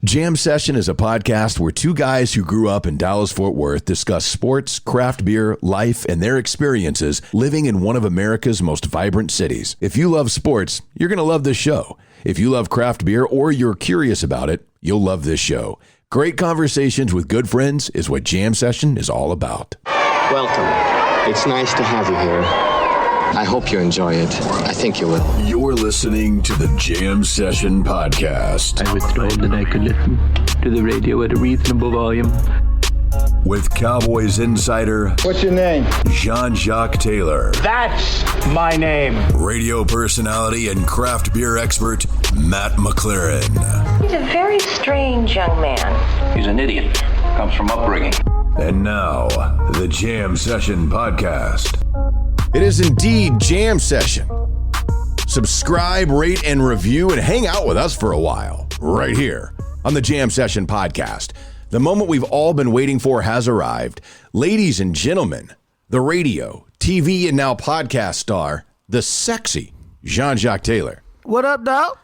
Jam Session is a podcast where two guys who grew up in Dallas-Fort Worth discuss sports, craft beer, life, and their experiences living in one of America's most vibrant cities. If you love sports, you're going to love this show. If you love craft beer or you're curious about it, you'll love this show. Great conversations with good friends is what Jam Session is all about. Welcome. It's nice to have you here. I hope you enjoy it. I think you will. You're listening to the Jam Session Podcast. I was told that I could listen to the radio at a reasonable volume. With Cowboys insider... What's your name? Jean-Jacques Taylor. That's my name. Radio personality and craft beer expert, Matt McLaren. He's a very strange young man. He's an idiot. Comes from upbringing. And now, the Jam Session Podcast. It is indeed Jam Session. Subscribe, rate, and review, and hang out with us for a while, right here on the Jam Session Podcast. The moment we've all been waiting for has arrived. Ladies and gentlemen, the radio, TV, and now podcast star, the sexy Jean-Jacques Taylor. What up, dog?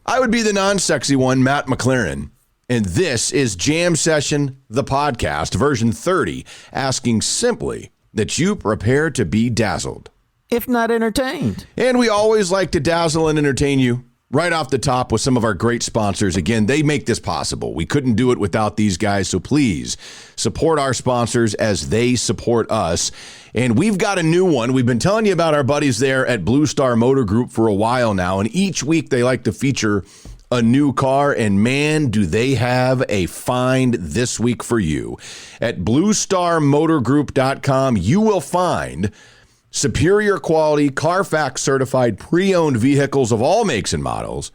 I would be the non-sexy one, Matt McLaren. And this is Jam Session, the podcast, version 30, asking simply that you prepare to be dazzled, if not entertained. And we always like to dazzle and entertain you right off the top with some of our great sponsors. Again, they make this possible. We couldn't do it without these guys, so please support our sponsors as they support us. And we've got a new one. We've been telling you about our buddies there at Blue Star Motor Group for a while now, and each week they like to feature a new car, and man, do they have a find this week for you. At bluestarmotorgroup.com, you will find superior quality, Carfax certified pre-owned vehicles of all makes and models.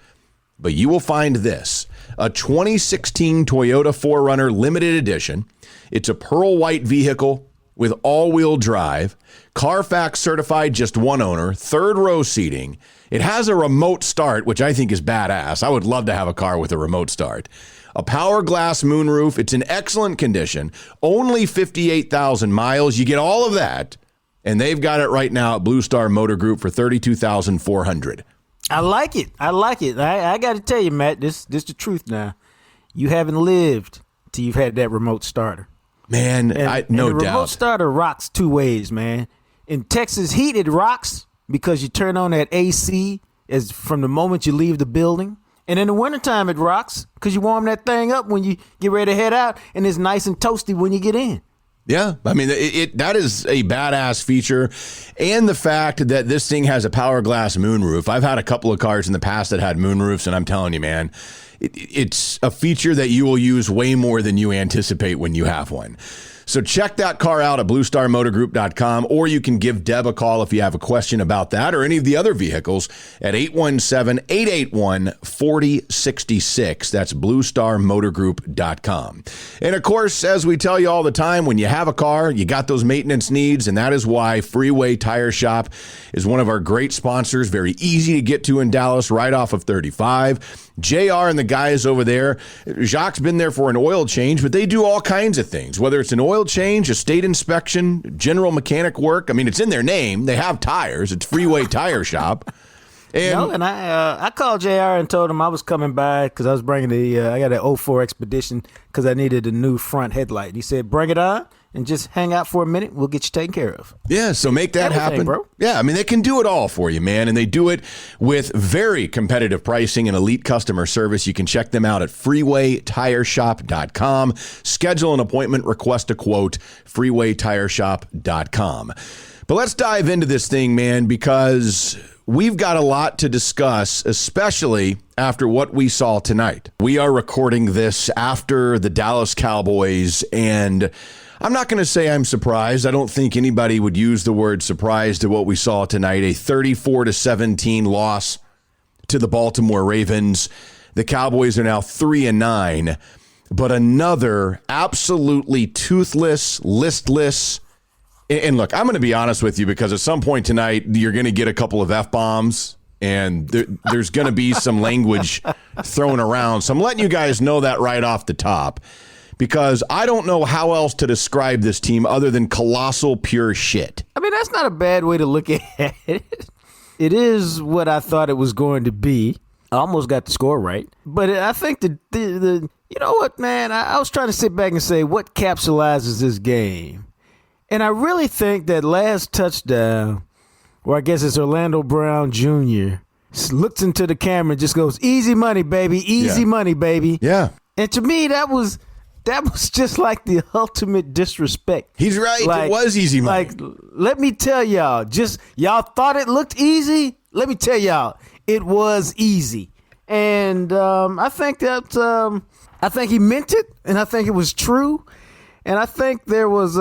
But you will find this, a 2016 Toyota 4Runner limited edition. It's a pearl white vehicle with all-wheel drive, Carfax certified, just one owner, third row seating. It has a remote start, which I think is badass. I would love to have a car with a remote start. A power glass moonroof. It's in excellent condition. Only 58,000 miles. You get all of that. And they've got it right now at Blue Star Motor Group for $32,400. I like it. I got to tell you, Matt, this the truth now. You haven't lived till you've had that remote starter. Man, no doubt. The remote starter rocks two ways, man. In Texas heat, it rocks because you turn on that AC as from the moment you leave the building. And in the wintertime, it rocks because you warm that thing up when you get ready to head out, and it's nice and toasty when you get in. Yeah, I mean, that is a badass feature. And the fact that this thing has a power glass moonroof. I've had a couple of cars in the past that had moonroofs, and I'm telling you, man, it's a feature that you will use way more than you anticipate when you have one. So check that car out at bluestarmotorgroup.com, or you can give Deb a call if you have a question about that or any of the other vehicles at 817-881-4066. That's bluestarmotorgroup.com. And of course, as we tell you all the time, when you have a car, you got those maintenance needs, and that is why Freeway Tire Shop is one of our great sponsors. Very easy to get to in Dallas, right off of 35. JR and the guys over there, Jacques been there for an oil change, but they do all kinds of things, whether it's an oil change, a state inspection, general mechanic work. I mean, it's in their name. They have tires. It's Freeway Tire Shop. And I called JR and told him I was coming by because I was bringing I got an 04 Expedition because I needed a new front headlight. He said, bring it on and just hang out for a minute. We'll get you taken care of. Yeah, so make that happen. Bro. Yeah, I mean, they can do it all for you, man. And they do it with very competitive pricing and elite customer service. You can check them out at freewaytireshop.com. Schedule an appointment, request a quote, freewaytireshop.com. But let's dive into this thing, man, because we've got a lot to discuss, especially after what we saw tonight. We are recording this after the Dallas Cowboys, and I'm not going to say I'm surprised. I don't think anybody would use the word surprised to what we saw tonight. A 34-17 loss to the Baltimore Ravens. The Cowboys are now 3-9, but another absolutely toothless, listless. And look, I'm going to be honest with you because at some point tonight, you're going to get a couple of F-bombs and there's going to be some language thrown around. So I'm letting you guys know that right off the top because I don't know how else to describe this team other than colossal pure shit. I mean, that's not a bad way to look at it. It is what I thought it was going to be. I almost got the score right. But I think the You know what, man? I was trying to sit back and say, what capsulizes this game? And I really think that last touchdown, or I guess it's Orlando Brown Jr., looks into the camera and just goes, easy money, baby. Easy money, baby. Yeah. And to me, that was just like the ultimate disrespect. He's right. It was easy money. Like, let me tell y'all, y'all thought it looked easy? Let me tell y'all, it was easy. And I think he meant it, and I think it was true. And I think it was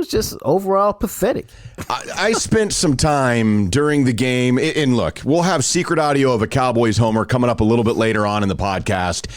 just overall pathetic. I spent some time during the game, and look, we'll have secret audio of a Cowboys Homer coming up a little bit later on in the podcast.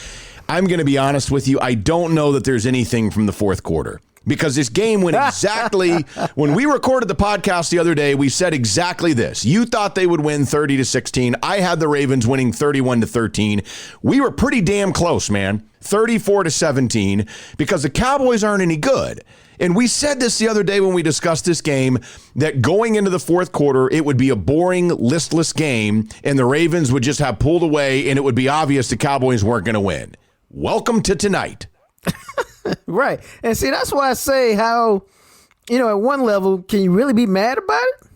I'm going to be honest with you. I don't know that there's anything from the fourth quarter because this game went exactly when we recorded the podcast the other day. We said exactly this. You thought they would win 30-16. I had the Ravens winning 31-13. We were pretty damn close, man. 34-17 because the Cowboys aren't any good. And we said this the other day when we discussed this game, that going into the fourth quarter, it would be a boring, listless game, and the Ravens would just have pulled away, and it would be obvious the Cowboys weren't going to win. Welcome to tonight. Right. And see, that's why I say how, at one level, can you really be mad about it?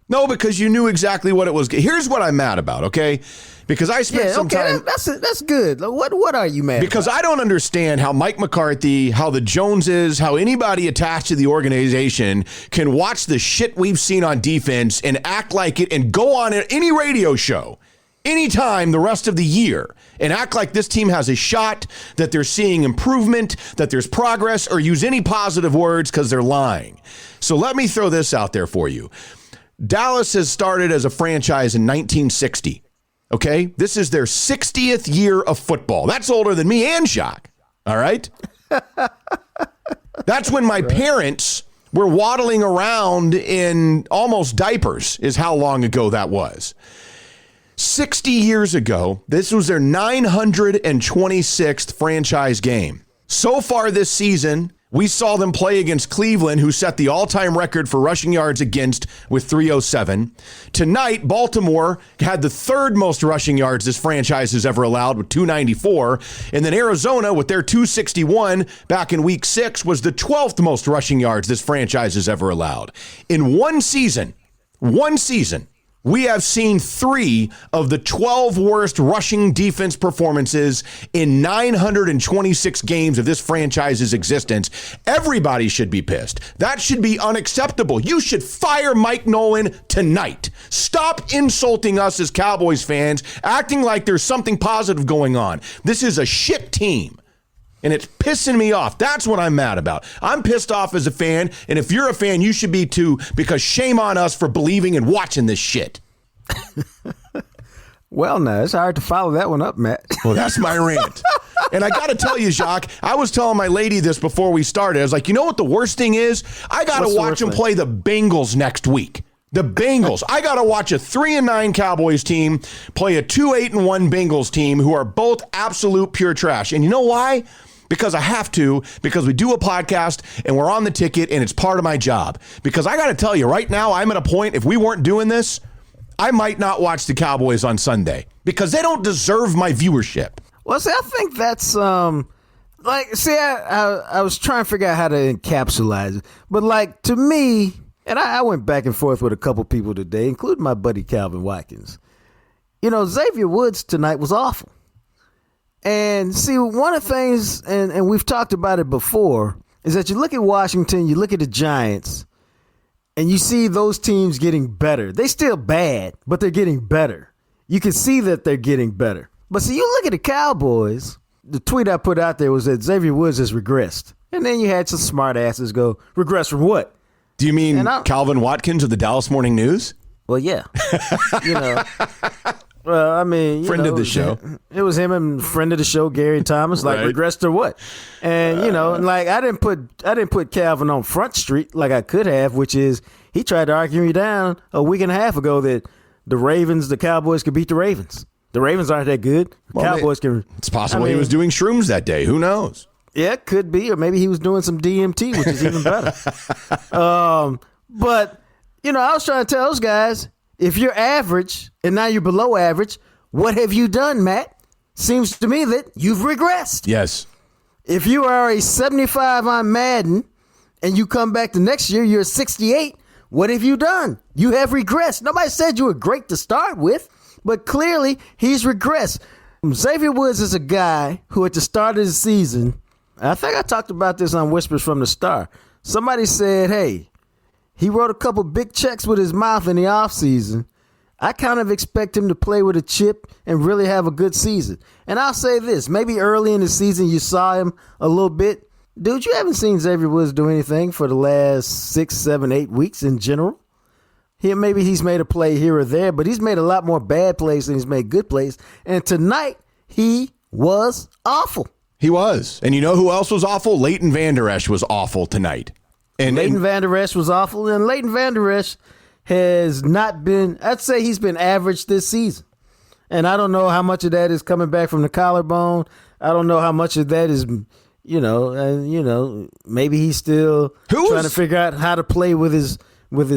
No, because you knew exactly what it was. Here's what I'm mad about, okay? Because I spent some time. That's good. What are you mad because about? I don't understand how Mike McCarthy, how the Joneses, how anybody attached to the organization can watch the shit we've seen on defense and act like it and go on any radio show anytime the rest of the year and act like this team has a shot, that they're seeing improvement, that there's progress, or use any positive words because they're lying. So let me throw this out there for you. Dallas has started as a franchise in 1960. Okay? This is their 60th year of football. That's older than me and Jacques. All right? That's when my parents were waddling around in almost diapers, is how long ago that was. 60 years ago, this was their 926th franchise game. So far this season, we saw them play against Cleveland, who set the all-time record for rushing yards against with 307. Tonight, Baltimore had the third most rushing yards this franchise has ever allowed with 294. And then Arizona, with their 261 back in week 6, was the 12th most rushing yards this franchise has ever allowed. In one season, we have seen 3 of the 12 worst rushing defense performances in 926 games of this franchise's existence. Everybody should be pissed. That should be unacceptable. You should fire Mike Nolan tonight. Stop insulting us as Cowboys fans, acting like there's something positive going on. This is a shit team. And it's pissing me off. That's what I'm mad about. I'm pissed off as a fan, and if you're a fan, you should be too, because shame on us for believing and watching this shit. Well, no, it's hard to follow that one up, Matt. Well, that's my rant. And I got to tell you, Jacques, I was telling my lady this before we started. I was like, you know what the worst thing is? I got to watch them play the Bengals next week. The Bengals. I got to watch a 3-9 Cowboys team play a 2-8-1 Bengals team who are both absolute pure trash. And you know why? Because I have to, because we do a podcast and we're on the ticket and it's part of my job. Because I got to tell you right now, I'm at a point, if we weren't doing this, I might not watch the Cowboys on Sunday because they don't deserve my viewership. Well, see, I think that's, I was trying to figure out how to encapsulate it. But like, to me, and I went back and forth with a couple people today, including my buddy Calvin Watkins. Xavier Woods tonight was awful. And see, one of the things, and we've talked about it before, is that you look at Washington, you look at the Giants, and you see those teams getting better. They still bad, but they're getting better. You can see that they're getting better. But see, you look at the Cowboys, the tweet I put out there was that Xavier Woods has regressed. And then you had some smart asses go, regress from what? Do you mean Calvin Watkins of the Dallas Morning News? Well, yeah. Well, I mean, friend of the show. It was him and friend of the show, Gary Thomas. Like, right. Regressed or what? And and like I didn't put Calvin on Front Street like I could have, which is he tried to argue me down a week and a half ago that the Cowboys could beat the Ravens. The Ravens aren't that good. Cowboys can. It's possible he was doing shrooms that day. Who knows? Yeah, it could be, or maybe he was doing some DMT, which is even better. But I was trying to tell those guys, if you're average and now you're below average, what have you done, Matt? seems to me that you've regressed. Yes. If you are a 75 on Madden and you come back the next year, you're 68, what have you done? You have regressed. Nobody said you were great to start with, but clearly he's regressed. Xavier Woods is a guy who at the start of the season, I think I talked about this on Whispers from the Star. Somebody said, hey, he wrote a couple big checks with his mouth in the offseason. I kind of expect him to play with a chip and really have a good season. And I'll say this, maybe early in the season you saw him a little bit. Dude, you haven't seen Xavier Woods do anything for the last 6, 7, 8 weeks in general. Maybe he's made a play here or there, but he's made a lot more bad plays than he's made good plays. And tonight, he was awful. He was. And you know who else was awful? Leighton Vander Esch was awful tonight. And Leighton Vander Esch was awful, and Leighton Vander Esch has not been, I'd say he's been average this season. And I don't know how much of that is coming back from the collarbone. I don't know how much of that is, maybe he's still trying to figure out how to play with his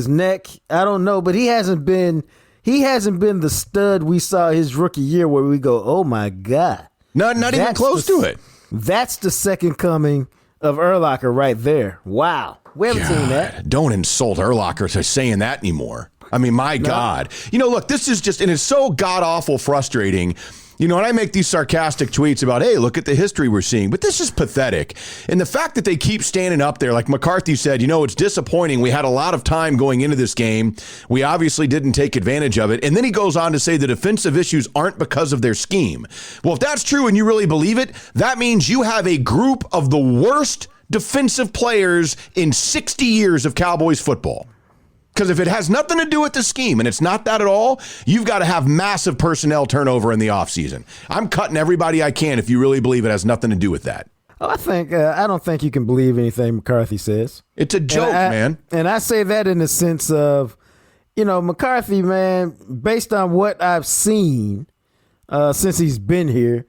neck. I don't know, but he hasn't been the stud we saw his rookie year where we go, oh my God. Not even close to it. That's the second coming of Urlacher right there. Wow. We haven't seen that. Don't insult Urlacher to saying that anymore. I mean, my God. Look, this is just, and it's so god-awful frustrating. And I make these sarcastic tweets about, hey, look at the history we're seeing. But this is pathetic. And the fact that they keep standing up there, like McCarthy said, it's disappointing. We had a lot of time going into this game. We obviously didn't take advantage of it. And then he goes on to say the defensive issues aren't because of their scheme. Well, if that's true and you really believe it, that means you have a group of the worst defensive players in 60 years of Cowboys football. Because if it has nothing to do with the scheme, and it's not that at all, you've got to have massive personnel turnover in the offseason. I'm cutting everybody I can if you really believe it has nothing to do with that. Oh, I don't think you can believe anything McCarthy says. It's a joke, man. And I say that in the sense of, McCarthy, man, based on what I've seen since he's been here,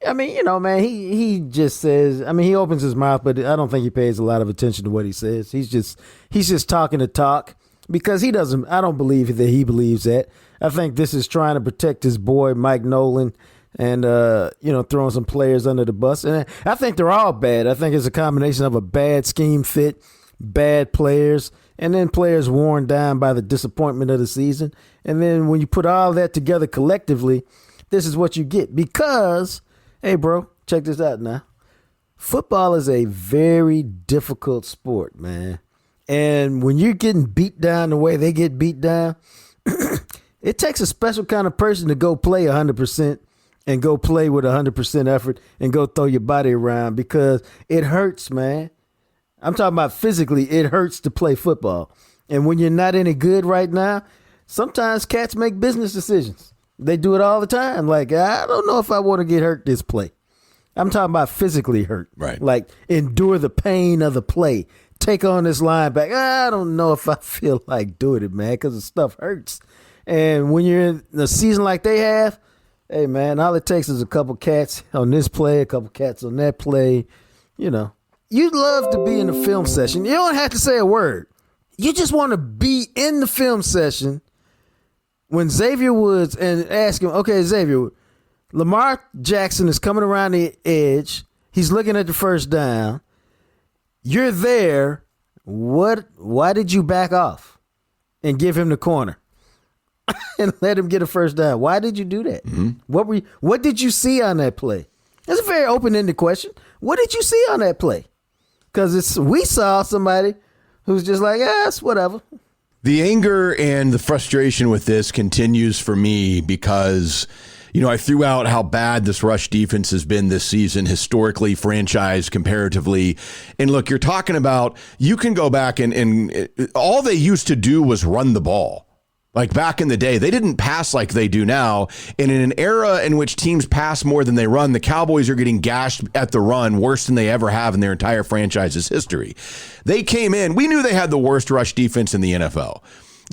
I mean, man, he just says, he opens his mouth, but I don't think he pays a lot of attention to what he says. He's just talking to talk. Because I don't believe that he believes that. I think this is trying to protect his boy, Mike Nolan, and, throwing some players under the bus. And I think they're all bad. I think it's a combination of a bad scheme fit, bad players, and then players worn down by the disappointment of the season. And then when you put all that together collectively, this is what you get. Because, hey, bro, check this out now. Football is a very difficult sport, man. And when you're getting beat down the way they get beat down, it takes a special kind of person to go play 100% and go play with 100% effort and go throw your body around because it hurts, man. I'm talking about physically, it hurts to play football. And when you're not any good right now, sometimes cats make business decisions. They do it all the time. Like, I don't know if I want to get hurt this play. I'm talking about physically hurt. Right. Like, endure the pain of the play. Take on this linebacker. I don't know if I feel like doing it, man, because the stuff hurts. And when you're in a season like they have, hey, man, all it takes is a couple cats on this play, a couple cats on that play. You'd love to be in the film session. You don't have to say a word. You just want to be in the film session when Xavier Woods and ask him, okay, Xavier, Lamar Jackson is coming around the edge. He's looking at the first down. You're there. Why did you back off and give him the corner and let him get a first down? Why did you do that? Mm-hmm. What did you see on that play? That's a very open-ended question. What did you see on that play? Because we saw somebody who's just like, it's whatever. The anger and the frustration with this continues for me because I threw out how bad this rush defense has been this season, historically, franchise, comparatively. And look, you're talking about, you can go back and all they used to do was run the ball. Like back in the day, they didn't pass like they do now. And in an era in which teams pass more than they run, the Cowboys are getting gashed at the run worse than they ever have in their entire franchise's history. They came in, we knew they had the worst rush defense in the NFL.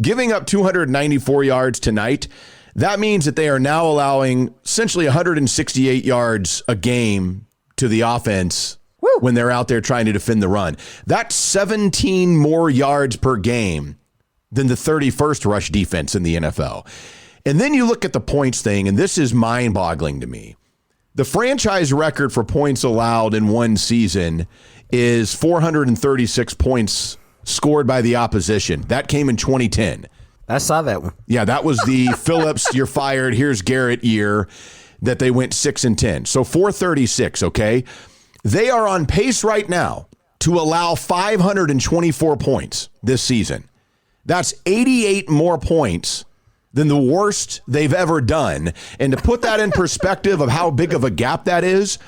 Giving up 294 yards tonight, that means that they are now allowing essentially 168 yards a game to the offense when they're out there trying to defend the run. That's 17 more yards per game than the 31st rush defense in the NFL. And then you look at the points thing, and this is mind-boggling to me. The franchise record for points allowed in one season is 436 points scored by the opposition. That came in 2010. I saw that one. Yeah, that was the Phillips, you're fired, here's Garrett year that they went 6-10. So 436, okay? They are on pace right now to allow 524 points this season. That's 88 more points than the worst they've ever done. And to put that in perspective of how big of a gap that is,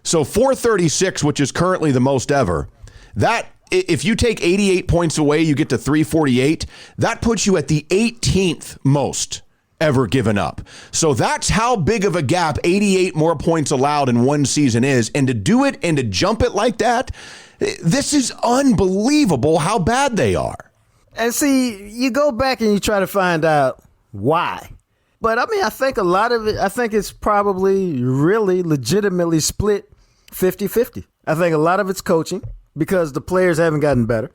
so 436, which is currently the most ever, that if you take 88 points away, you get to 348. That puts you at the 18th most ever given up. So that's how big of a gap 88 more points allowed in one season is. And to do it and to jump it like that, this is unbelievable how bad they are. And see, you go back and you try to find out why. But I mean, I think a lot of it, I think it's probably really legitimately split 50-50. I think a lot of it's coaching because the players haven't gotten better.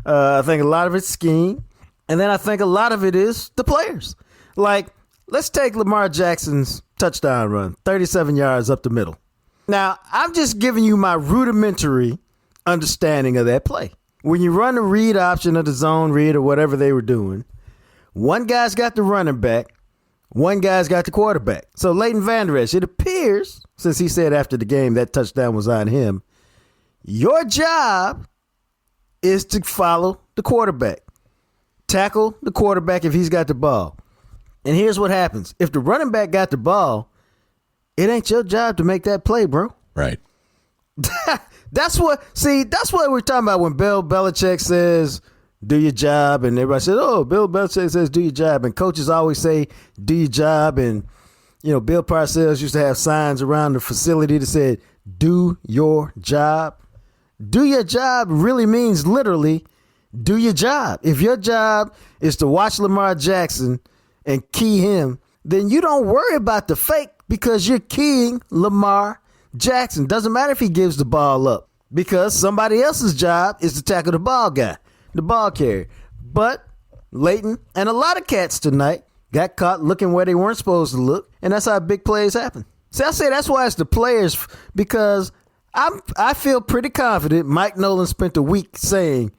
I think a lot of it's scheme. And then I think a lot of it is the players. Like, let's take Lamar Jackson's touchdown run, 37 yards up the middle. Now, I'm just giving you my rudimentary understanding of that play. When you run the read option or the zone read or whatever they were doing, one guy's got the running back, one guy's got the quarterback. So Leighton Vander Esch, it appears, since he said after the game that touchdown was on him, your job is to follow the quarterback. Tackle the quarterback if he's got the ball. And here's what happens. If the running back got the ball, it ain't your job to make that play, bro. Right. That's what we're talking about when Bill Belichick says, do your job. And everybody says, oh, Bill Belichick says, do your job. And coaches always say, do your job. And, you know, Bill Parcells used to have signs around the facility that said, do your job. Do your job really means literally do your job. If your job is to watch Lamar Jackson and key him, then you don't worry about the fake because you're keying Lamar Jackson. Doesn't matter if he gives the ball up because somebody else's job is to tackle the ball guy, the ball carrier. But Leighton and a lot of cats tonight got caught looking where they weren't supposed to look, and that's how big plays happen. See, I say that's why it's the players, because I feel pretty confident Mike Nolan spent a week saying,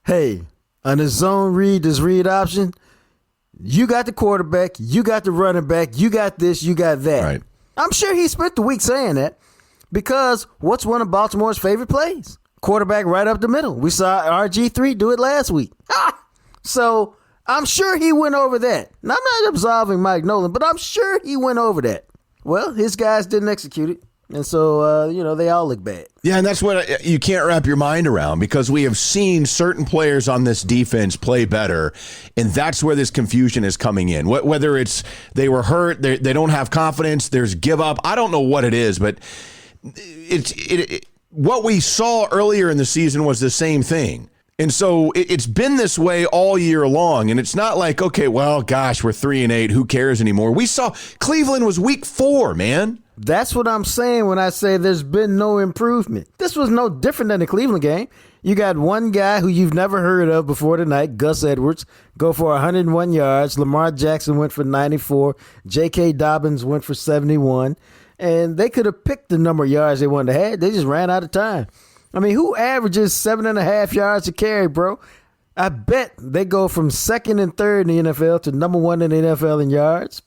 hey, on the zone read, this read option, you got the quarterback, you got the running back, you got this, you got that. Right. I'm sure he spent the week saying that because what's one of Baltimore's favorite plays? Quarterback right up the middle. We saw RG3 do it last week. So I'm sure he went over that. Now, I'm not absolving Mike Nolan, but I'm sure he went over that. Well, his guys didn't execute it. And so, they all look bad. Yeah, and that's what you can't wrap your mind around because we have seen certain players on this defense play better, and that's where this confusion is coming in. Whether it's they were hurt, they don't have confidence, there's give up. I don't know what it is, but what we saw earlier in the season was the same thing. And so it's been this way all year long, and it's not like, okay, well, gosh, we're 3-8, who cares anymore? We saw Cleveland was week 4, man. That's what I'm saying when I say there's been no improvement. This was no different than the Cleveland game. You got one guy who you've never heard of before tonight, Gus Edwards, go for 101 yards. Lamar Jackson went for 94. J.K. Dobbins went for 71. And they could have picked the number of yards they wanted to have. They just ran out of time. I mean, who averages 7.5 yards a carry, bro? I bet they go from second and third in the NFL to number one in the NFL in yards,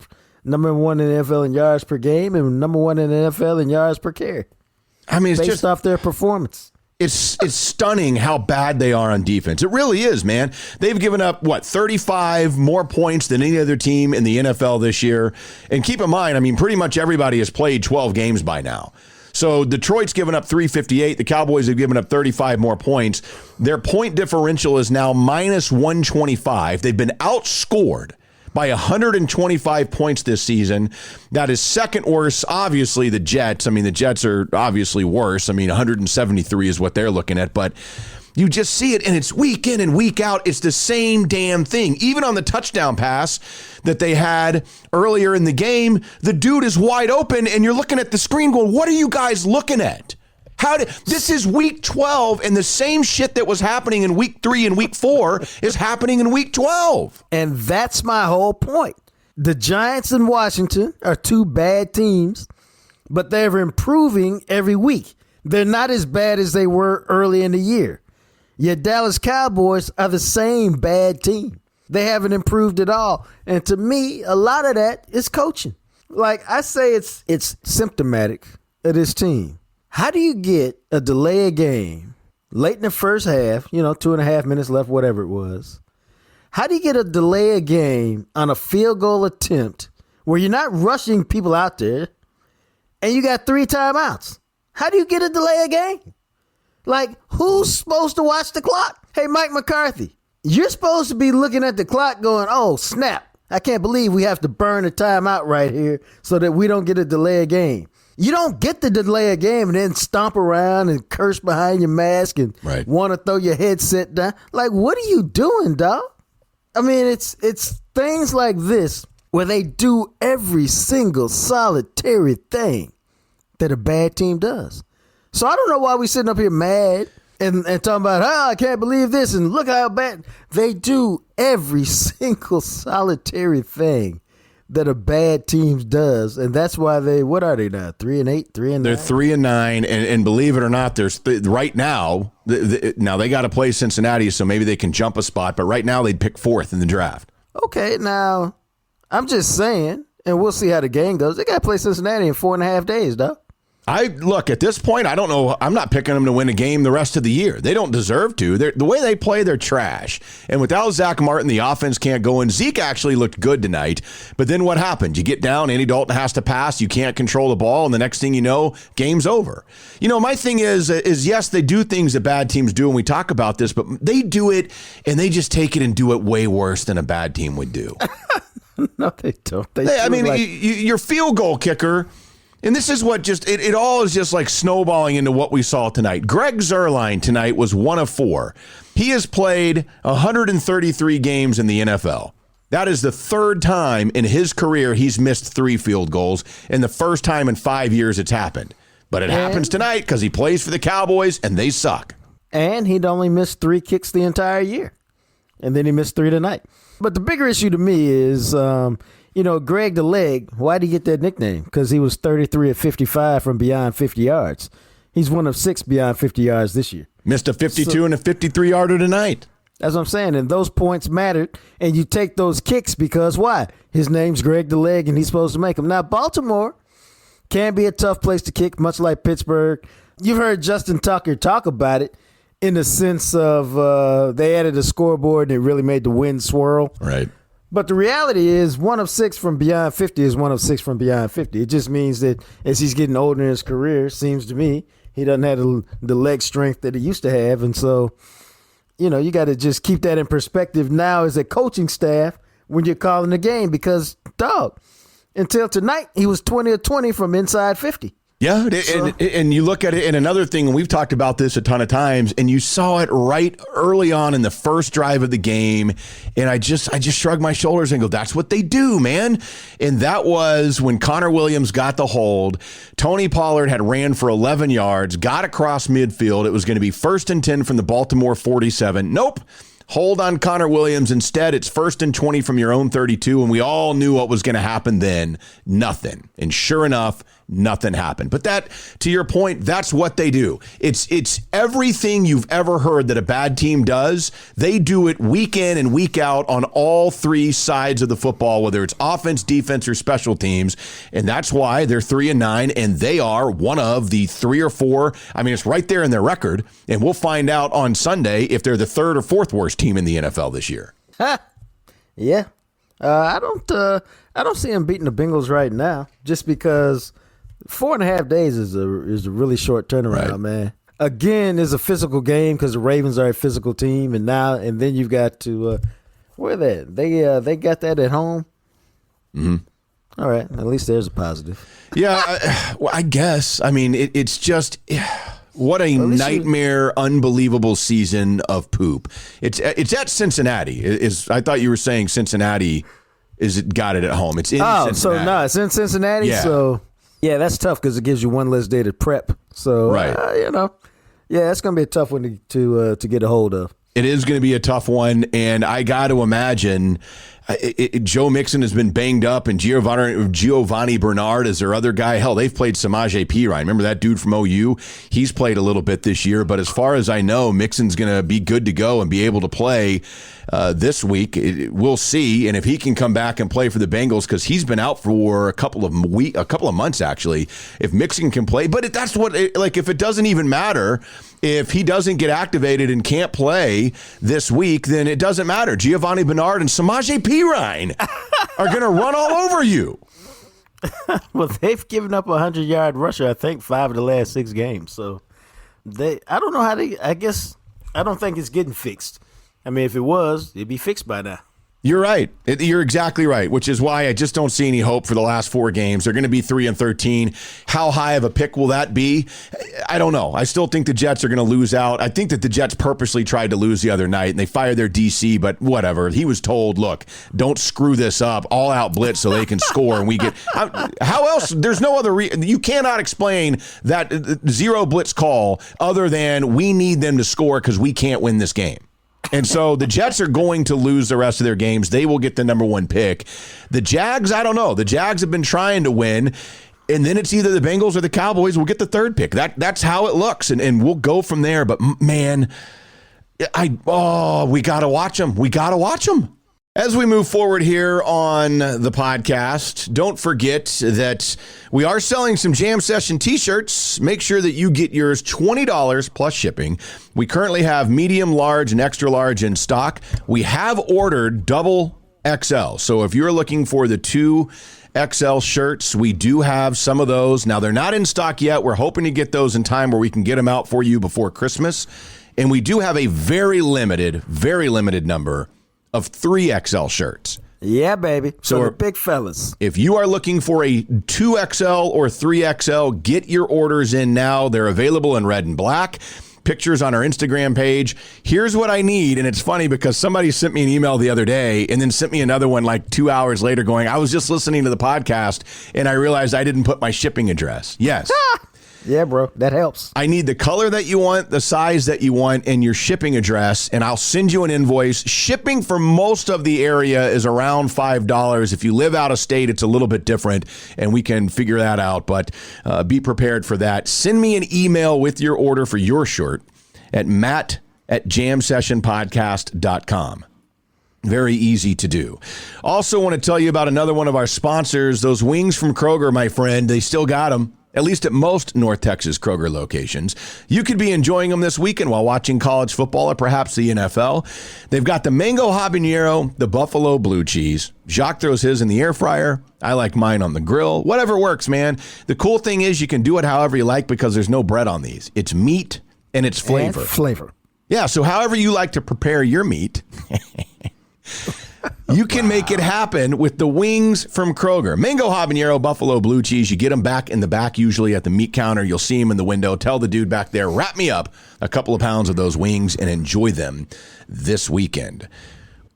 number one in the NFL in yards per game, and number one in the NFL in yards per carry. I mean, it's based just off their performance. It's stunning how bad they are on defense. It really is, man. They've given up, 35 more points than any other team in the NFL this year. And keep in mind, I mean, pretty much everybody has played 12 games by now. So Detroit's given up 358. The Cowboys have given up 35 more points. Their point differential is now minus 125. They've been outscored by 125 points this season. That is second worst, obviously, the Jets. I mean, the Jets are obviously worse. I mean, 173 is what they're looking at. But you just see it, and it's week in and week out. It's the same damn thing. Even on the touchdown pass that they had earlier in the game, the dude is wide open, and you're looking at the screen going, what are you guys looking at? This is week 12, and the same shit that was happening in week 3 and week 4 is happening in week 12. And that's my whole point. The Giants and Washington are two bad teams but they're improving every week. They're not as bad as they were early in the year. Yet Dallas Cowboys are the same bad team. They haven't improved at all. And to me, a lot of that is coaching. Like I say, it's symptomatic of this team. How do you get a delay of game late in the first half, 2.5 minutes left, whatever it was? How do you get a delay of game on a field goal attempt where you're not rushing people out there and you got 3 timeouts? How do you get a delay of game? Like, who's supposed to watch the clock? Hey, Mike McCarthy, you're supposed to be looking at the clock going, oh, snap. I can't believe we have to burn a timeout right here so that we don't get a delay of game. You don't get the delay of game and then stomp around and curse behind your mask and want to throw your headset down. Like, what are you doing, dog? I mean, it's things like this where they do every single solitary thing that a bad team does. So I don't know why we sitting up here mad and talking about, I can't believe this and look how bad. They do every single solitary thing that a bad team does, and that's why what are they now? 3-8, 3-9? They're 3-9, and believe it or not, there's right now. Now they got to play Cincinnati, so maybe they can jump a spot. But right now they'd pick 4th in the draft. Okay, now I'm just saying, and we'll see how the game goes. They got to play Cincinnati in 4.5 days, dog. Look, at this point, I don't know. I'm not picking them to win a game the rest of the year. They don't deserve to. The way they play, they're trash. And without Zach Martin, the offense can't go. And Zeke actually looked good tonight. But then what happened? You get down, Andy Dalton has to pass. You can't control the ball. And the next thing you know, game's over. My thing is yes, they do things that bad teams do. And we talk about this, but they do it and they just take it and do it way worse than a bad team would do. No, they don't. Your field goal kicker. And this is what it all is just like snowballing into what we saw tonight. Greg Zuerlein tonight was 1 of 4. He has played 133 games in the NFL. That is the 3rd time in his career he's missed 3 field goals, and the first time in 5 years it's happened. But it happens tonight because he plays for the Cowboys, and they suck. And he'd only missed 3 kicks the entire year. And then he missed 3 tonight. But the bigger issue to me is... Greg the Leg, why did he get that nickname? Because he was 33 of 55 from beyond 50 yards. He's 1 of 6 beyond 50 yards this year. Missed a 52 and a 53-yarder tonight. That's what I'm saying. And those points mattered. And you take those kicks because why? His name's Greg the Leg, and he's supposed to make them. Now, Baltimore can be a tough place to kick, much like Pittsburgh. You've heard Justin Tucker talk about it in the sense of they added a scoreboard and it really made the wind swirl. Right. But the reality is 1 of 6 from beyond 50 is 1 of 6 from beyond 50. It just means that as he's getting older in his career, seems to me, he doesn't have the leg strength that he used to have. And so, you got to just keep that in perspective now as a coaching staff when you're calling the game because, dog, until tonight, he was 20 of 20 from inside 50. Yeah, and you look at it, and another thing, and we've talked about this a ton of times, and you saw it right early on in the first drive of the game, and I just shrugged my shoulders and go, that's what they do, man. And that was when Connor Williams got the hold. Tony Pollard had ran for 11 yards, got across midfield. It was going to be 1st and 10 from the Baltimore 47. Nope. Hold on Connor Williams. Instead, it's 1st and 20 from your own 32, and we all knew what was going to happen then. Nothing. And sure enough, nothing happened. But that, to your point, that's what they do. It's everything you've ever heard that a bad team does. They do it week in and week out on all 3 sides of the football, whether it's offense, defense, or special teams. And that's why they're 3-9, and they are one of the 3 or 4. I mean, it's right there in their record. And we'll find out on Sunday if they're the 3rd or 4th worst team in the NFL this year. Yeah. I don't see them beating the Bengals right now just because 4.5 days is a really short turnaround, right, man. Again, it's a physical game because the Ravens are a physical team, and then you've got to where they got that at home. Mm-hmm. All right, at least there's a positive. Yeah, I guess. I mean, it's just what a nightmare, unbelievable season of poop. It's at Cincinnati. I thought you were saying Cincinnati got it at home. It's in Cincinnati. So no, it's in Cincinnati. Yeah. So yeah, that's tough because it gives you one less day to prep. So right. yeah, that's gonna be a tough one to get a hold of. It is going to be a tough one, and I got to imagine Joe Mixon has been banged up, and Giovanni Bernard is their other guy. Hell, they've played Samaje Perine. Remember that dude from OU? He's played a little bit this year, but as far as I know, Mixon's going to be good to go and be able to play this week. We'll see, and if he can come back and play for the Bengals, because he's been out for a couple of months actually. If Mixon can play, but that's what if it doesn't even matter. If he doesn't get activated and can't play this week, then it doesn't matter. Giovanni Bernard and Samaje Perine are going to run all over you. Well, they've given up a 100-yard rusher, I think, 5 of the last 6 games. So I don't know how I guess I don't think it's getting fixed. I mean, if it was, it'd be fixed by now. You're right. You're exactly right, which is why I just don't see any hope for the last 4 games. They're going to be 3-13. How high of a pick will that be? I don't know. I still think the Jets are going to lose out. I think that the Jets purposely tried to lose the other night, and they fired their DC, but whatever. He was told, look, don't screw this up. All out blitz so they can score, and we get how else? There's no other you cannot explain that zero blitz call other than we need them to score because we can't win this game. And so the Jets are going to lose the rest of their games. They will get the number 1 pick. The Jags, I don't know. The Jags have been trying to win, and then it's either the Bengals or the Cowboys will get the 3rd pick. That's how it looks, and we'll go from there. But, man, we got to watch them. We got to watch them. As we move forward here on the podcast, don't forget that we are selling some Jam Session t-shirts. Make sure that you get yours $20 plus shipping. We currently have medium, large, and extra large in stock. We have ordered double XL. So if you're looking for the 2XL shirts, we do have some of those. Now, they're not in stock yet. We're hoping to get those in time where we can get them out for you before Christmas. And we do have a very limited number of 3XL shirts. Yeah, baby. So the big fellas. If you are looking for a 2XL or 3XL, get your orders in now. They're available in red and black. Pictures on our Instagram page. Here's what I need. And it's funny because somebody sent me an email the other day and then sent me another one like 2 hours later going, I was just listening to the podcast and I realized I didn't put my shipping address. Yes. Yeah, bro, that helps. I need the color that you want, the size that you want, and your shipping address, and I'll send you an invoice. Shipping for most of the area is around $5. If you live out of state, it's a little bit different, and we can figure that out, but be prepared for that. Send me an email with your order for your shirt at matt@jamsessionpodcast.com. Very easy to do. Also want to tell you about another one of our sponsors, those wings from Kroger, my friend. They still got them. At least at most North Texas Kroger locations. You could be enjoying them this weekend while watching college football or perhaps the NFL. They've got the mango habanero, the buffalo blue cheese. Jacques throws his in the air fryer. I like mine on the grill. Whatever works, man. The cool thing is you can do it however you like because there's no bread on these. It's meat and it's flavor. And flavor. Yeah, so however you like to prepare your meat, you can make it happen with the wings from Kroger. Mango habanero, buffalo blue cheese. You get them back in the back, usually at the meat counter. You'll see them in the window. Tell the dude back there, wrap me up a couple of pounds of those wings and enjoy them this weekend.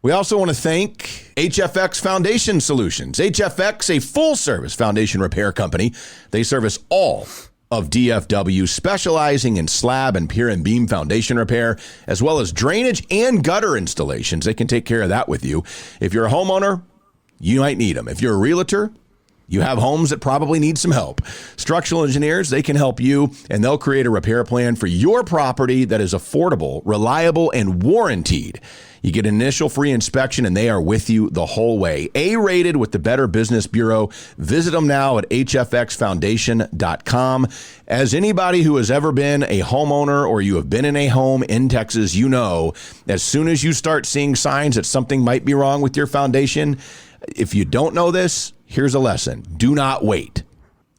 We also want to thank HFX Foundation Solutions. HFX, a full-service foundation repair company. They service all of DFW, specializing in slab and pier and beam foundation repair, as well as drainage and gutter installations. They can take care of that with you. If you're a homeowner, you might need them. If you're a realtor, you have homes that probably need some help. Structural engineers, they can help you, and they'll create a repair plan for your property that is affordable, reliable, and warranted. You get an initial free inspection, and they are with you the whole way. A-rated with the Better Business Bureau. Visit them now at hfxfoundation.com. As anybody who has ever been a homeowner or you have been in a home in Texas, you know, as soon as you start seeing signs that something might be wrong with your foundation, if you don't know this, here's a lesson. Do not wait.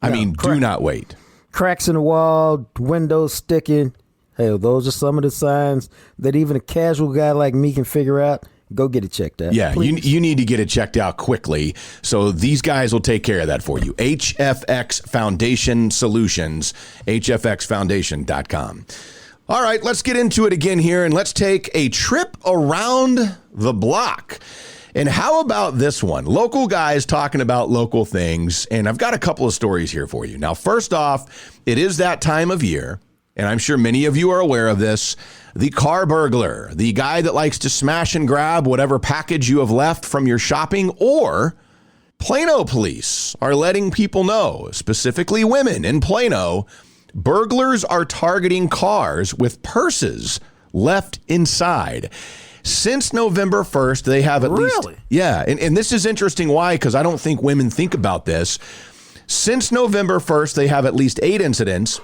Do not wait. Cracks in the wall, windows sticking. Hey, those are some of the signs that even a casual guy like me can figure out. Go get it checked out. Yeah, you need to get it checked out quickly. So these guys will take care of that for you. HFX Foundation Solutions, hfxfoundation.com. All right, let's get into it again here, and let's take a trip around the block. And how about this one? Local guys talking about local things, and I've got a couple of stories here for you. Now, first off, it is that time of year and I'm sure many of you are aware of this, the car burglar, the guy that likes to smash and grab whatever package you have left from your shopping, or Plano police are letting people know, specifically women in Plano, burglars are targeting cars with purses left inside. Since November 1st, they have at least... Yeah, and this is interesting. Why? Because I don't think women think about this. Since November 1st, they have at least 8 incidents.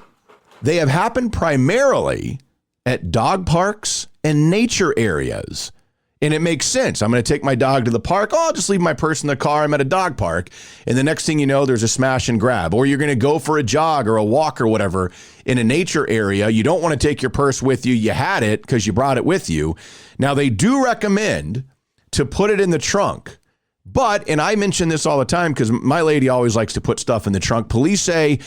They have happened primarily at dog parks and nature areas. And it makes sense. I'm going to take my dog to the park. Oh, I'll just leave my purse in the car. I'm at a dog park. And the next thing you know, there's a smash and grab. Or you're going to go for a jog or a walk or whatever in a nature area. You don't want to take your purse with you. You had it because you brought it with you. Now, they do recommend to put it in the trunk. But, and I mention this all the time because my lady always likes to put stuff in the trunk. Police say,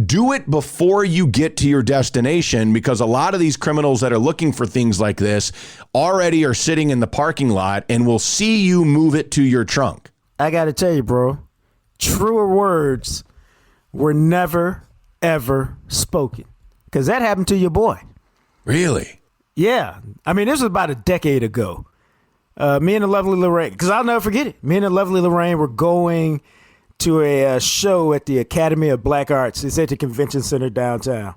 do it before you get to your destination, because a lot of these criminals that are looking for things like this already are sitting in the parking lot and will see you move it to your trunk. I got to tell you, bro, truer words were never, ever spoken, because that happened to your boy. Really? Yeah. I mean, this was about a decade ago. Me and the lovely Lorraine, because I'll never forget it. Me and the lovely Lorraine were going to a show at the Academy of Black Arts. It's at the convention center downtown.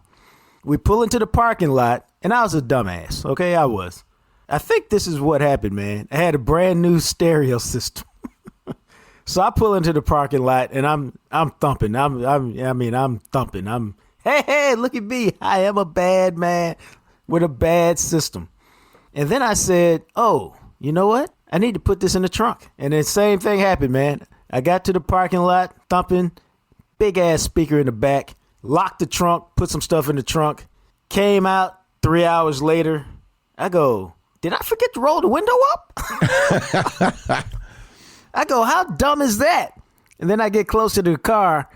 We pull into the parking lot, and I was a dumbass. Okay, I was. I think this is what happened, man. I had a brand new stereo system. So I pull into the parking lot, and I'm thumping. I'm thumping. Hey, look at me. I am a bad man with a bad system. And then I said, oh, you know what? I need to put this in the trunk. And the same thing happened, man. I got to the parking lot, thumping, big ass speaker in the back, locked the trunk, put some stuff in the trunk, came out 3 hours later. I go, did I forget to roll the window up? I go, how dumb is that? And then I get closer to the car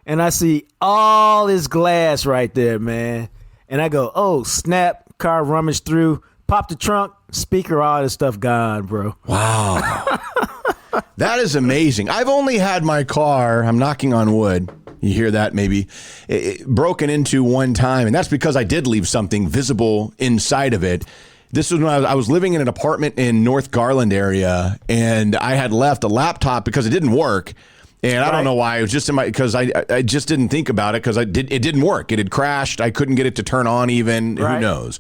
and I see all this glass right there, man. And I go, oh, snap, car rummaged through. Pop the trunk, speaker, all this stuff gone, bro. Wow. That is amazing. I've only had my car, I'm knocking on wood, you hear that maybe, broken into one time. And that's because I did leave something visible inside of it. This was when I was living in an apartment in North Garland area, and I had left a laptop because it didn't work. And I don't know why. It was just in my, because I just didn't think about it because it didn't work. It had crashed. I couldn't get it to turn on even. Who knows?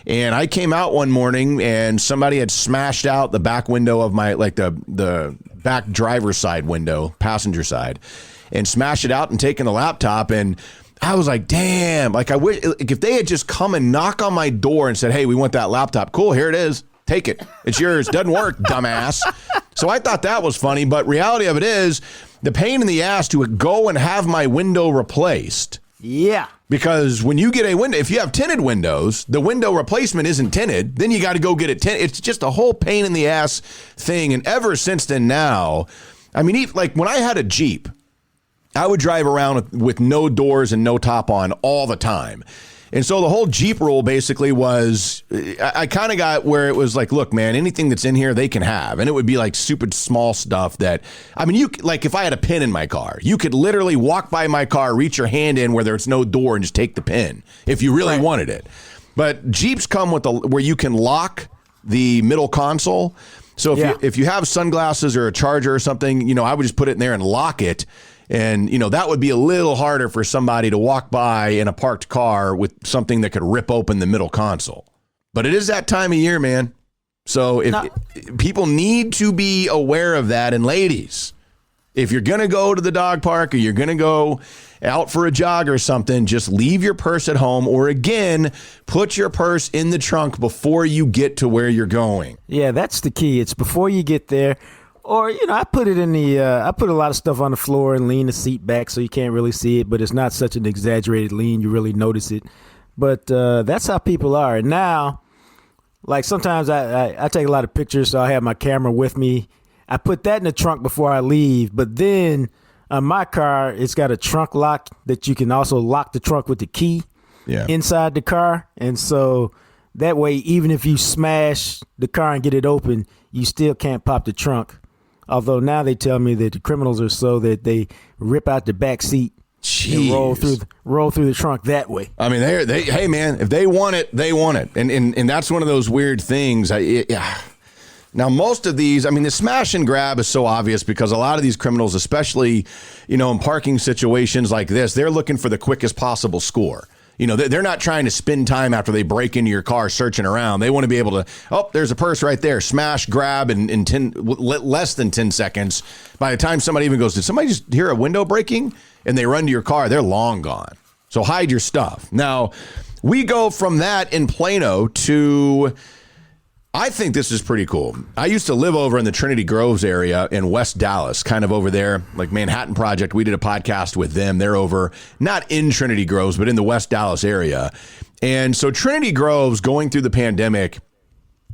And I came out one morning and somebody had smashed out the back window of my, like the back driver's side window, passenger side, and smashed it out and taken the laptop. And I was like, damn, like I wish, if they had just come and knock on my door and said, hey, we want that laptop. Cool, here it is. Take it. It's yours. Doesn't work, dumbass. So I thought that was funny. But reality of it is the pain in the ass to go and have my window replaced. Yeah. Because when you get a window, if you have tinted windows, the window replacement isn't tinted, then you got to go get it tinted. It's just a whole pain in the ass thing. And ever since then now, I mean, like when I had a Jeep, I would drive around with no doors and no top on all the time. And so the whole Jeep rule basically was, I kind of got where it was like, look, man, anything that's in here, they can have. And it would be like stupid small stuff that, I mean, you like if I had a pin in my car, you could literally walk by my car, reach your hand in where there's no door and just take the pin if you really wanted it. But Jeeps come with where you can lock the middle console. So if you have sunglasses or a charger or something, you know, I would just put it in there and lock it. And, you know, that would be a little harder for somebody to walk by in a parked car with something that could rip open the middle console. But it is that time of year, man. So if people need to be aware of that. And ladies, if you're going to go to the dog park or you're going to go out for a jog or something, just leave your purse at home, or again, put your purse in the trunk before you get to where you're going. Yeah, that's the key. It's before you get there. Or, you know, I put it in I put a lot of stuff on the floor and lean the seat back so you can't really see it, but it's not such an exaggerated lean. You really notice it. But that's how people are. And now, like sometimes I take a lot of pictures, so I have my camera with me. I put that in the trunk before I leave. But then on my car, it's got a trunk lock that you can also lock the trunk with the key inside the car. And so that way, even if you smash the car and get it open, you still can't pop the trunk. Although now they tell me that the criminals are so that they rip out the back seat and roll through the trunk that way. I mean, hey man, if they want it, they want it, and that's one of those weird things. Now, most of these, I mean, the smash and grab is so obvious because a lot of these criminals, especially, in parking situations like this, they're looking for the quickest possible score. They're not trying to spend time after they break into your car searching around. They want to be able to, there's a purse right there, smash, grab in less than 10 seconds. By the time somebody even goes, did somebody just hear a window breaking? And they run to your car, they're long gone. So hide your stuff. Now, we go from that in Plano to, I think this is pretty cool. I used to live over in the Trinity Groves area in West Dallas, kind of over there, like Manhattan Project. We did a podcast with them. They're over, not in Trinity Groves, but in the West Dallas area. And so Trinity Groves, going through the pandemic,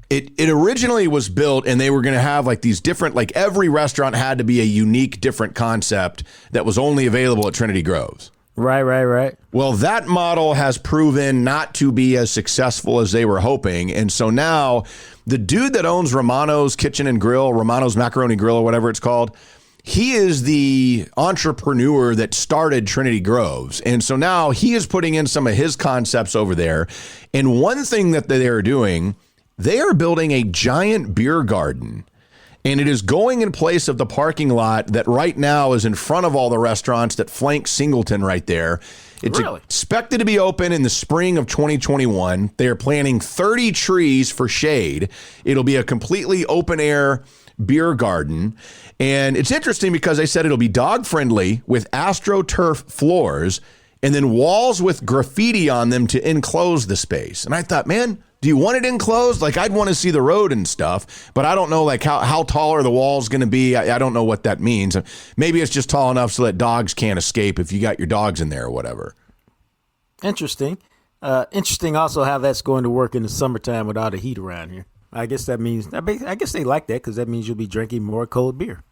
it originally was built and they were going to have like these different, like every restaurant had to be a unique, different concept that was only available at Trinity Groves. Right. Well, that model has proven not to be as successful as they were hoping. And so now the dude that owns Romano's Kitchen and Grill, Romano's Macaroni Grill or whatever it's called, he is the entrepreneur that started Trinity Groves. And so now he is putting in some of his concepts over there. And one thing that they are doing, they are building a giant beer garden. And it is going in place of the parking lot that right now is in front of all the restaurants that flank Singleton right there. It's expected to be open in the spring of 2021. They are planting 30 trees for shade. It'll be a completely open air beer garden. And it's interesting because they said it'll be dog friendly with AstroTurf floors and then walls with graffiti on them to enclose the space. And I thought, man, do you want it enclosed? Like, I'd want to see the road and stuff, but I don't know, like, how tall are the walls going to be? I don't know what that means. Maybe it's just tall enough so that dogs can't escape if you got your dogs in there or whatever. Interesting. Interesting also how that's going to work in the summertime without a heat around here. I guess that means, I guess they like that because that means you'll be drinking more cold beer.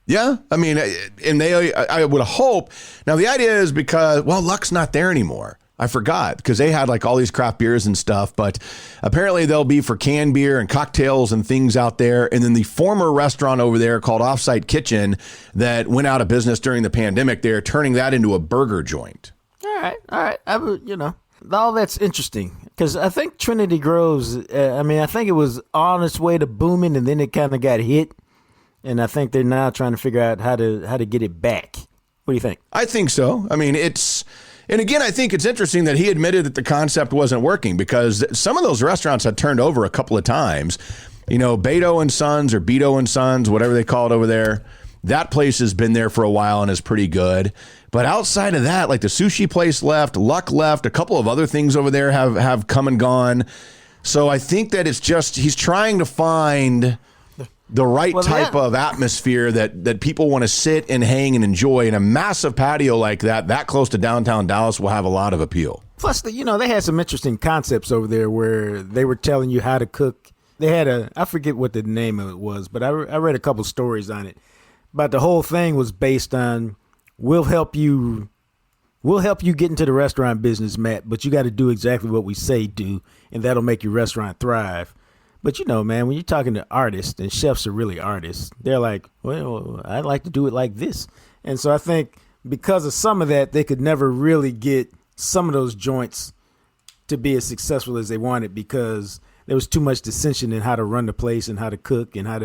Yeah, I mean, and I would hope. Now, the idea is because, Luck's not there anymore. I forgot because they had like all these craft beers and stuff, but apparently they'll be for canned beer and cocktails and things out there. And then the former restaurant over there called Offsite Kitchen that went out of business during the pandemic, they're turning that into a burger joint. All right. All that's interesting because I think Trinity Groves, I think it was on its way to booming and then it kind of got hit. And I think they're now trying to figure out how to get it back. What do you think? I think so. I mean, and again, I think it's interesting that he admitted that the concept wasn't working because some of those restaurants had turned over a couple of times. Beto and Sons or Beto and Sons, whatever they call it over there. That place has been there for a while and is pretty good. But outside of that, like the sushi place left, Luck left, a couple of other things over there have come and gone. So I think that it's just he's trying to find the right type of atmosphere that people want to sit and hang and enjoy. And a massive patio like that close to downtown Dallas will have a lot of appeal. Plus, they had some interesting concepts over there where they were telling you how to cook. They had I forget what the name of it was, but I read a couple stories on it. But the whole thing was based on, we'll help you get into the restaurant business, Matt, but you got to do exactly what we say do, and that'll make your restaurant thrive. But, man, when you're talking to artists, and chefs are really artists, they're like, well, I'd like to do it like this. And so I think because of some of that, they could never really get some of those joints to be as successful as they wanted because there was too much dissension in how to run the place and how to cook and how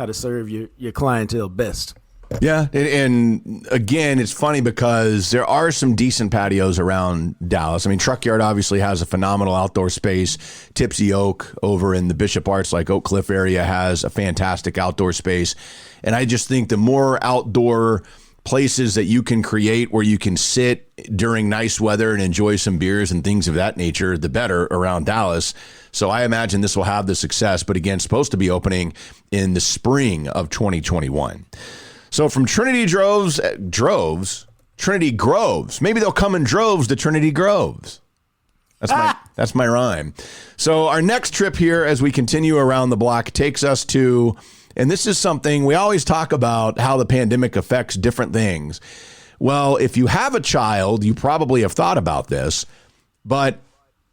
to serve your clientele best. Yeah, and again, it's funny because there are some decent patios around Dallas. I mean, Truck Yard obviously has a phenomenal outdoor space. Tipsy Oak over in the Bishop Arts, like Oak Cliff area, has a fantastic outdoor space. And I just think the more outdoor places that you can create where you can sit during nice weather and enjoy some beers and things of that nature, the better around Dallas. So I imagine this will have the success, but again, supposed to be opening in the spring of 2021. So from Trinity Groves, maybe they'll come in droves to Trinity Groves. That's my rhyme. So our next trip here, as we continue around the block, takes us to, and this is something we always talk about, how the pandemic affects different things. Well, if you have a child, you probably have thought about this, but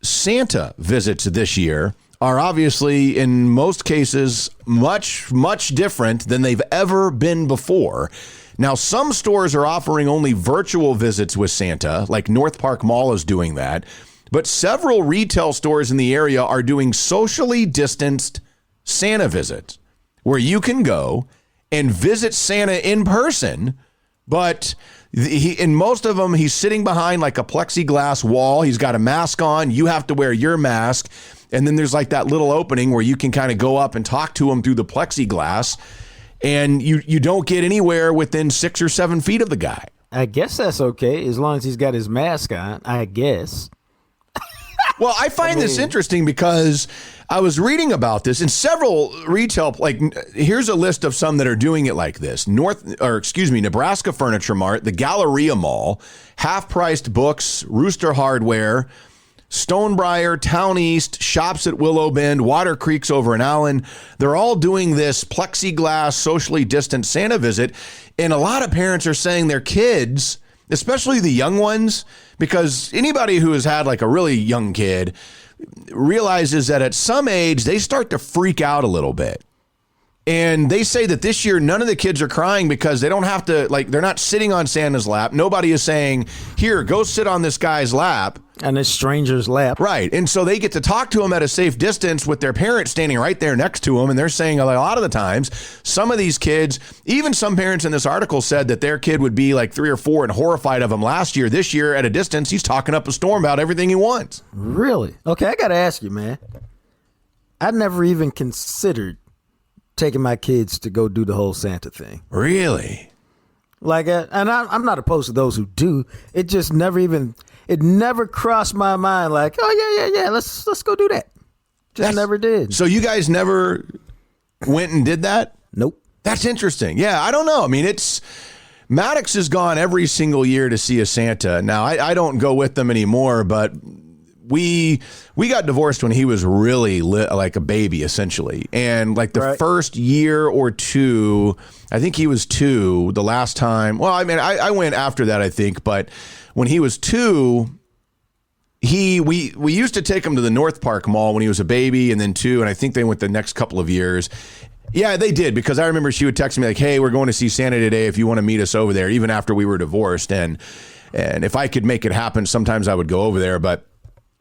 Santa visits this year are obviously, in most cases, much, much different than they've ever been before. Now, some stores are offering only virtual visits with Santa, like North Park Mall is doing that. But several retail stores in the area are doing socially distanced Santa visits where you can go and visit Santa in person. But in most of them, he's sitting behind like a plexiglass wall. He's got a mask on. You have to wear your mask. And then there's like that little opening where you can kind of go up and talk to him through the plexiglass. And you don't get anywhere within 6 or 7 feet of the guy. I guess that's okay as long as he's got his mask on, I guess. Well, I find this interesting because I was reading about this in several retail, like here's a list of some that are doing it like this. Nebraska Furniture Mart, the Galleria Mall, Half-Priced Books, Rooster Hardware, Stonebriar, Town East, Shops at Willow Bend, Water Creeks over in Allen. They're all doing this plexiglass, socially distant Santa visit. And a lot of parents are saying their kids, especially the young ones, because anybody who has had like a really young kid realizes that at some age they start to freak out a little bit. And they say that this year, none of the kids are crying because they don't have to, like, they're not sitting on Santa's lap. Nobody is saying, here, go sit on this guy's lap. And this stranger's lap. Right. And so they get to talk to him at a safe distance with their parents standing right there next to him. And they're saying a lot of the times, some of these kids, even some parents in this article said that their kid would be like 3 or 4 and horrified of him last year. This year, at a distance, he's talking up a storm about everything he wants. Really? Okay, I got to ask you, man. I never even considered taking my kids to go do the whole Santa thing. Really? Like, and I'm not opposed to those who do. It just never crossed my mind like, oh, yeah, let's go do that. Never did. So you guys never went and did that? Nope. That's interesting. Yeah, I don't know. I mean, Maddox has gone every single year to see a Santa. Now, I don't go with them anymore, but we got divorced when he was really like a baby, essentially. And like the first year or two, I think he was 2 the last time. Well, I mean, I went after that, I think. But when he was 2, we used to take him to the North Park Mall when he was a baby, and then 2. And I think they went the next couple of years. Yeah, they did, because I remember she would text me like, hey, we're going to see Santa today if you want to meet us over there, even after we were divorced. And if I could make it happen, sometimes I would go over there. But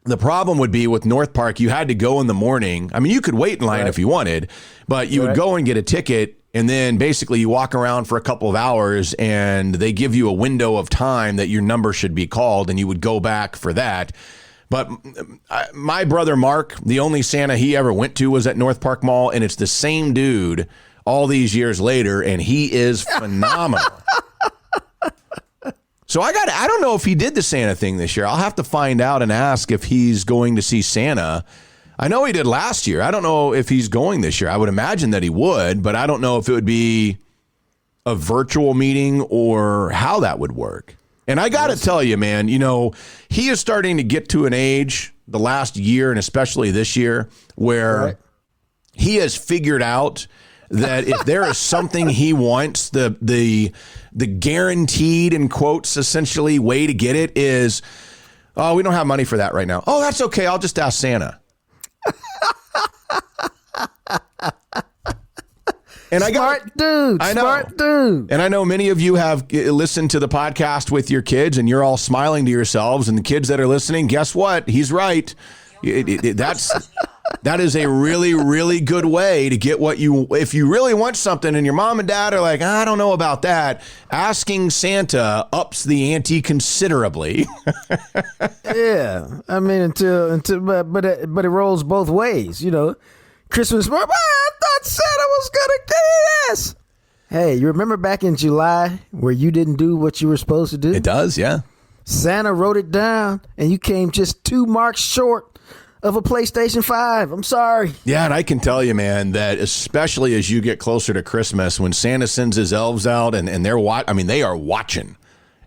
the problem would be with North Park, you had to go in the morning. I mean, you could wait in line if you wanted, but you would go and get a ticket, and then basically you walk around for a couple of hours, and they give you a window of time that your number should be called, and you would go back for that. But my brother Mark, the only Santa he ever went to was at North Park Mall, and it's the same dude all these years later, and he is phenomenal. So I don't know if he did the Santa thing this year. I'll have to find out and ask if he's going to see Santa. I know he did last year. I don't know if he's going this year. I would imagine that he would, but I don't know if it would be a virtual meeting or how that would work. And I got to tell you, man, he is starting to get to an age the last year, and especially this year, where he has figured out that if there is something he wants, the guaranteed, in quotes, essentially, way to get it is, oh, we don't have money for that right now. Oh, that's okay. I'll just ask Santa. And Smart dude. And I know many of you have listened to the podcast with your kids, and you're all smiling to yourselves. And the kids that are listening, guess what? He's right. That is a really, really good way to get what if you really want something and your mom and dad are like, I don't know about that, asking Santa ups the ante considerably. Yeah. I mean, but it rolls both ways, Christmas morning, I thought Santa was going to give me this. Hey, you remember back in July where you didn't do what you were supposed to do? It does, yeah. Santa wrote it down, and you came just 2 marks short of a PlayStation 5. I'm sorry. Yeah, and I can tell you, man, that especially as you get closer to Christmas, when Santa sends his elves out and they are watching.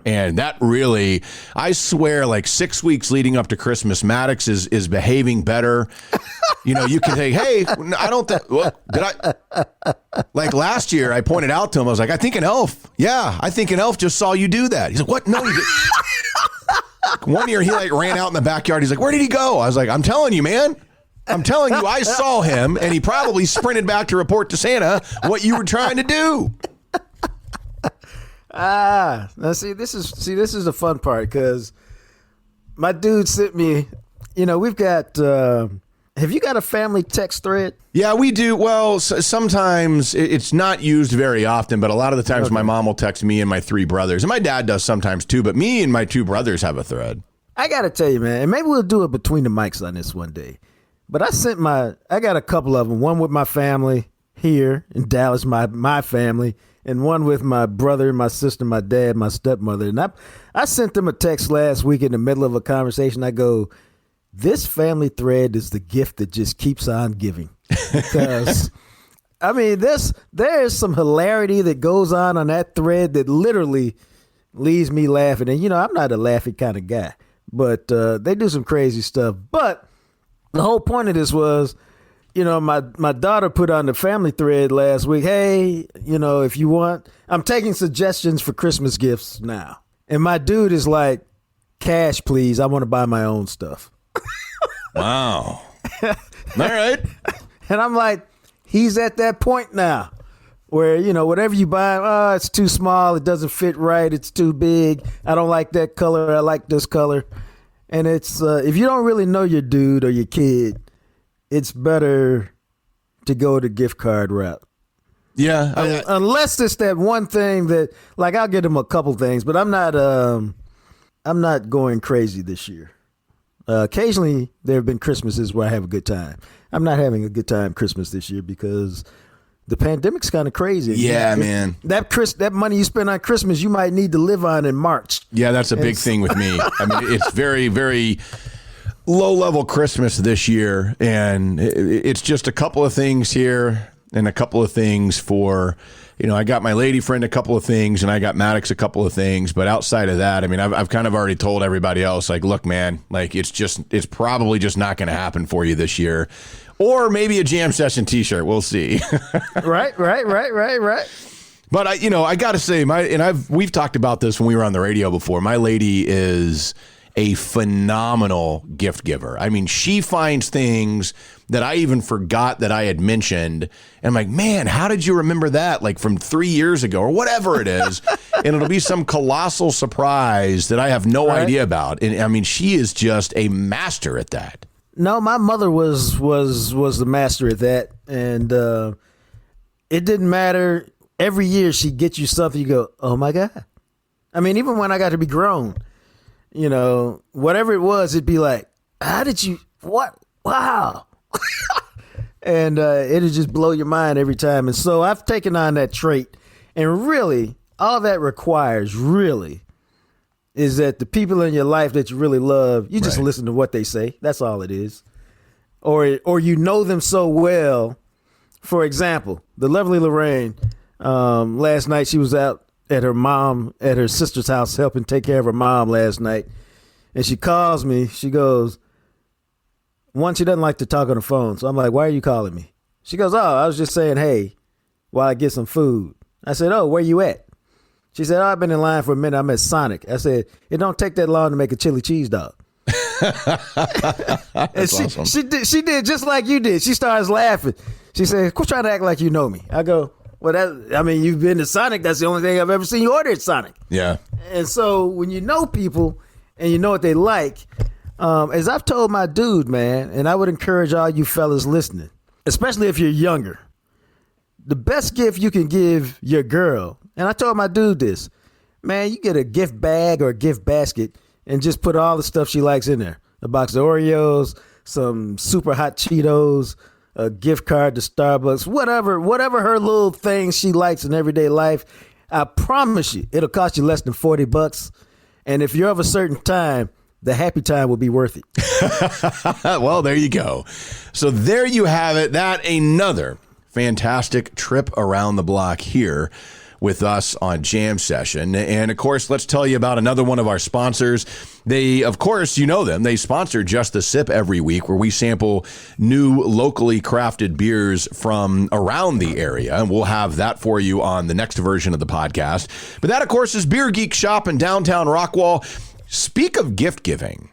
And that really, I swear, like 6 weeks leading up to Christmas, Maddox is behaving better. You can say, hey, I don't think, did I? Like last year, I pointed out to him, I was like, I think an elf. Yeah, I think an elf just saw you do that. He's like, what? No, he didn't. One year, he ran out in the backyard. He's like, where did he go? I was like, I'm telling you, man. I'm telling you, I saw him, and he probably sprinted back to report to Santa what you were trying to do. Now see, this is the fun part because my dude sent me. We've got. Have you got a family text thread? Yeah, we do. Well, sometimes it's not used very often, but a lot of the times my mom will text me and my 3 brothers, and my dad does sometimes too. But me and my 2 brothers have a thread. I got to tell you, man, and maybe we'll do it between the mics on this one day. But I got a couple of them. One with my family here in Dallas, my family, and one with my brother, my sister, my dad, my stepmother. And I sent them a text last week in the middle of a conversation. I go, this family thread is the gift that just keeps on giving. Because, I mean, there is some hilarity that goes on that thread that literally leaves me laughing. And, I'm not a laughy kind of guy, but they do some crazy stuff. But the whole point of this was, my daughter put on the family thread last week, hey, if you want, I'm taking suggestions for Christmas gifts now. And my dude is like, cash, please. I want to buy my own stuff. Wow. All right. And I'm like, he's at that point now where, whatever you buy, it's too small. It doesn't fit right. It's too big. I don't like that color. I like this color. And it's if you don't really know your dude or your kid, it's better to go the gift card route. Yeah. Unless it's that one thing that, like, I'll get him a couple things, but I'm not going crazy this year. Occasionally, there have been Christmases where I have a good time. I'm not having a good time Christmas this year because the pandemic's kind of crazy. Yeah, man. That money you spend on Christmas, you might need to live on in March. Yeah, that's a big thing with me. I mean, it's very, very low-level Christmas this year, and it's just a couple of things here and a couple of things for... I got my lady friend a couple of things, and I got Maddox a couple of things. But outside of that, I mean, I've kind of already told everybody else, like, look, man, like it's probably just not going to happen for you this year, or maybe a jam session T-shirt. We'll see. Right. But I got to say, we've talked about this when we were on the radio before. My lady is a phenomenal gift giver. I mean, she finds things that I even forgot that I had mentioned. And I'm like, man, how did you remember that? Like from 3 years ago or whatever it is. And it'll be some colossal surprise that I have no idea about. And I mean, she is just a master at that. No, my mother was the master at that. And it didn't matter. Every year she'd get you something. You go, oh my God. I mean, even when I got to be grown, whatever it was, it'd be like, how did you, what? Wow. And it'll just blow your mind every time. And so I've taken on that trait. And really, all that requires really is that the people in your life that you really love, you just listen to what they say. That's all it is. Or you know them so well. For example, the lovely Lorraine, last night she was out at her sister's house helping take care of her mom last night. And she calls me. She goes, one, she doesn't like to talk on the phone. So I'm like, why are you calling me? She goes, oh, I was just saying, hey, while I get some food. I said, oh, where you at? She said, oh, I've been in line for a minute. I'm at Sonic. I said, it don't take that long to make a chili cheese dog. And awesome. She did just like you did. She starts laughing. She said, quit trying to act like you know me. I go, well, you've been to Sonic. That's the only thing I've ever seen you order at Sonic. Yeah. And so when you know people and you know what they like, as I've told my dude, man, and I would encourage all you fellas listening, especially if you're younger, the best gift you can give your girl, and I told my dude this, man, you get a gift bag or a gift basket and just put all the stuff she likes in there. A box of Oreos, some super hot Cheetos, a gift card to Starbucks, whatever her little things she likes in everyday life. I promise you, it'll cost you less than $40. And if you're of a certain time, the happy time will be worth it. Well, there you go. So there you have it. That another fantastic trip around the block here with us on Jam Session. And of course, let's tell you about another one of our sponsors. They, of course, you know them. They sponsor Just the Sip every week, where we sample new locally crafted beers from around the area. And we'll have that for you on the next version of the podcast. But that, of course, is Beer Geek Shop in downtown Rockwall. Speak of gift giving.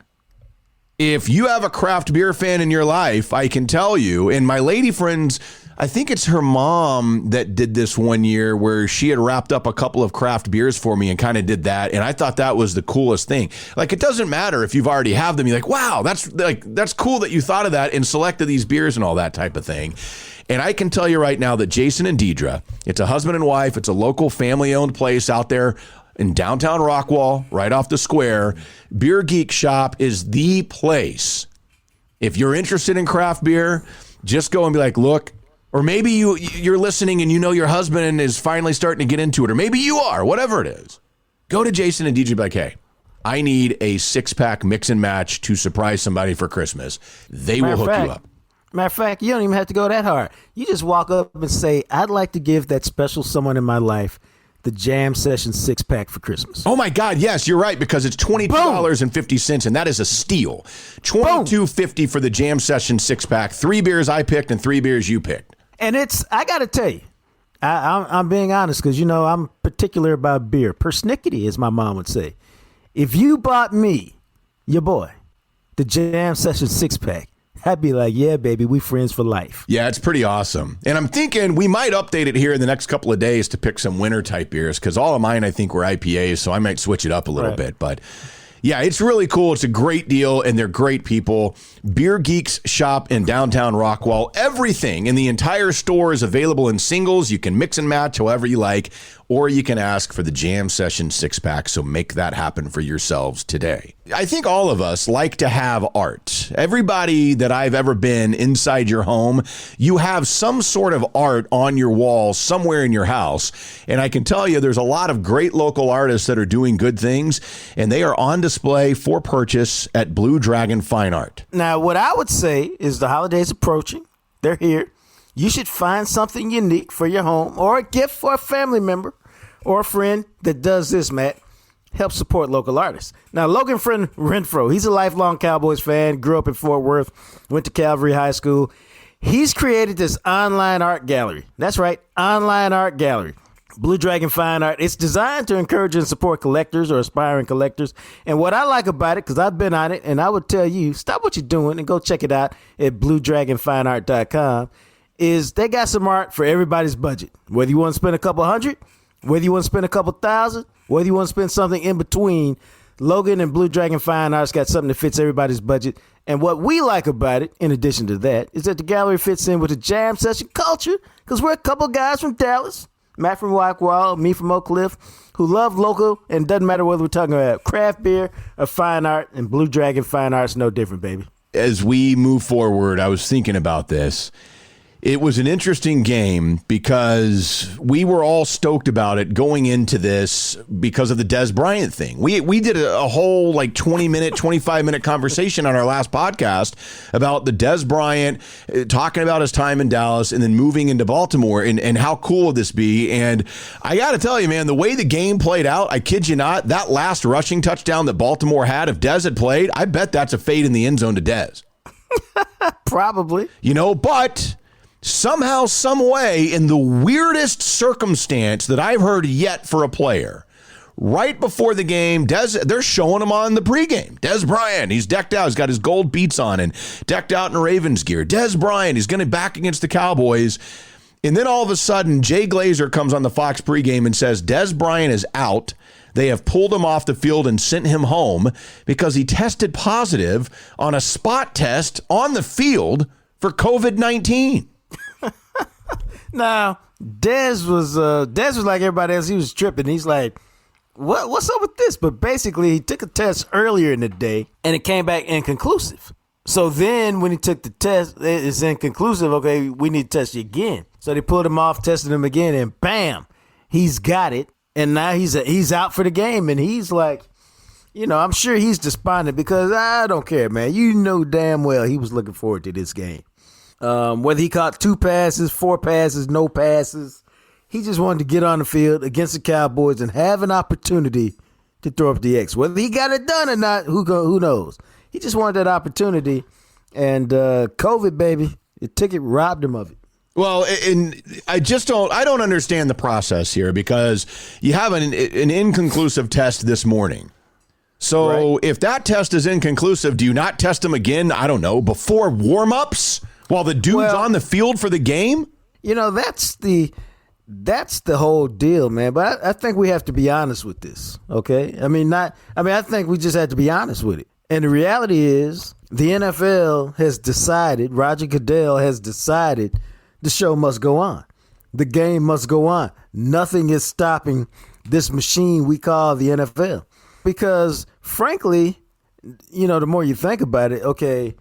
If you have a craft beer fan in your life, I can tell you, and my lady friends I think it's her mom that did this one year where she had wrapped up a couple of craft beers for me and kind of did that. And I thought that was the coolest thing. Like, it doesn't matter if you've already have them. You're like, wow, that's cool that you thought of that and selected these beers and all that type of thing. And I can tell you right now that Jason and Deidre, it's a husband and wife. It's a local family-owned place out there in downtown Rockwall, right off the square. Beer Geek Shop is the place. If you're interested in craft beer, just go and be like, look. Or maybe you're listening and you know your husband is finally starting to get into it. Or maybe you are, whatever it is. Go to Jason and DJ and be like, hey, I need a 6-pack mix and match to surprise somebody for Christmas. They will hook you up. Matter of fact, you don't even have to go that hard. You just walk up and say, I'd like to give that special someone in my life the Jam Session 6-pack for Christmas. Oh, my God. Yes, you're right, because it's $22.50, and that is a steal. $22.50 for the Jam Session 6-pack. 3 beers I picked and 3 beers you picked. And I got to tell you, I'm being honest because, I'm particular about beer. Persnickety, as my mom would say. If you bought me, your boy, the Jam Session 6-pack, I'd be like, yeah, baby, we friends for life. Yeah, it's pretty awesome. And I'm thinking we might update it here in the next couple of days to pick some winter type beers because all of mine, I think, were IPAs, so I might switch it up a little bit. But yeah, it's really cool. It's a great deal, and they're great people. Beer Geeks Shop in downtown Rockwall. Everything in the entire store is available in singles. You can mix and match however you like, or you can ask for the Jam Session 6-pack, so make that happen for yourselves today. I think all of us like to have art. Everybody that I've ever been inside your home, you have some sort of art on your wall somewhere in your house. And I can tell you there's a lot of great local artists that are doing good things, and they are on display for purchase at Blue Dragon Fine Art. Now, what I would say is the holidays approaching. They're here. You should find something unique for your home or a gift for a family member or a friend that does this, Matt. Help support local artists. Now, Logan Renfro, he's a lifelong Cowboys fan, grew up in Fort Worth, went to Calvary High School. He's created this online art gallery. That's right, online art gallery. Blue Dragon Fine Art. It's designed to encourage and support collectors or aspiring collectors. And what I like about it, because I've been on it, and I would tell you, stop what you're doing and go check it out at bluedragonfineart.com, is they got some art for everybody's budget. Whether you want to spend a couple hundred, whether you want to spend a couple thousand, whether you want to spend something in between, Logan and Blue Dragon Fine Art's got something that fits everybody's budget. And what we like about it, in addition to that, is that the gallery fits in with the jam session culture, because we're a couple guys from Dallas, Matt from Rockwall, me from Oak Cliff, who love local, and doesn't matter whether we're talking about craft beer or fine art, and Blue Dragon Fine Art's no different, baby. As we move forward, I was thinking about this. It was an interesting game because we were all stoked about it going into this because of the Dez Bryant thing. We did a whole 20-minute, 25-minute conversation on our last podcast about the Dez Bryant, talking about his time in Dallas and then moving into Baltimore and how cool would this be. And I got to tell you, man, the way the game played out, I kid you not, that last rushing touchdown that Baltimore had, if Dez had played, I bet that's a fade in the end zone to Dez. Probably. But somehow, some way, in the weirdest circumstance that I've heard yet for a player, right before the game, they're showing him on the pregame. Dez Bryant, he's decked out. He's got his gold beats on and decked out in Ravens gear. Dez Bryant, he's going to back against the Cowboys. And then all of a sudden, Jay Glazer comes on the Fox pregame and says Dez Bryant is out. They have pulled him off the field and sent him home because he tested positive on a spot test on the field for COVID-19. Now, Dez was like everybody else. He was tripping. He's like, what's up with this? But basically, he took a test earlier in the day, and it came back inconclusive. So then when he took the test, it's inconclusive. Okay, we need to test you again. So they pulled him off, tested him again, and bam, he's got it. And now he's out for the game. And he's like, I'm sure he's despondent because I don't care, man. You know damn well he was looking forward to this game. Whether he caught 2 passes, 4 passes, no passes, he just wanted to get on the field against the Cowboys and have an opportunity to throw up the X. Whether he got it done or not, who knows? He just wanted that opportunity, and COVID, baby, the ticket robbed him of it. Well, and I don't understand the process here because you have an inconclusive test this morning. So If that test is inconclusive, do you not test him again, I don't know, before warm-ups? While the dude's on the field for the game? That's the whole deal, man. But I think we have to be honest with this, okay? I think we just have to be honest with it. And the reality is the NFL has decided, Roger Goodell has decided the show must go on. The game must go on. Nothing is stopping this machine we call the NFL. Because, frankly, the more you think about it, okay,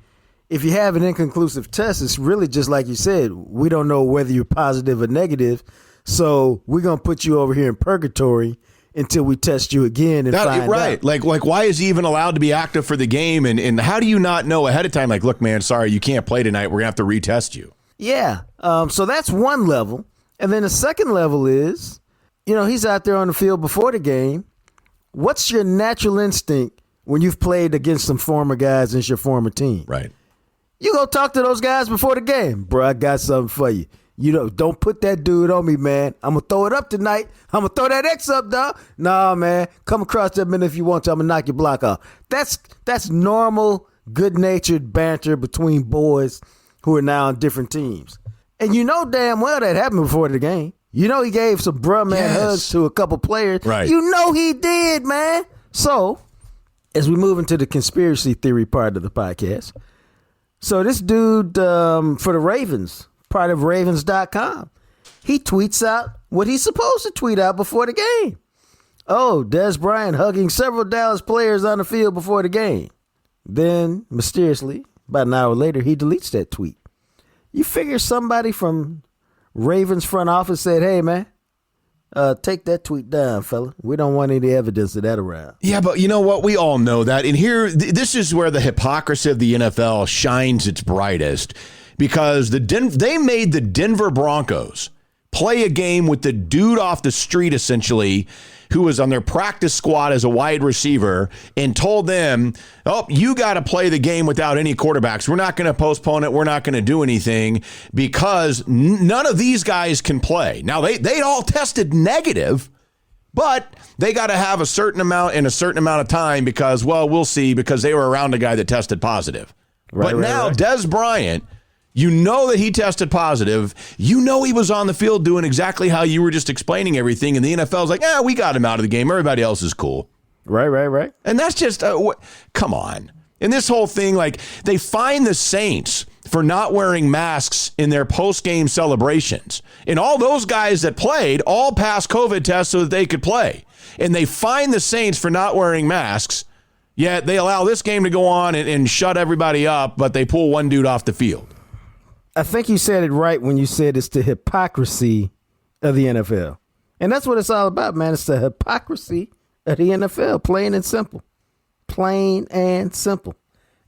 if you have an inconclusive test, it's really just like you said. We don't know whether you're positive or negative. So we're going to put you over here in purgatory until we test you again and find right. out. Like why is he even allowed to be active for the game? And how do you not know ahead of time? Like, look, man, sorry, you can't play tonight. We're going to have to retest you. Yeah. So that's one level. And then the second level is, he's out there on the field before the game. What's your natural instinct when you've played against some former guys in your former team? Right. You go talk to those guys before the game. Bro, I got something for you. Don't put that dude on me, man. I'm going to throw it up tonight. I'm going to throw that X up, dog. Nah, man. Come across that minute if you want to. I'm going to knock your block off. That's normal, good-natured banter between boys who are now on different teams. And damn well that happened before the game. He gave some bruh man hugs to a couple players. Right. He did, man. So, as we move into the conspiracy theory part of the podcast, so this dude for the Ravens, part of Ravens.com, he tweets out what he's supposed to tweet out before the game. Oh, Dez Bryant hugging several Dallas players on the field before the game. Then, mysteriously, about an hour later, he deletes that tweet. You figure somebody from Ravens front office said, hey, man, take that tweet down, fella. We don't want any evidence of that around. Yeah, but you know what? We all know that. And here, this is where the hypocrisy of the NFL shines its brightest, because they made the Denver Broncos play a game with the dude off the street, essentially, who was on their practice squad as a wide receiver, and told them, oh, you got to play the game without any quarterbacks. We're not going to postpone it. We're not going to do anything because none of these guys can play. Now, they all tested negative, but they got to have a certain amount in a certain amount of time because, well, we'll see, because they were around a guy that tested positive. But now Dez Bryant, that he tested positive. He was on the field doing exactly how you were just explaining everything. And the NFL's like, we got him out of the game. Everybody else is cool. Right. And that's just, come on. And this whole thing, like, they fine the Saints for not wearing masks in their post-game celebrations. And all those guys that played all passed COVID tests so that they could play. And they fine the Saints for not wearing masks, yet they allow this game to go on and shut everybody up, but they pull one dude off the field. I think you said it right when you said it's the hypocrisy of the NFL. And that's what it's all about, man. It's the hypocrisy of the NFL, plain and simple. Plain and simple.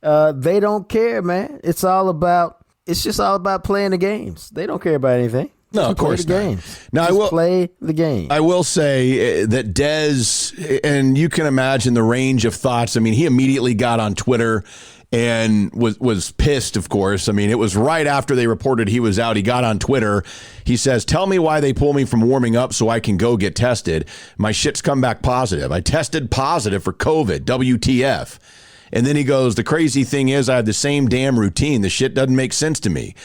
They don't care, man. It's just all about playing the games. They don't care about anything. No, of course not. Games. Now, I will play the game. I will say that Dez, and you can imagine the range of thoughts. I mean, he immediately got on Twitter and was pissed, of course. I mean, it was right after they reported he was out. He got on Twitter. He says, tell me why they pull me from warming up so I can go get tested. My shit's come back positive. I tested positive for COVID, WTF. And then he goes, the crazy thing is I have the same damn routine. The shit doesn't make sense to me.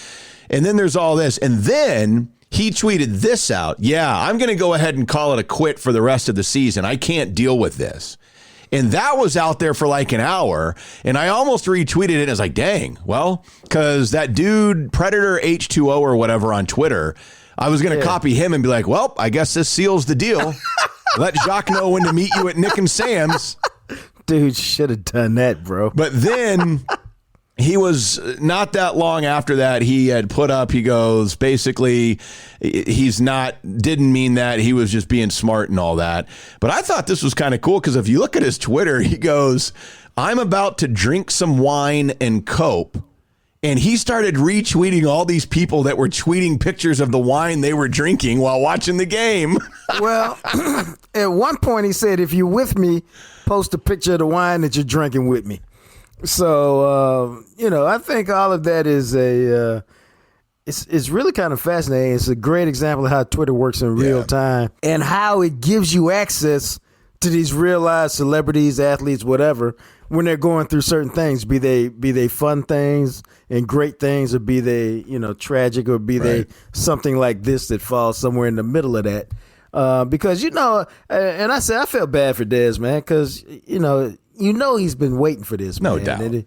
And then there's all this. And then he tweeted this out. Yeah, I'm going to go ahead and call it a quit for the rest of the season. I can't deal with this. And that was out there for like an hour. And I almost retweeted it. And I was like, dang, well, because that dude, Predator H2O or whatever on Twitter, I was going to copy him and be like, well, I guess this seals the deal. Let Jacques know when to meet you at Nick and Sam's. Dude, should have done that, bro. But then he was not that long after that. He had put up, he goes, basically, didn't mean that. He was just being smart and all that. But I thought this was kind of cool because if you look at his Twitter, he goes, I'm about to drink some wine and cope. And he started retweeting all these people that were tweeting pictures of the wine they were drinking while watching the game. Well, at one point he said, if you're with me, post a picture of the wine that you're drinking with me. So, I think all of that is it's really kind of fascinating. It's a great example of how Twitter works in real time and how it gives you access to these real life celebrities, athletes, whatever, when they're going through certain things, be they fun things and great things, or be they, tragic, or be they something like this that falls somewhere in the middle of that. Because, and I felt bad for Dez, man, because, he's been waiting for this, no man. doubt.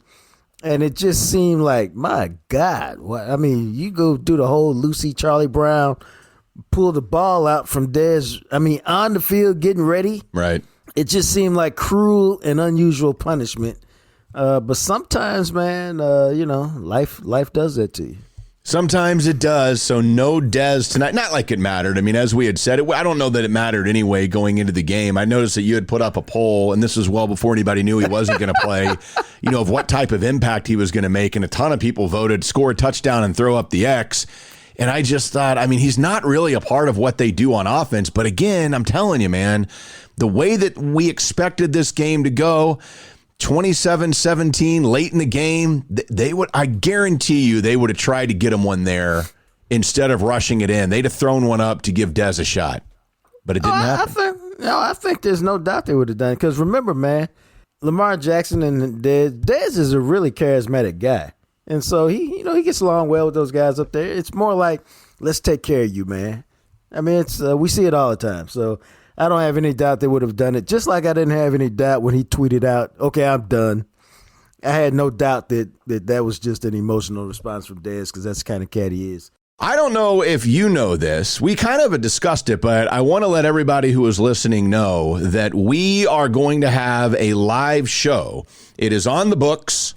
And it just seemed like, my God, you go do the whole Lucy Charlie Brown, pull the ball out from Dez, on the field getting ready. Right. It just seemed like cruel and unusual punishment. But sometimes, man, life does that to you. Sometimes it does. So no Dez tonight. Not like it mattered. As we had said, I don't know that it mattered anyway going into the game. I noticed that you had put up a poll, and this was well before anybody knew he wasn't going to play, of what type of impact he was going to make. And a ton of people voted score a touchdown and throw up the X. And I just thought, he's not really a part of what they do on offense. But again, I'm telling you, man, the way that we expected this game to go, 27-17 late in the game, I guarantee you they would have tried to get him one there instead of rushing it in. They'd have thrown one up to give Dez a shot, but it didn't happen. I think there's no doubt they would have done it, because remember, man, Lamar Jackson and Dez is a really charismatic guy, and so he gets along well with those guys up there. It's more like, let's take care of you, man. It's we see it all the time, so I don't have any doubt they would have done it, just like I didn't have any doubt when he tweeted out, okay, I'm done. I had no doubt that was just an emotional response from Dez, because that's the kind of cat he is. I don't know if you know this. We kind of discussed it, but I want to let everybody who is listening know that we are going to have a live show. It is on the books.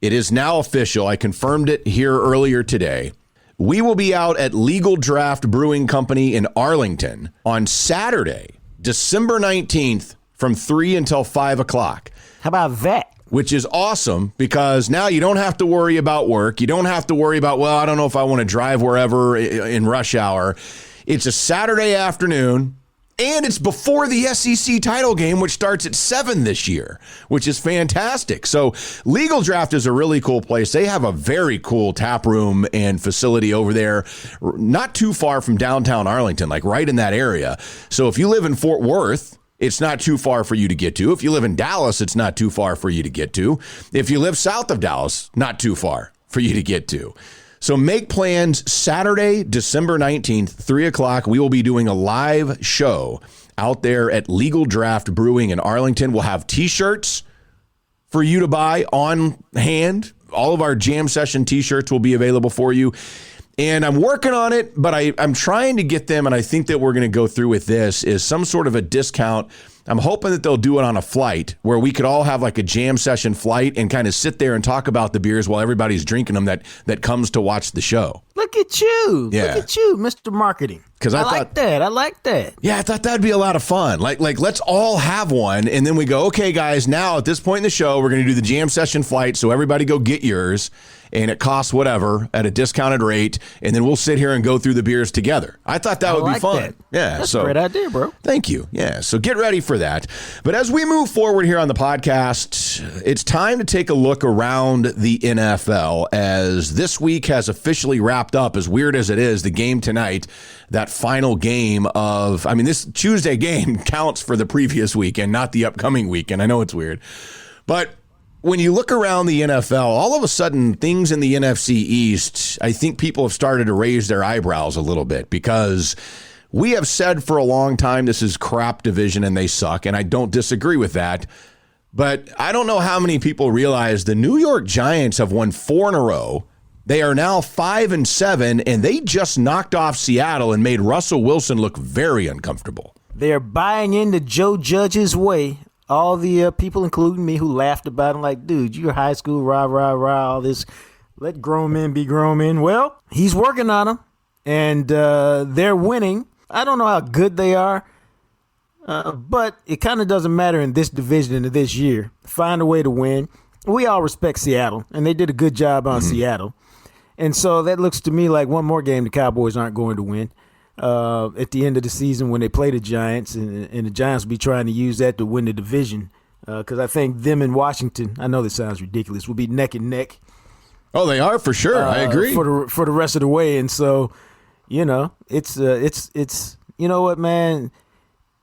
It is now official. I confirmed it here earlier today. We will be out at Legal Draft Brewing Company in Arlington on Saturday, December 19th from 3 until 5 o'clock. How about that? Which is awesome, because now you don't have to worry about work. You don't have to worry about, I don't know if I want to drive wherever in rush hour. It's a Saturday afternoon, and it's before the SEC title game, which starts at 7 this year, which is fantastic. So Legal Draft is a really cool place. They have a very cool tap room and facility over there, not too far from downtown Arlington, like right in that area. So if you live in Fort Worth, it's not too far for you to get to. If you live in Dallas, it's not too far for you to get to. If you live south of Dallas, not too far for you to get to. So make plans. Saturday, December 19th, 3 o'clock. We will be doing a live show out there at Legal Draft Brewing in Arlington. We'll have T-shirts for you to buy on hand. All of our jam session T-shirts will be available for you. And I'm working on it, but I'm trying to get them, and I think that we're going to go through with this, is some sort of a discount. I'm hoping that they'll do it on a flight where we could all have like a jam session flight and kind of sit there and talk about the beers while everybody's drinking them that comes to watch the show. Look at you. Yeah. Look at you, Mr. Marketing. Because I like that. I like that. Yeah, I thought that'd be a lot of fun. Like let's all have one, and then we go, okay, guys, now at this point in the show, we're going to do the jam session flight, so everybody go get yours, and it costs whatever at a discounted rate, and then we'll sit here and go through the beers together. I thought that would be fun. That. Yeah, that's a great idea, bro. Thank you. Yeah, so get ready for that. But as we move forward here on the podcast, it's time to take a look around the NFL, as this week has officially wrapped up. As weird as it is, the game tonight, that final game of, this Tuesday game counts for the previous weekend, not the upcoming weekend. I know it's weird. But when you look around the NFL, all of a sudden things in the NFC East, I think people have started to raise their eyebrows a little bit, because we have said for a long time this is crap division and they suck, and I don't disagree with that. But I don't know how many people realize the New York Giants have won 4 in a row. They are now 5-7, and they just knocked off Seattle and made Russell Wilson look very uncomfortable. They're buying into Joe Judge's way. All the people, including me, who laughed about him like, dude, you're high school, rah, rah, rah, all this. Let grown men be grown men. Well, he's working on them, and they're winning. I don't know how good they are, but it kind of doesn't matter in this division and this year. Find a way to win. We all respect Seattle, and they did a good job on Seattle. And so that looks to me like one more game the Cowboys aren't going to win at the end of the season when they play the Giants, and the Giants will be trying to use that to win the division, because I think them and Washington, I know this sounds ridiculous, will be neck and neck. Oh, they are for sure. I agree. For the rest of the way. And so, it's you know what, man,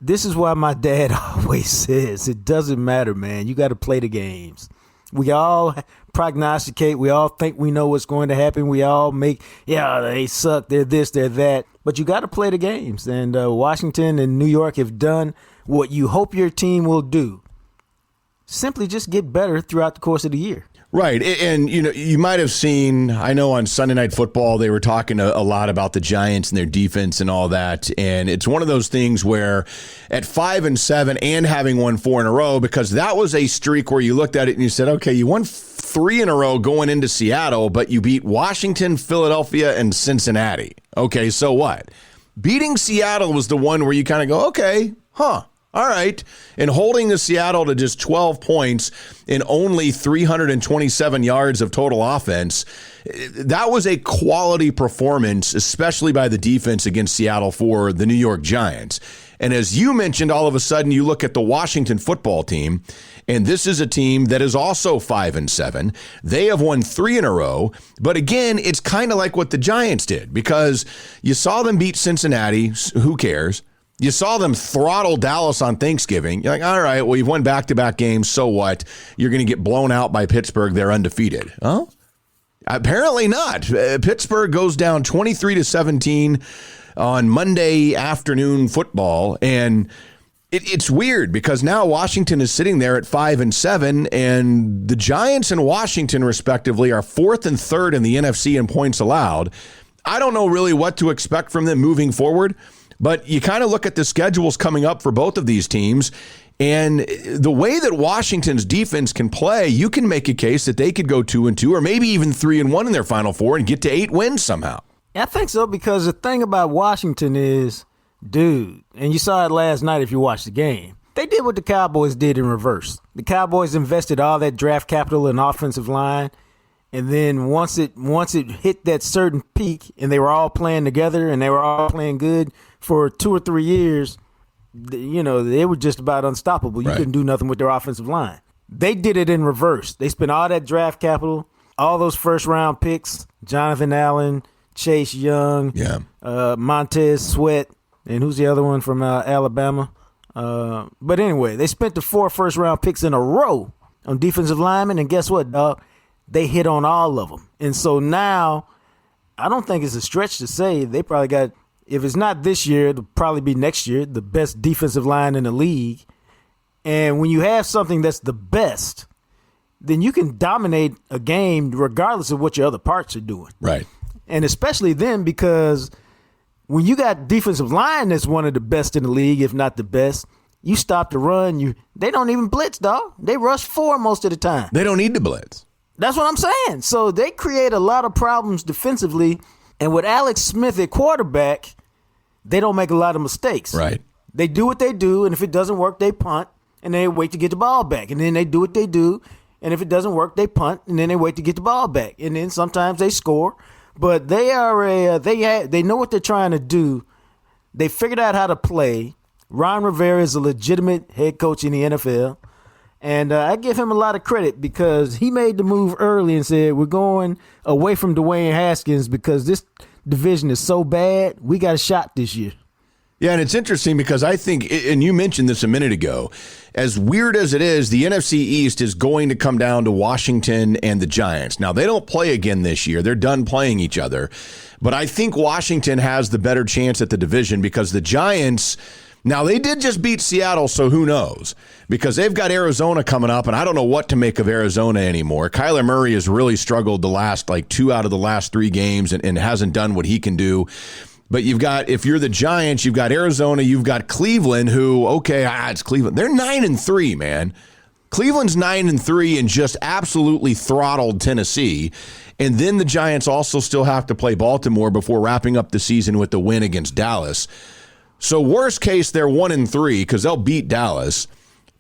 This is why my dad always says it doesn't matter, man. You got to play the games. We all prognosticate. We all think we know what's going to happen. We all they suck. They're this, they're that. But you got to play the games. And Washington and New York have done what you hope your team will do. Simply just get better throughout the course of the year. Right. And, you might have seen, I know on Sunday Night Football, they were talking a lot about the Giants and their defense and all that. And it's one of those things where at 5-7 and having won 4 in a row, because that was a streak where you looked at it and you said, okay, you won 3 in a row going into Seattle, but you beat Washington, Philadelphia, and Cincinnati. Okay, so what? Beating Seattle was the one where you kind of go, okay, all right. And holding the Seattle to just 12 points in only 327 yards of total offense, that was a quality performance, especially by the defense against Seattle for the New York Giants. And as you mentioned, all of a sudden you look at the Washington football team, and this is a team that is also 5-7. They have won 3 in a row. But again, it's kind of like what the Giants did, because you saw them beat Cincinnati. Who cares? You saw them throttle Dallas on Thanksgiving. You're like, all right, well, you've won back-to-back games, so what? You're going to get blown out by Pittsburgh. They're undefeated. Oh, apparently not. Pittsburgh goes down 23-17 on Monday afternoon football, and it's weird because now Washington is sitting there at 5-7, and the Giants and Washington, respectively, are 4th and 3rd in the NFC in points allowed. I don't know really what to expect from them moving forward. But you kind of look at the schedules coming up for both of these teams, and the way that Washington's defense can play, you can make a case that they could go 2-2 or maybe even 3-1 in their Final Four and get to 8 wins somehow. I think so, because the thing about Washington is, dude, and you saw it last night if you watched the game, they did what the Cowboys did in reverse. The Cowboys invested all that draft capital in offensive line, and then once it hit that certain peak and they were all playing together and they were all playing good for 2 or 3 years, they were just about unstoppable. You couldn't do nothing with their offensive line. They did it in reverse. They spent all that draft capital, all those first-round picks, Jonathan Allen, Chase Young, Montez Sweat, and who's the other one from Alabama? But anyway, they spent the 4 first-round picks in a row on defensive linemen, and guess what, dog? They hit on all of them. And so now I don't think it's a stretch to say they probably got, if it's not this year, it'll probably be next year, the best defensive line in the league. And when you have something that's the best, then you can dominate a game regardless of what your other parts are doing. Right. And especially then, because when you got defensive line that's one of the best in the league, if not the best, you stop the run. They don't even blitz, dog. They rush 4 most of the time. They don't need to blitz. That's what I'm saying. So they create a lot of problems defensively. And with Alex Smith at quarterback, they don't make a lot of mistakes. Right. They do what they do, and if it doesn't work, they punt, and they wait to get the ball back. And then they do what they do, and if it doesn't work, they punt, and then they wait to get the ball back. And then sometimes they score. But they are they know what they're trying to do. They figured out how to play. Ron Rivera is a legitimate head coach in the NFL. And I give him a lot of credit because he made the move early and said, we're going away from Dwayne Haskins because this division is so bad, we got a shot this year. Yeah, and it's interesting because I think, and you mentioned this a minute ago, as weird as it is, the NFC East is going to come down to Washington and the Giants. Now, they don't play again this year. They're done playing each other. But I think Washington has the better chance at the division because the Giants, now they did just beat Seattle, so who knows? Because they've got Arizona coming up, and I don't know what to make of Arizona anymore. Kyler Murray has really struggled the last, 2 out of the last 3 games and hasn't done what he can do. But you've got, if you're the Giants, you've got Arizona, you've got Cleveland, who, it's Cleveland. They're 9-3, man. Cleveland's 9-3 and just absolutely throttled Tennessee. And then the Giants also still have to play Baltimore before wrapping up the season with the win against Dallas. So worst case, they're 1-3 because they'll beat Dallas.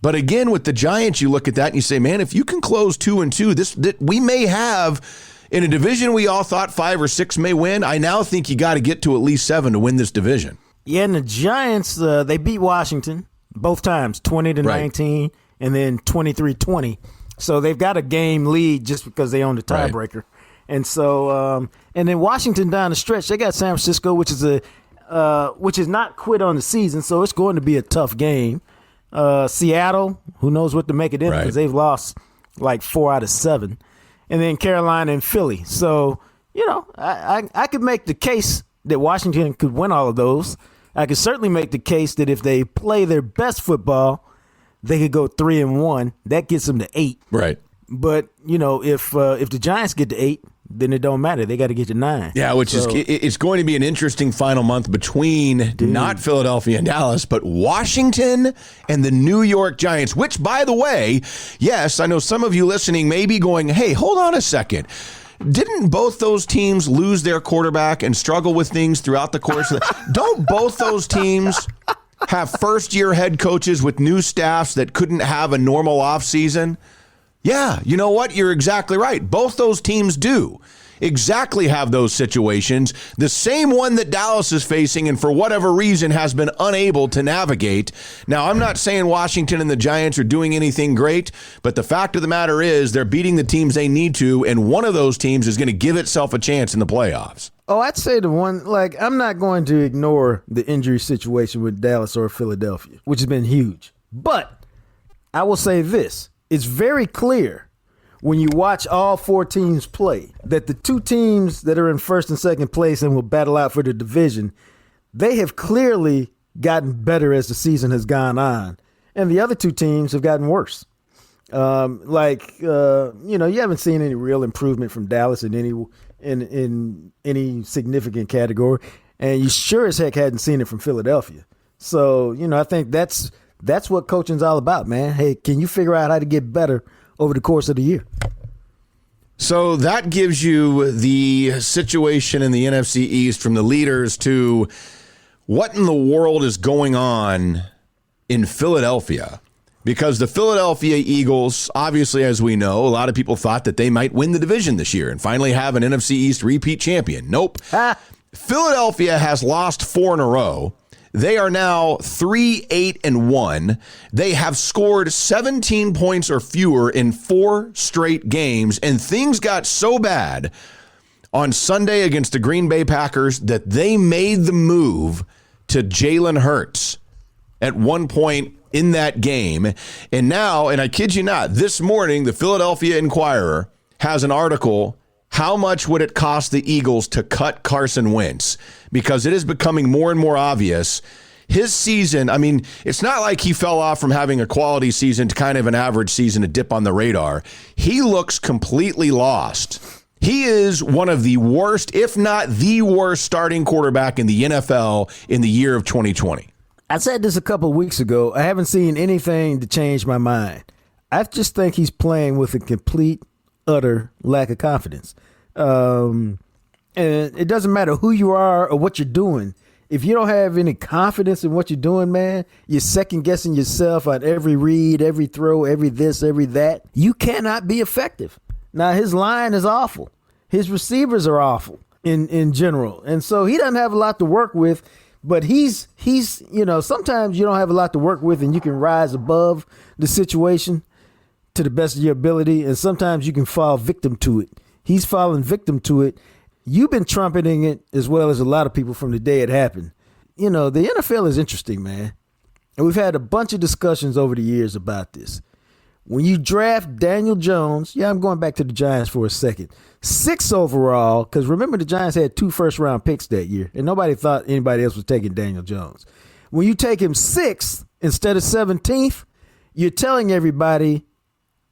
But again, with the Giants, you look at that and you say, man, if you can close 2-2, we may have, in a division we all thought 5 or 6 may win, I now think you got to get to at least 7 to win this division. Yeah, and the Giants, they beat Washington both times, 20-19, and then 23-20. So they've got a game lead just because they own the tiebreaker. Right. And so, and then Washington down the stretch, they got San Francisco, which is which is not quit on the season, so it's going to be a tough game. Seattle, who knows what to make it in because they've lost like 4 out of 7. And then Carolina and Philly. So, I could make the case that Washington could win all of those. I could certainly make the case that if they play their best football, they could go 3-1. That gets them to 8. Right. But, if the Giants get to 8, then it don't matter. They got to get to 9. Yeah, it's going to be an interesting final month between not Philadelphia and Dallas, but Washington and the New York Giants, which, by the way, yes, I know some of you listening may be going, hey, hold on a second. Didn't both those teams lose their quarterback and struggle with things throughout the course of Don't both those teams have first-year head coaches with new staffs that couldn't have a normal offseason? Yeah, you know what? You're exactly right. Both those teams do exactly have those situations. The same one that Dallas is facing and for whatever reason has been unable to navigate. Now, I'm not saying Washington and the Giants are doing anything great, but the fact of the matter is they're beating the teams they need to, and one of those teams is going to give itself a chance in the playoffs. Oh, I'd say the one, I'm not going to ignore the injury situation with Dallas or Philadelphia, which has been huge. But I will say this. It's very clear when you watch all 4 teams play that the 2 teams that are in first and second place and will battle out for the division, they have clearly gotten better as the season has gone on. And the other 2 teams have gotten worse. You haven't seen any real improvement from Dallas in any significant category. And you sure as heck hadn't seen it from Philadelphia. So, I think that's what coaching's all about, man. Hey, can you figure out how to get better over the course of the year? So that gives you the situation in the NFC East from the leaders to what in the world is going on in Philadelphia. Because the Philadelphia Eagles, obviously, as we know, a lot of people thought that they might win the division this year and finally have an NFC East repeat champion. Nope. Philadelphia has lost 4 in a row. They are now 3-8-1. They have scored 17 points or fewer in 4 straight games, and things got so bad on Sunday against the Green Bay Packers that they made the move to Jalen Hurts at one point in that game. And now, and I kid you not, this morning, the Philadelphia Inquirer has an article, how much would it cost the Eagles to cut Carson Wentz? Because it is becoming more and more obvious. His season, it's not like he fell off from having a quality season to kind of an average season, a dip on the radar. He looks completely lost. He is one of the worst, if not the worst, starting quarterback in the NFL in the year of 2020. I said this a couple of weeks ago. I haven't seen anything to change my mind. I just think he's playing with a complete, utter lack of confidence. And it doesn't matter who you are or what you're doing. If you don't have any confidence in what you're doing, man, you're second guessing yourself on every read, every throw, every this, every that. You cannot be effective. Now, his line is awful. His receivers are awful in general. And so he doesn't have a lot to work with, but he's sometimes you don't have a lot to work with and you can rise above the situation to the best of your ability. And sometimes you can fall victim to it. He's fallen victim to it. You've been trumpeting it as well as a lot of people from the day it happened. The NFL is interesting, man. And we've had a bunch of discussions over the years about this. When you draft Daniel Jones, I'm going back to the Giants for a second, 6 overall, because remember the Giants had 2 first-round picks that year, and nobody thought anybody else was taking Daniel Jones. When you take him 6th instead of 17th, you're telling everybody,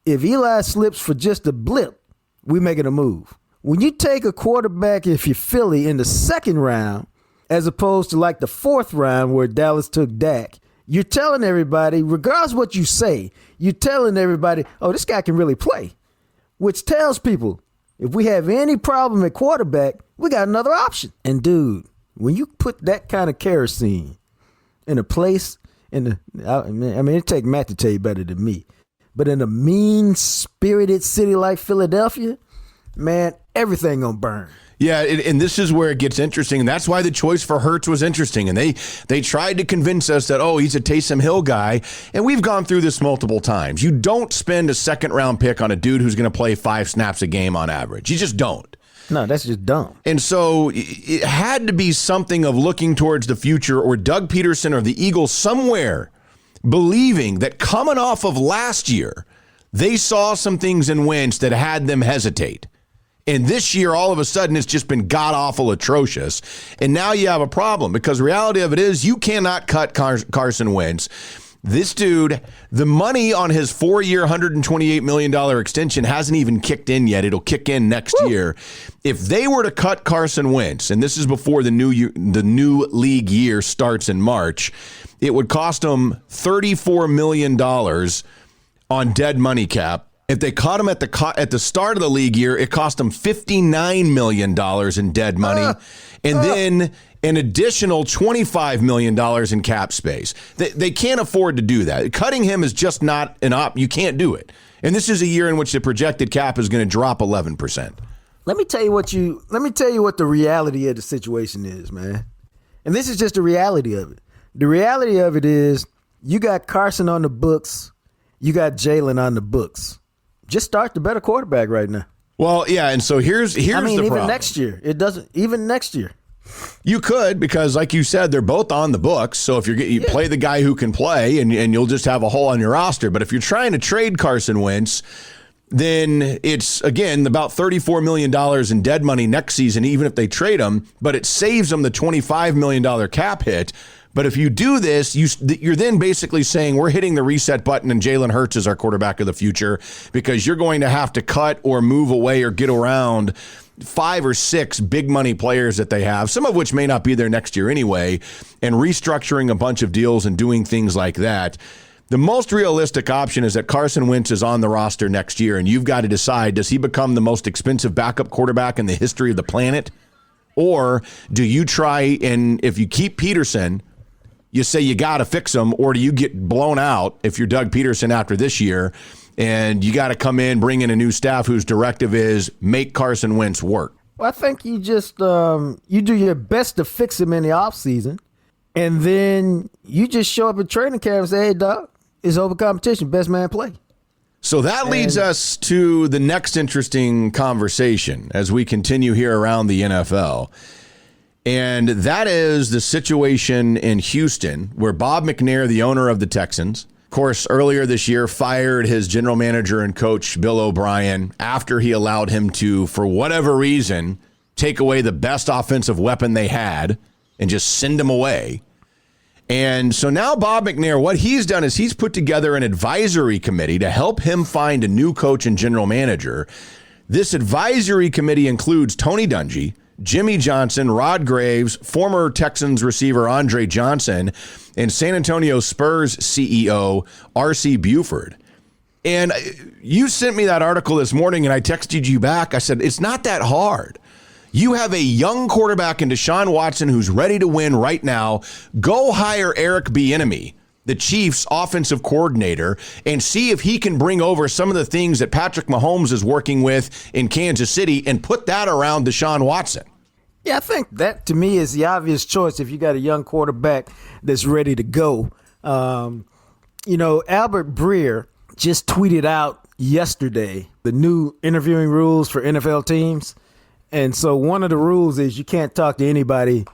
if Eli slips for just a blip, we're making a move. When you take a quarterback, if you're Philly, in the 2nd round, as opposed to like the 4th round where Dallas took Dak, you're telling everybody, regardless of what you say, you're telling everybody, oh, this guy can really play, which tells people, if we have any problem at quarterback, we got another option. And, dude, when you put that kind of kerosene in a place, it take Matt to tell you better than me, but in a mean-spirited city like Philadelphia, man, everything gonna burn. Yeah, and this is where it gets interesting, and that's why the choice for Hurts was interesting. And they tried to convince us that, he's a Taysom Hill guy, and we've gone through this multiple times. You don't spend a 2nd-round pick on a dude who's going to play 5 snaps a game on average. You just don't. No, that's just dumb. And so it had to be something of looking towards the future, or Doug Peterson or the Eagles somewhere believing that coming off of last year, they saw some things in Wentz that had them hesitate. And this year, all of a sudden, it's just been god-awful atrocious. And now you have a problem, because the reality of it is you cannot cut Carson Wentz. This dude, the money on his 4-year, $128 million extension hasn't even kicked in yet. It'll kick in next year. If they were to cut Carson Wentz, and this is before the new league year starts in March, it would cost them $34 million on dead money cap. If they caught him at the start of the league year, it cost them $59 million in dead money. And then an additional $25 million in cap space. They can't afford to do that. Cutting him is just not an op. You can't do it. And this is a year in which the projected cap is going to drop 11%. Let me tell you what the reality of the situation is, man. And this is just the reality of it. The reality of it is you got Carson on the books. You got Jalen on the books. Just start the better quarterback right now. Well, yeah, and so here's the problem. Even next year. Even next year. You could, because like you said, they're both on the books. So if you play the guy who can play, and you'll just have a hole on your roster. But if you're trying to trade Carson Wentz, then it's, again, about $34 million in dead money next season, even if they trade him. But it saves them the $25 million cap hit. But if you do this, you're then basically saying we're hitting the reset button and Jalen Hurts is our quarterback of the future, because you're going to have to cut or move away or get around 5 or 6 big money players that they have, some of which may not be there next year anyway, and restructuring a bunch of deals and doing things like that. The most realistic option is that Carson Wentz is on the roster next year, and you've got to decide, does he become the most expensive backup quarterback in the history of the planet? Or do you try, and if you keep Peterson, you say you got to fix him, or do you get blown out if you're Doug Peterson after this year and you got to come in, bring in a new staff whose directive is make Carson Wentz work? Well, I think you just you do your best to fix him in the offseason, and then you just show up at training camp and say, hey, Doug, it's over competition, best man play. So that leads us to the next interesting conversation as we continue here around the NFL. And that is the situation in Houston, where Bob McNair, the owner of the Texans, of course, earlier this year fired his general manager and coach, Bill O'Brien, after he allowed him to, for whatever reason, take away the best offensive weapon they had and just send him away. And so now Bob McNair, what he's done is he's put together an advisory committee to help him find a new coach and general manager. This advisory committee includes Tony Dungy, Jimmy Johnson, Rod Graves, former Texans receiver Andre Johnson, and San Antonio Spurs CEO R.C. Buford. And you sent me that article this morning, and I texted you back. I said, it's not that hard. You have a young quarterback in Deshaun Watson who's ready to win right now. Go hire Eric Bieniemy, the Chiefs offensive coordinator, and see if he can bring over some of the things that Patrick Mahomes is working with in Kansas City and put that around Deshaun Watson. Yeah, I think that to me is the obvious choice if you got a young quarterback that's ready to go. Albert Breer just tweeted out yesterday the new interviewing rules for NFL teams. And so one of the rules is you can't talk to anybody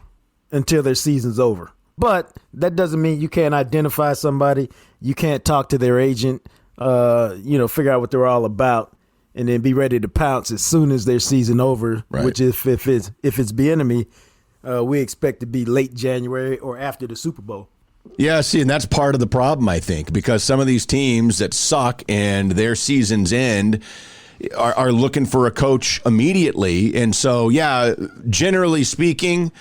until their season's over. But that doesn't mean you can't identify somebody. You can't talk to their agent, figure out what they're all about, and then be ready to pounce as soon as their season over. Right. Which if it's Bieniemy, we expect to be late January or after the Super Bowl. Yeah, see, and that's part of the problem, I think, because some of these teams that suck and their seasons end are looking for a coach immediately. And so, yeah, generally speaking,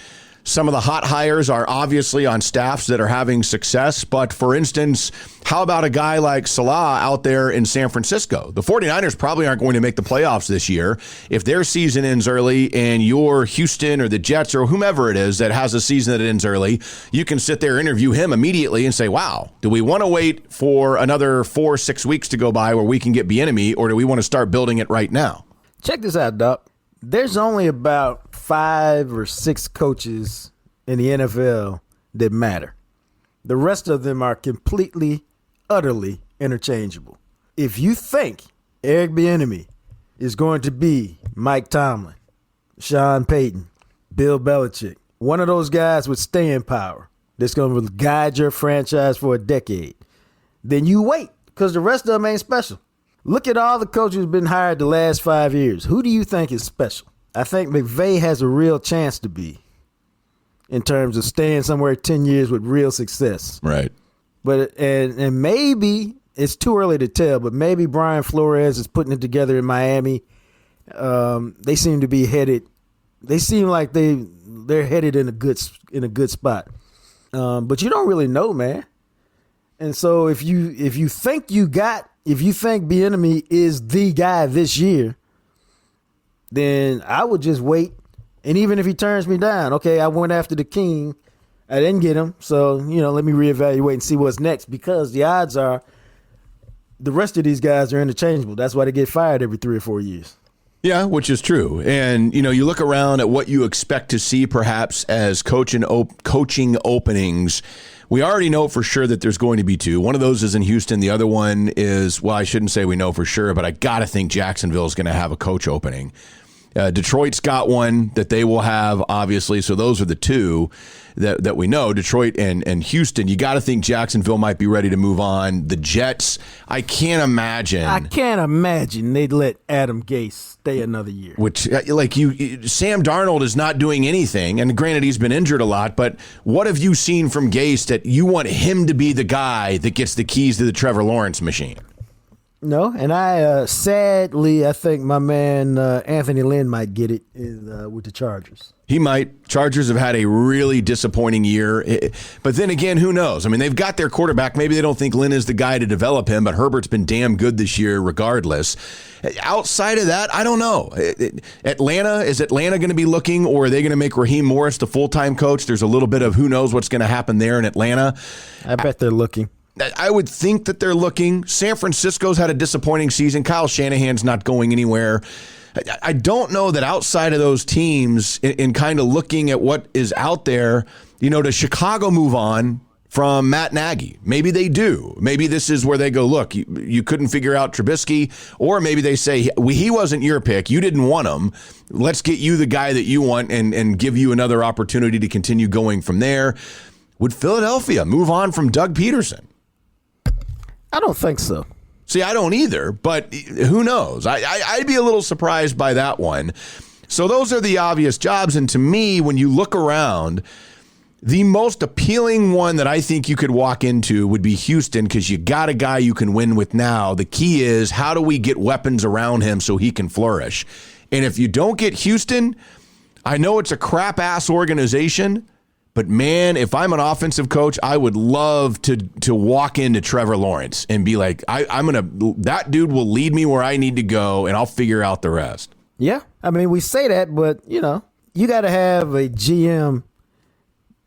some of the hot hires are obviously on staffs that are having success. But for instance, how about a guy like Salah out there in San Francisco? The 49ers probably aren't going to make the playoffs this year. If their season ends early and you're Houston or the Jets or whomever it is that has a season that ends early, you can sit there, interview him immediately and say, wow, do we want to wait for another 4-6 weeks to go by where we can get Bieniemy, or do we want to start building it right now? Check this out, Doc. There's only about 5 or 6 coaches in the NFL that matter. The rest of them are completely, utterly interchangeable. If you think Eric Bieniemy is going to be Mike Tomlin, Sean Payton, Bill Belichick, one of those guys with staying power that's going to guide your franchise for a decade, then you wait, because the rest of them ain't special. Look at all the coaches who've been hired the last 5 years. Who do you think is special? I think McVay has a real chance to be, in terms of staying somewhere 10 years with real success. Right. But and maybe it's too early to tell, but maybe Brian Flores is putting it together in Miami. They seem to be headed. They seem like they're headed in a good spot. But you don't really know, man. And so if you think Bieniemy is the guy this year, then I would just wait. And even if he turns me down, okay, I went after the king, I didn't get him, so let me reevaluate and see what's next, because the odds are the rest of these guys are interchangeable. That's why they get fired every 3 or 4 years. Yeah, which is true. And, you look around at what you expect to see perhaps as coaching openings. We already know for sure that there's going to be 2. One of those is in Houston. The other one is, well, I shouldn't say we know for sure, but I got to think Jacksonville is going to have a coach opening. Detroit's got one that they will have, obviously. So those are the 2 that we know, Detroit and Houston. You got to think Jacksonville might be ready to move on. The Jets, I can't imagine they'd let Adam Gase stay another year. Which, Sam Darnold is not doing anything. And granted, he's been injured a lot. But what have you seen from Gase that you want him to be the guy that gets the keys to the Trevor Lawrence machine? No, and I sadly, I think my man Anthony Lynn might get it with the Chargers. He might. Chargers have had a really disappointing year. But then again, who knows? I mean, they've got their quarterback. Maybe they don't think Lynn is the guy to develop him, but Herbert's been damn good this year regardless. Outside of that, I don't know. Is Atlanta going to be looking, or are they going to make Raheem Morris the full-time coach? There's a little bit of who knows what's going to happen there in Atlanta. I bet they're looking. I would think that they're looking. San Francisco's had a disappointing season. Kyle Shanahan's not going anywhere. I don't know that outside of those teams, in kind of looking at what is out there, does Chicago move on from Matt Nagy? Maybe they do. Maybe this is where they go, look, you couldn't figure out Trubisky, or maybe they say, he wasn't your pick. You didn't want him. Let's get you the guy that you want and give you another opportunity to continue going from there. Would Philadelphia move on from Doug Peterson? I don't think so. See, I don't either, but who knows? I'd be a little surprised by that one. So those are the obvious jobs. And to me, when you look around, the most appealing one that I think you could walk into would be Houston, because you got a guy you can win with now. The key is, how do we get weapons around him so he can flourish? And if you don't get Houston, I know it's a crap-ass organization, but, man, if I'm an offensive coach, I would love to walk into Trevor Lawrence and be like, that dude will lead me where I need to go, and I'll figure out the rest. Yeah. I mean, we say that, but, you got to have a GM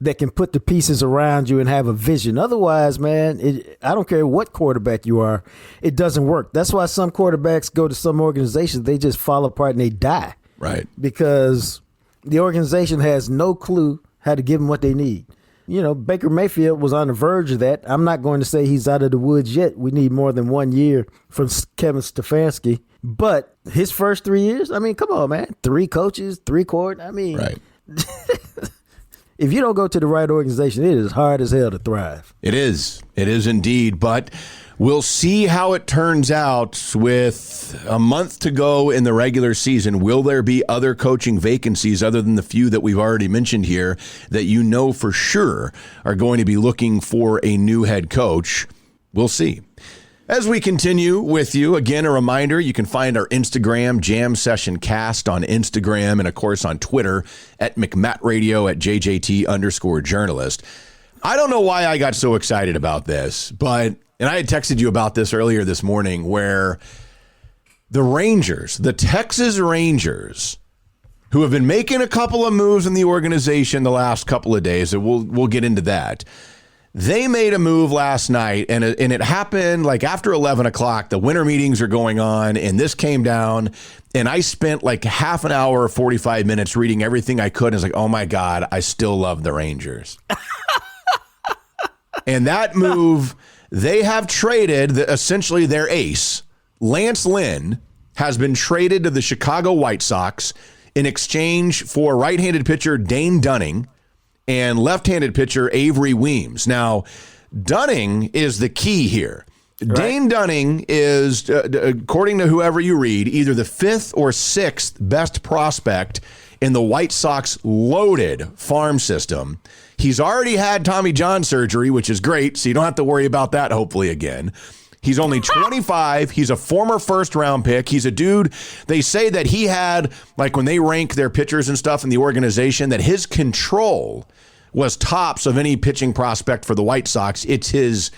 that can put the pieces around you and have a vision. Otherwise, man, I don't care what quarterback you are, it doesn't work. That's why some quarterbacks go to some organizations, they just fall apart and they die. Right. Because the organization has no clue how to give them what they need. Baker Mayfield was on the verge of that. I'm not going to say he's out of the woods yet. We need more than 1 year from Kevin Stefanski. But his first 3 years, I mean, come on, man. 3 coaches, 3 court. I mean, right. If you don't go to the right organization, it is hard as hell to thrive. It is. It is indeed. But we'll see how it turns out with a month to go in the regular season. Will there be other coaching vacancies other than the few that we've already mentioned here that for sure are going to be looking for a new head coach? We'll see. As we continue with you, again, a reminder, you can find our Instagram, Jam Session Cast, on Instagram and, of course, on Twitter at McMattRadio at JJT_journalist. I don't know why I got so excited about this, and I had texted you about this earlier this morning, where the Rangers, the Texas Rangers, who have been making a couple of moves in the organization the last couple of days, and we'll get into that. They made a move last night, and it happened like after 11 o'clock. The winter meetings are going on, and this came down, and I spent like half an hour, 45 minutes reading everything I could. And it's like, oh, my God, I still love the Rangers. And that move, they have traded essentially their ace. Lance Lynn has been traded to the Chicago White Sox in exchange for right-handed pitcher Dane Dunning and left-handed pitcher Avery Weems. Now, Dunning is the key here. Right. Dane Dunning is, according to whoever you read, either the 5th or 6th best prospect in the White Sox loaded farm system. He's already had Tommy John surgery, which is great, so you don't have to worry about that hopefully again. He's only 25. He's a former first-round pick. He's a dude, they say that he had, like when they rank their pitchers and stuff in the organization, that his control was tops of any pitching prospect for the White Sox. It's his,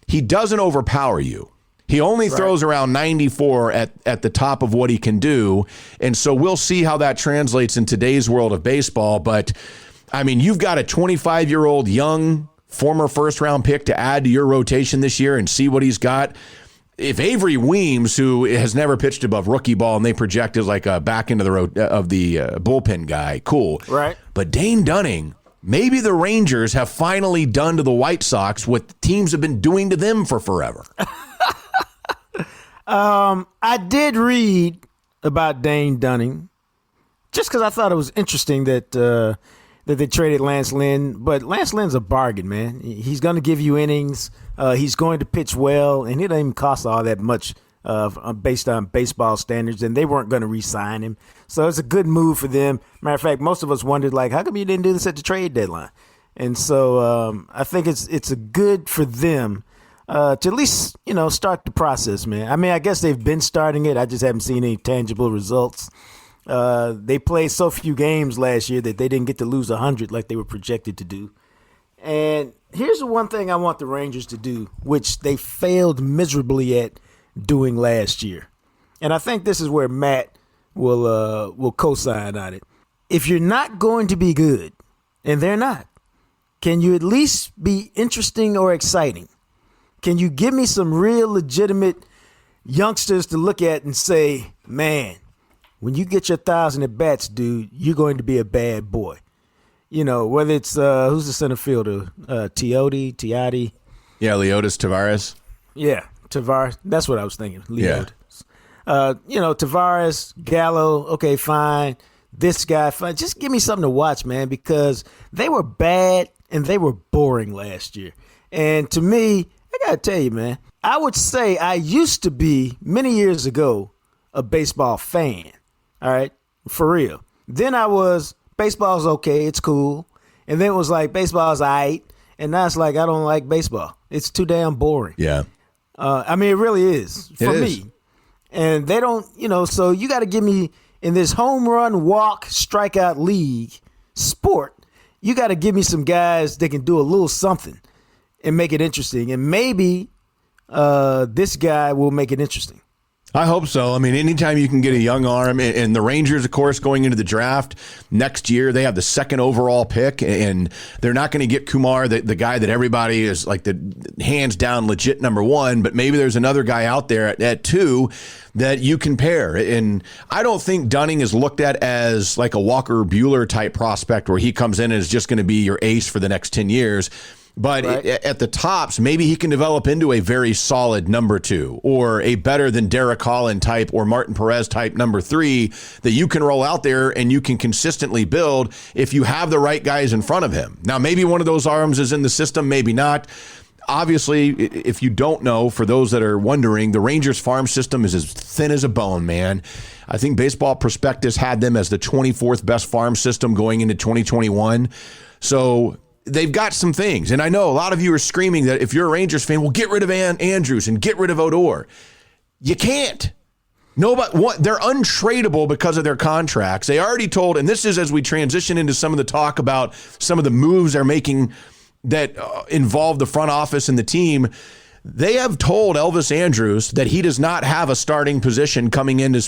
he doesn't overpower you. He only throws around 94 at the top of what he can do. And so we'll see how that translates in today's world of baseball. But, I mean, you've got a 25-year-old young former first-round pick to add to your rotation this year and see what he's got. If Avery Weems, who has never pitched above rookie ball, and they project as like a back into the bullpen guy, cool. Right. But Dane Dunning, maybe the Rangers have finally done to the White Sox what the teams have been doing to them for forever. I did read about Dane Dunning just because I thought it was interesting that they traded Lance Lynn. But Lance Lynn's a bargain, man. He's going to give you innings. He's going to pitch well, and it doesn't even cost all that much based on baseball standards, and they weren't going to re-sign him. So it's a good move for them. Matter of fact, most of us wondered, like, how come you didn't do this at the trade deadline? And so I think it's a good for them to at least, start the process, man. I mean, I guess they've been starting it. I just haven't seen any tangible results. They played so few games last year that they didn't get to lose 100 like they were projected to do. And here's the one thing I want the Rangers to do, which they failed miserably at doing last year. And I think this is where Matt will co-sign on it. If you're not going to be good, and they're not, can you at least be interesting or exciting? Can you give me some real legitimate youngsters to look at and say, man, when you get your 1,000 at bats, dude, you're going to be a bad boy. Whether it's who's the center fielder, Tiote. Yeah, Leotis Tavares. Yeah, Tavares. That's what I was thinking. Leotis. Yeah. Tavares, Gallo. Okay, fine. This guy, fine. Just give me something to watch, man, because they were bad and they were boring last year. And to me, I gotta tell you, man, I would say I used to be many years ago a baseball fan. All right, for real. Then I was, baseball's okay, it's cool. And then it was like, baseball's all right. And now it's like, I don't like baseball. It's too damn boring. Yeah. I mean, it really is for me. And they don't, so you got to give me, in this home run, walk, strikeout league sport, you got to give me some guys that can do a little something and make it interesting. And maybe this guy will make it interesting. I hope so. I mean, anytime you can get a young arm, and the Rangers, of course, going into the draft next year, they have the 2nd overall pick, and they're not going to get Kumar, the guy that everybody is like the hands down legit number 1, but maybe there's another guy out there at 2 that you can pair. And I don't think Dunning is looked at as like a Walker Buehler type prospect where he comes in and is just going to be your ace for the next 10 years. But at the tops, maybe he can develop into a very solid number 2 or a better than Derek Holland type or Martin Perez type number 3 that you can roll out there and you can consistently build if you have the right guys in front of him. Now, maybe one of those arms is in the system, maybe not. Obviously, if you don't know, for those that are wondering, the Rangers farm system is as thin as a bone, man. I think Baseball Prospectus had them as the 24th best farm system going into 2021. So they've got some things. And I know a lot of you are screaming that if you're a Rangers fan, well, get rid of Andrews and get rid of Odor. You can't. They're untradeable because of their contracts. They already told, and this is as we transition into some of the talk about some of the moves they're making that involve the front office and the team. They have told Elvis Andrews that he does not have a starting position coming into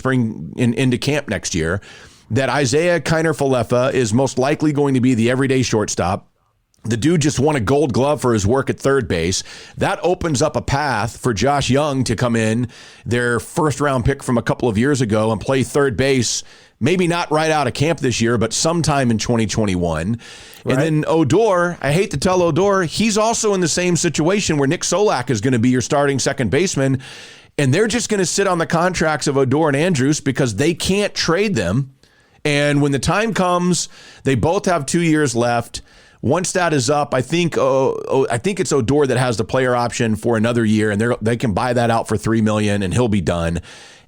into camp next year, that Isaiah Kiner-Falefa is most likely going to be the everyday shortstop. The dude just won a Gold Glove for his work at third base. That opens up a path for Josh Young to come in, their first-round pick from a couple of years ago, and play third base, maybe not right out of camp this year, but sometime in 2021. Right. And then Odor, I hate to tell Odor, he's also in the same situation where Nick Solak is going to be your starting second baseman, and they're just going to sit on the contracts of Odor and Andrews because they can't trade them And when the time comes, they both have 2 years left. Once that is up, I think it's Odor that has the player option for another year, and they can buy that out for $3 million, and he'll be done.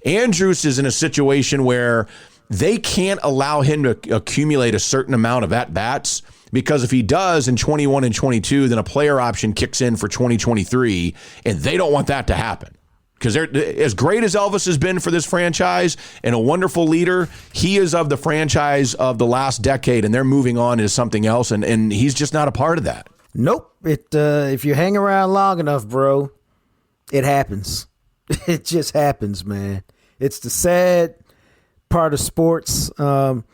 Andrews is in a situation where they can't allow him to accumulate a certain amount of at-bats, because if he does in 21 and 22, then a player option kicks in for 2023, and they don't want that to happen. Because as great as Elvis has been for this franchise and a wonderful leader, he is of the franchise of the last decade, and they're moving on to something else, and he's just not a part of that. Nope. If you hang around long enough, bro, it happens. It just happens, man. It's the sad part of sports. Let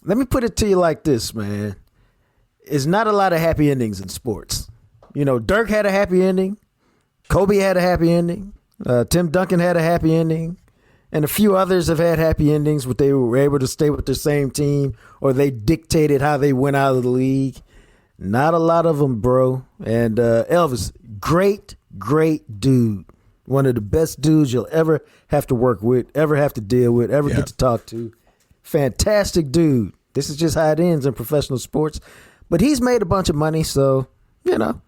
me put it to you like this, man. There's not a lot of happy endings in sports. You know, Dirk had a happy ending. Kobe had a happy ending. Tim Duncan had a happy ending, and a few others have had happy endings, but they were able to stay with their same team, or they dictated how they went out of the league. Not a lot of them, bro. And Elvis, great dude. One of the best dudes you'll ever have to work with, ever have to deal with, ever get to talk to. Fantastic dude. This is just how it ends in professional sports. But he's made a bunch of money, so, you know.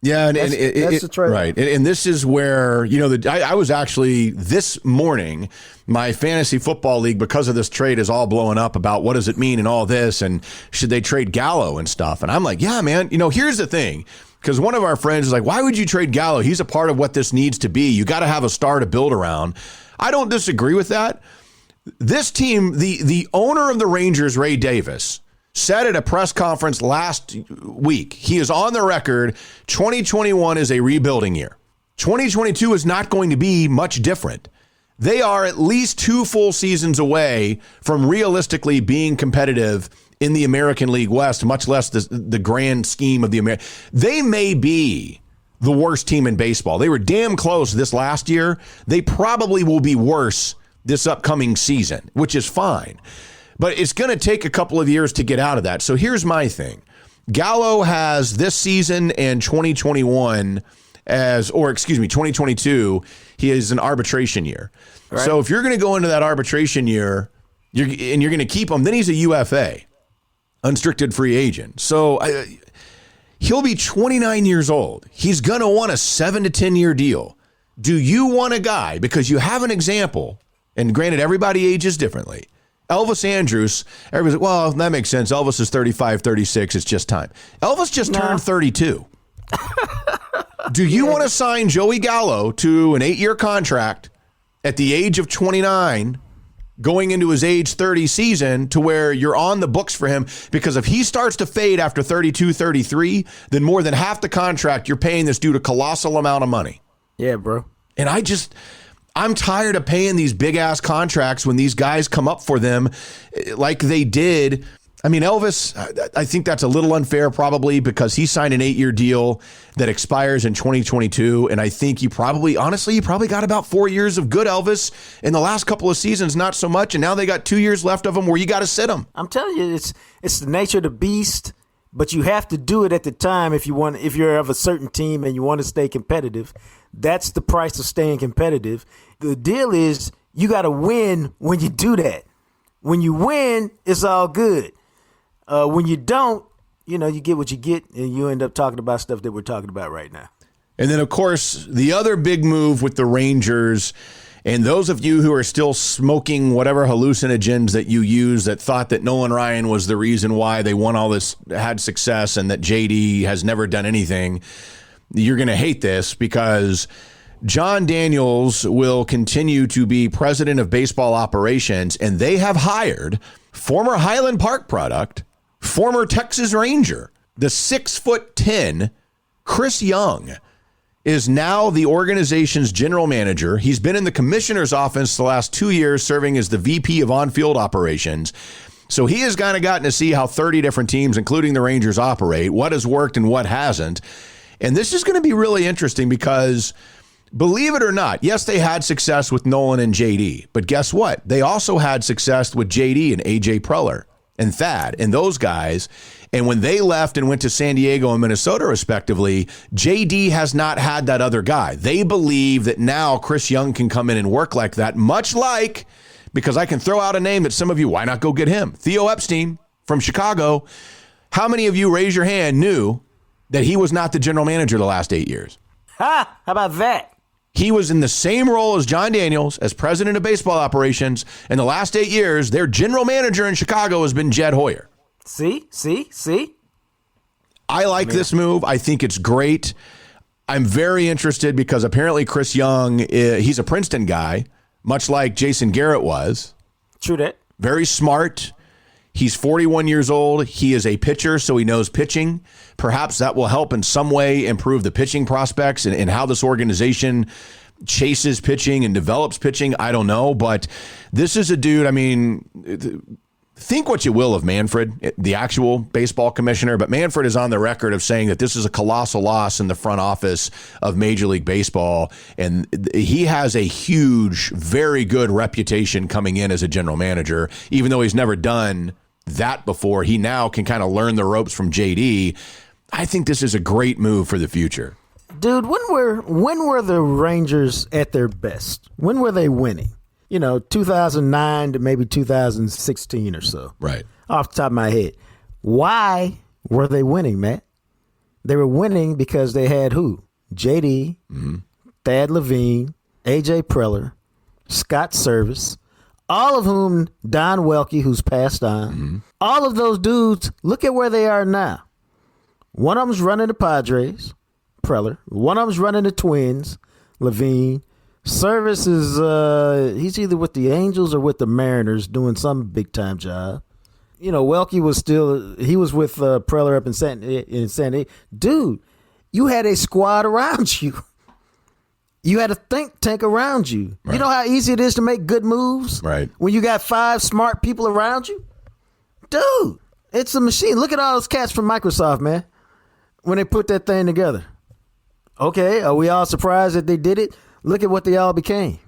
Yeah, and that's the trade. Right. And this is where, you know, I was actually this morning, my fantasy football league, because of this trade, is all blowing up about what does it mean and all this, and should they trade Gallo and stuff. And I'm like, yeah, man, you know, here's the thing. Because one of our friends is like, why would you trade Gallo? He's a part of what this needs to be. You got to have a star to build around. I don't disagree with that. This team, the owner of the Rangers, Ray Davis, said at a press conference last week, he is on the record, 2021 is a rebuilding year. 2022 is not going to be much different. They are at least 2 full seasons away from realistically being competitive in the American League West, much less the grand scheme of the American. They may be the worst team in baseball. They were damn close this last year. They probably will be worse this upcoming season, which is fine. But it's going to take a couple of years to get out of that. So here's my thing. Gallo has this season and 2022, he is an arbitration year. Right. So if you're going to go into that arbitration year and you're going to keep him, then he's a UFA, unrestricted free agent. So he'll be 29 years old. He's going to want a 7 to 10 year deal. Do you want a guy, because you have an example, and granted, everybody ages differently. Elvis Andrus, everybody's like, well, that makes sense. Elvis is 35, 36. It's just time. Elvis just turned 32. Do you want to sign Joey Gallo to an 8-year contract at the age of 29, going into his age 30 season, to where you're on the books for him? Because if he starts to fade after 32, 33, then more than half the contract, you're paying this dude a colossal amount of money. Yeah, bro. And I'm tired of paying these big ass contracts when these guys come up for them like they did. I mean, Elvis, I think that's a little unfair probably, because he signed an 8-year deal that expires in 2022. And I think you probably got about 4 years of good Elvis in the last couple of seasons, not so much. And now they got 2 years left of him where you got to sit him. I'm telling you, it's the nature of the beast, but you have to do it at the time if you're of a certain team and you want to stay competitive. That's the price of staying competitive. The deal is you got to win when you do that. When you win, it's all good. When you don't, you get what you get, and you end up talking about stuff that we're talking about right now. And then, of course, the other big move with the Rangers, and those of you who are still smoking whatever hallucinogens that you use that thought that Nolan Ryan was the reason why they won all this, had success, and that JD has never done anything, you're going to hate this, because John Daniels will continue to be president of baseball operations, and they have hired former Highland Park product, former Texas Ranger, the 6'10" Chris Young is now the organization's general manager. He's been in the commissioner's office the last 2 years, serving as the VP of on-field operations. So he has kind of gotten to see how 30 different teams, including the Rangers, operate, what has worked and what hasn't. And this is going to be really interesting because, believe it or not, yes, they had success with Nolan and JD, but guess what? They also had success with JD and AJ Preller and Thad and those guys. And when they left and went to San Diego and Minnesota, respectively, JD has not had that other guy. They believe that now Chris Young can come in and work like that, much like because I can throw out a name that some of you, why not go get him? Theo Epstein from Chicago. How many of you, raise your hand, knew that he was not the general manager the last 8 years? Ha! How about that? He was in the same role as John Daniels as president of baseball operations. In the last 8 years, their general manager in Chicago has been Jed Hoyer. See? I like this move. I think it's great. I'm very interested because apparently Chris Young, he's a Princeton guy, much like Jason Garrett was. True that. Very smart. He's 41 years old. He is a pitcher, so he knows pitching. Perhaps that will help in some way improve the pitching prospects and how this organization chases pitching and develops pitching. I don't know, but this is a dude, I mean, think what you will of Manfred, the actual baseball commissioner, but Manfred is on the record of saying that this is a colossal loss in the front office of Major League Baseball, and he has a huge, very good reputation coming in as a general manager, even though he's never done that before. He now can kind of learn the ropes from JD. I think this is a great move for the future. Dude, when were the Rangers at their best? When were they winning? 2009 to maybe 2016 or so. Right. Off the top of my head. Why were they winning, Matt? They were winning because they had who? JD, Thad Levine, AJ Preller, Scott Service, all of whom, Don Welke, who's passed on. All of those dudes, look at where they are now. One of them's running the Padres, Preller. One of them's running the Twins, Levine. Service is, he's either with the Angels or with the Mariners doing some big-time job. Welke was he was with Preller up in San Diego. Dude, you had a squad around you. You had a think tank around you. Right. You know how easy it is to make good moves? Right. When you got 5 smart people around you? Dude, it's a machine. Look at all those cats from Microsoft, man, when they put that thing together. Okay, are we all surprised that they did it? Look at what they all became.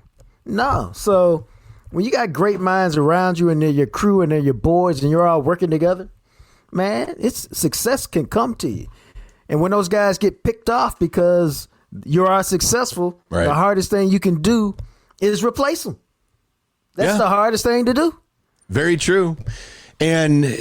No. So when you got great minds around you and they're your crew and they're your boys and you're all working together, man, success can come to you. And when those guys get picked off because you are successful, right, the hardest thing you can do is replace them. That's the hardest thing to do. Very true. And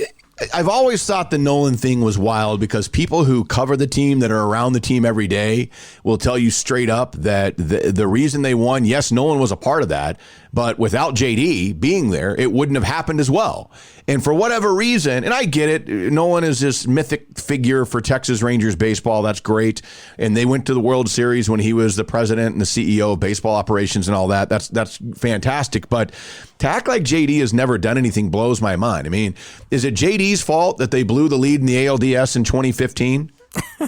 I've always thought the Nolan thing was wild because people who cover the team, that are around the team every day, will tell you straight up that the reason they won, yes, Nolan was a part of that, but without JD being there, it wouldn't have happened as well. And for whatever reason, and I get it, Nolan is this mythic figure for Texas Rangers baseball. That's great. And they went to the World Series when he was the president and the CEO of baseball operations and all that. That's fantastic. But to act like JD has never done anything blows my mind. I mean, is it JD's fault that they blew the lead in the ALDS in 2015?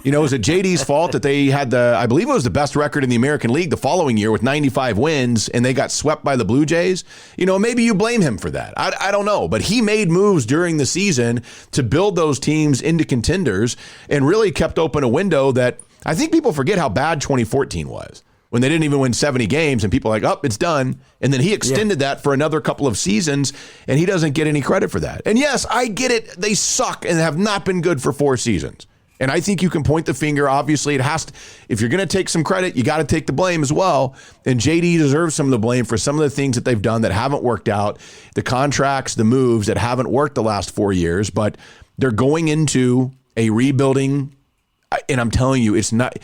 Is it JD's fault that they had I believe it was the best record in the American League the following year with 95 wins and they got swept by the Blue Jays? Maybe you blame him for that. I don't know. But he made moves during the season to build those teams into contenders and really kept open a window that I think people forget how bad 2014 was, when they didn't even win 70 games and people are like, oh, it's done. And then he extended that for another couple of seasons and he doesn't get any credit for that. And yes, I get it. They suck and have not been good for 4 seasons. And I think you can point the finger. Obviously, it has to. If you're going to take some credit, you got to take the blame as well. And JD deserves some of the blame for some of the things that they've done that haven't worked out, the contracts, the moves that haven't worked the last 4 years. But they're going into a rebuilding. And I'm telling you, it's not.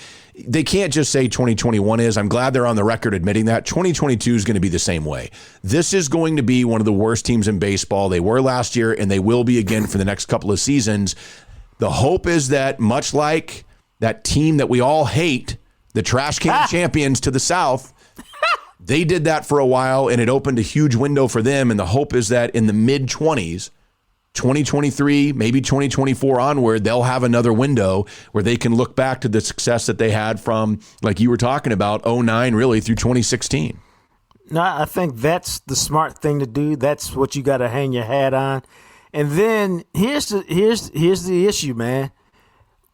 They can't just say 2021 is. I'm glad they're on the record admitting that. 2022 is going to be the same way. This is going to be one of the worst teams in baseball. They were last year, and they will be again for the next couple of seasons. The hope is that, much like that team that we all hate, the trash can champions to the South, they did that for a while, and it opened a huge window for them. And the hope is that in the mid-20s, 2023, maybe 2024 onward, they'll have another window where they can look back to the success that they had from, like you were talking about, 2009 really through 2016. No, I think that's the smart thing to do. That's what you got to hang your hat on. And then here's the issue, man.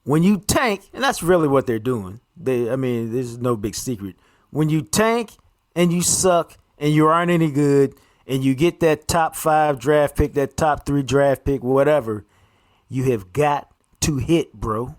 When you tank, and that's really what they're doing. This is no big secret. When you tank and you suck and you aren't any good and you get that top 5 draft pick, that top 3 draft pick, whatever, you have got to hit, bro.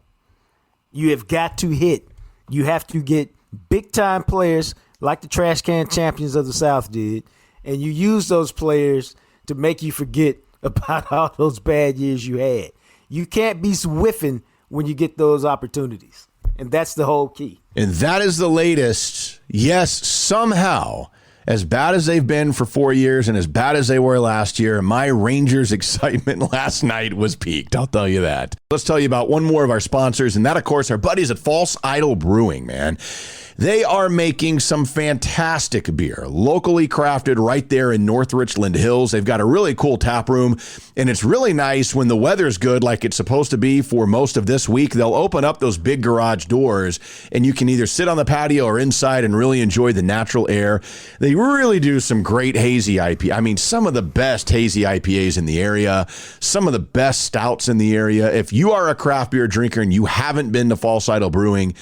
You have got to hit. You have to get big-time players like the trash can champions of the South did, and you use those players to make you forget about all those bad years you had. You can't be whiffing when you get those opportunities, and that's the whole key. And that is the latest. Yes, somehow, as bad as they've been for 4 years and as bad as they were last year, my Rangers excitement last night was peaked. I'll tell you that. Let's tell you about one more of our sponsors, and that, of course, our buddies at False Idol Brewing, man. They are making some fantastic beer, locally crafted right there in North Richland Hills. They've got a really cool tap room, and it's really nice when the weather's good like it's supposed to be for most of this week. They'll open up those big garage doors, and you can either sit on the patio or inside and really enjoy the natural air. They really do some great hazy IPA. I mean, some of the best hazy IPAs in the area, some of the best stouts in the area. If you are a craft beer drinker and you haven't been to False Idol Brewing,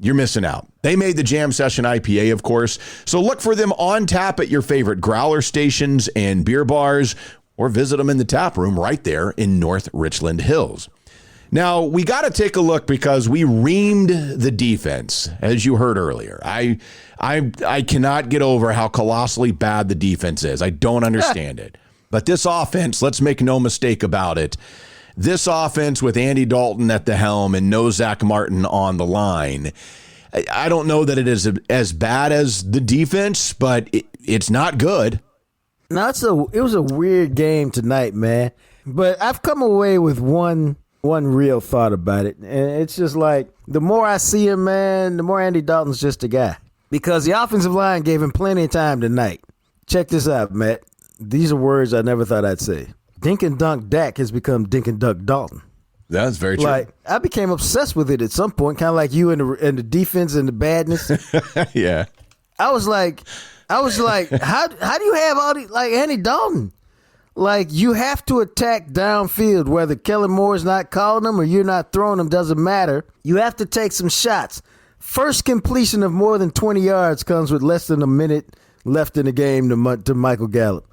you're missing out. They made the Jam Session IPA, of course, so look for them on tap at your favorite growler stations and beer bars, or visit them in the tap room right there in North Richland Hills. Now, we got to take a look because we reamed the defense, as you heard earlier. I cannot get over how colossally bad the defense is. I don't understand it. But this offense, let's make no mistake about it, this offense with Andy Dalton at the helm and no Zach Martin on the line, I don't know that it is as bad as the defense, but it's not good. No, it was a weird game tonight, man. But I've come away with one real thought about it. And it's just like, the more I see him, man, the more Andy Dalton's just a guy. Because the offensive line gave him plenty of time tonight. Check this out, Matt. These are words I never thought I'd say. Dink and dunk Dak has become Dink and dunk Dalton. That's very true. Like, I became obsessed with it at some point, kind of like you and the defense and the badness. Yeah. I was like, how do you have all these, like Andy Dalton? Like, you have to attack downfield, whether Kellen Moore's not calling them or you're not throwing them, doesn't matter. You have to take some shots. First completion of more than 20 yards comes with less than a minute left in the game to Michael Gallup.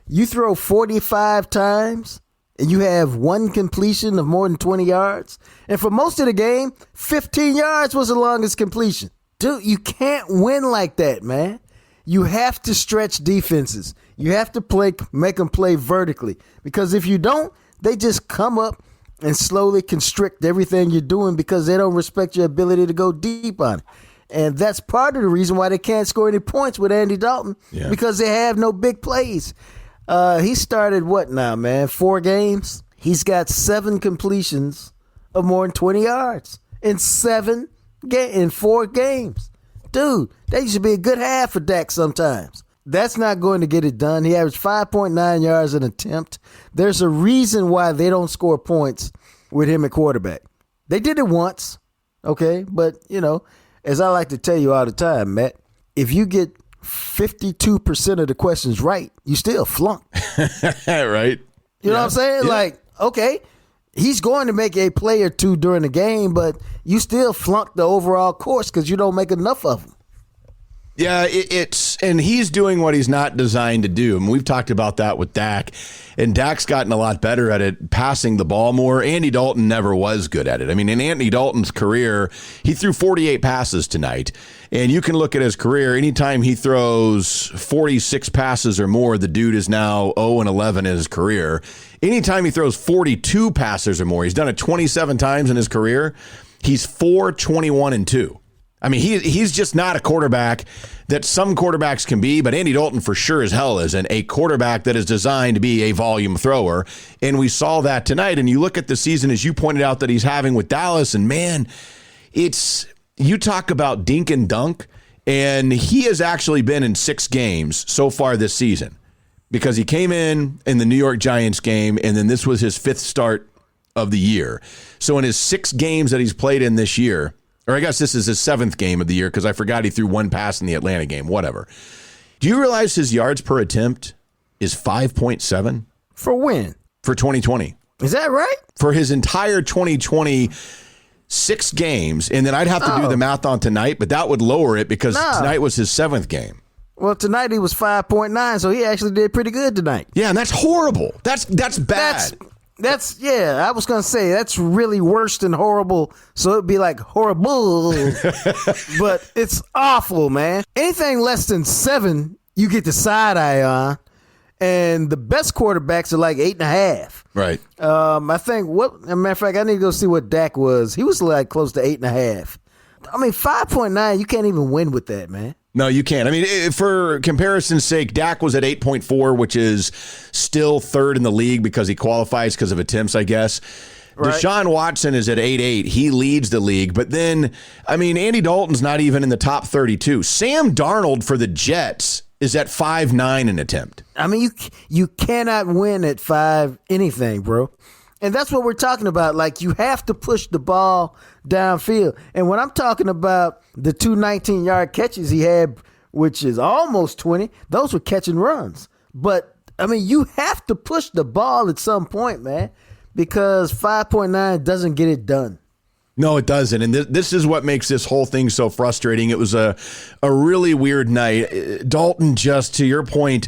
You throw 45 times and you have one completion of more than 20 yards. And for most of the game, 15 yards was the longest completion. Dude, you can't win like that, man. You have to stretch defenses. You have to make them play vertically. Because if you don't, they just come up and slowly constrict everything you're doing because they don't respect your ability to go deep on it. And that's part of the reason why they can't score any points with Andy Dalton, because they have no big plays. He started what now, man? 4 games. He's got 7 completions of more than 20 yards in 4 games. Dude, that used to be a good half for Dak sometimes. That's not going to get it done. He averaged 5.9 yards an attempt. There's a reason why they don't score points with him at quarterback. They did it once, okay? But, as I like to tell you all the time, Matt, if you get 52% of the questions right, you still flunk. Right. You know what I'm saying? Yeah. Like, okay, he's going to make a play or two during the game, but you still flunk the overall course because you don't make enough of them. Yeah, and he's doing what he's not designed to do. I mean, we've talked about that with Dak, and Dak's gotten a lot better at it, passing the ball more. Andy Dalton never was good at it. I mean, in Andy Dalton's career, he threw 48 passes tonight, and you can look at his career. Anytime he throws 46 passes or more, the dude is now 0-11 in his career. Anytime he throws 42 passes or more, he's done it 27 times in his career, he's 4-21-2. I mean, he's just not a quarterback that some quarterbacks can be, but Andy Dalton for sure as hell isn't a quarterback that is designed to be a volume thrower. And we saw that tonight. And you look at the season, as you pointed out, that he's having with Dallas, and man, you talk about dink and dunk, and he has actually been in 6 games so far this season because he came in the New York Giants game, and then this was his 5th start of the year. So in his 6 games that he's played in this year, or I guess this is his 7th game of the year because I forgot he threw 1 pass in the Atlanta game, whatever. Do you realize his yards per attempt is 5.7? For when? For 2020. Is that right? For his entire 2020 6 games, and then I'd have to do the math on tonight, but that would lower it because tonight was his 7th game. Well, tonight he was 5.9, so he actually did pretty good tonight. Yeah, and that's horrible. That's bad. I was going to say, that's really worse than horrible, so it'd be like horrible, but it's awful, man. Anything less than 7 you get the side eye on, and the best quarterbacks are like 8.5. Right. I think as a matter of fact, I need to go see what Dak was. He was like close to 8.5. I mean, 5.9, you can't even win with that, man. No, you can't. I mean, for comparison's sake, Dak was at 8.4, which is still third in the league because he qualifies because of attempts, I guess. Right. Deshaun Watson is at 8.8. He leads the league. But then, I mean, Andy Dalton's not even in the top 32. Sam Darnold for the Jets is at 5.9 an attempt. I mean, you cannot win at 5 anything, bro. And that's what we're talking about. Like, you have to push the ball downfield. And when I'm talking about the 2 19-yard catches he had, which is almost 20, those were catch and runs. But, I mean, you have to push the ball at some point, man, because 5.9 doesn't get it done. No, it doesn't. And this is what makes this whole thing so frustrating. It was a really weird night. Dalton, just to your point,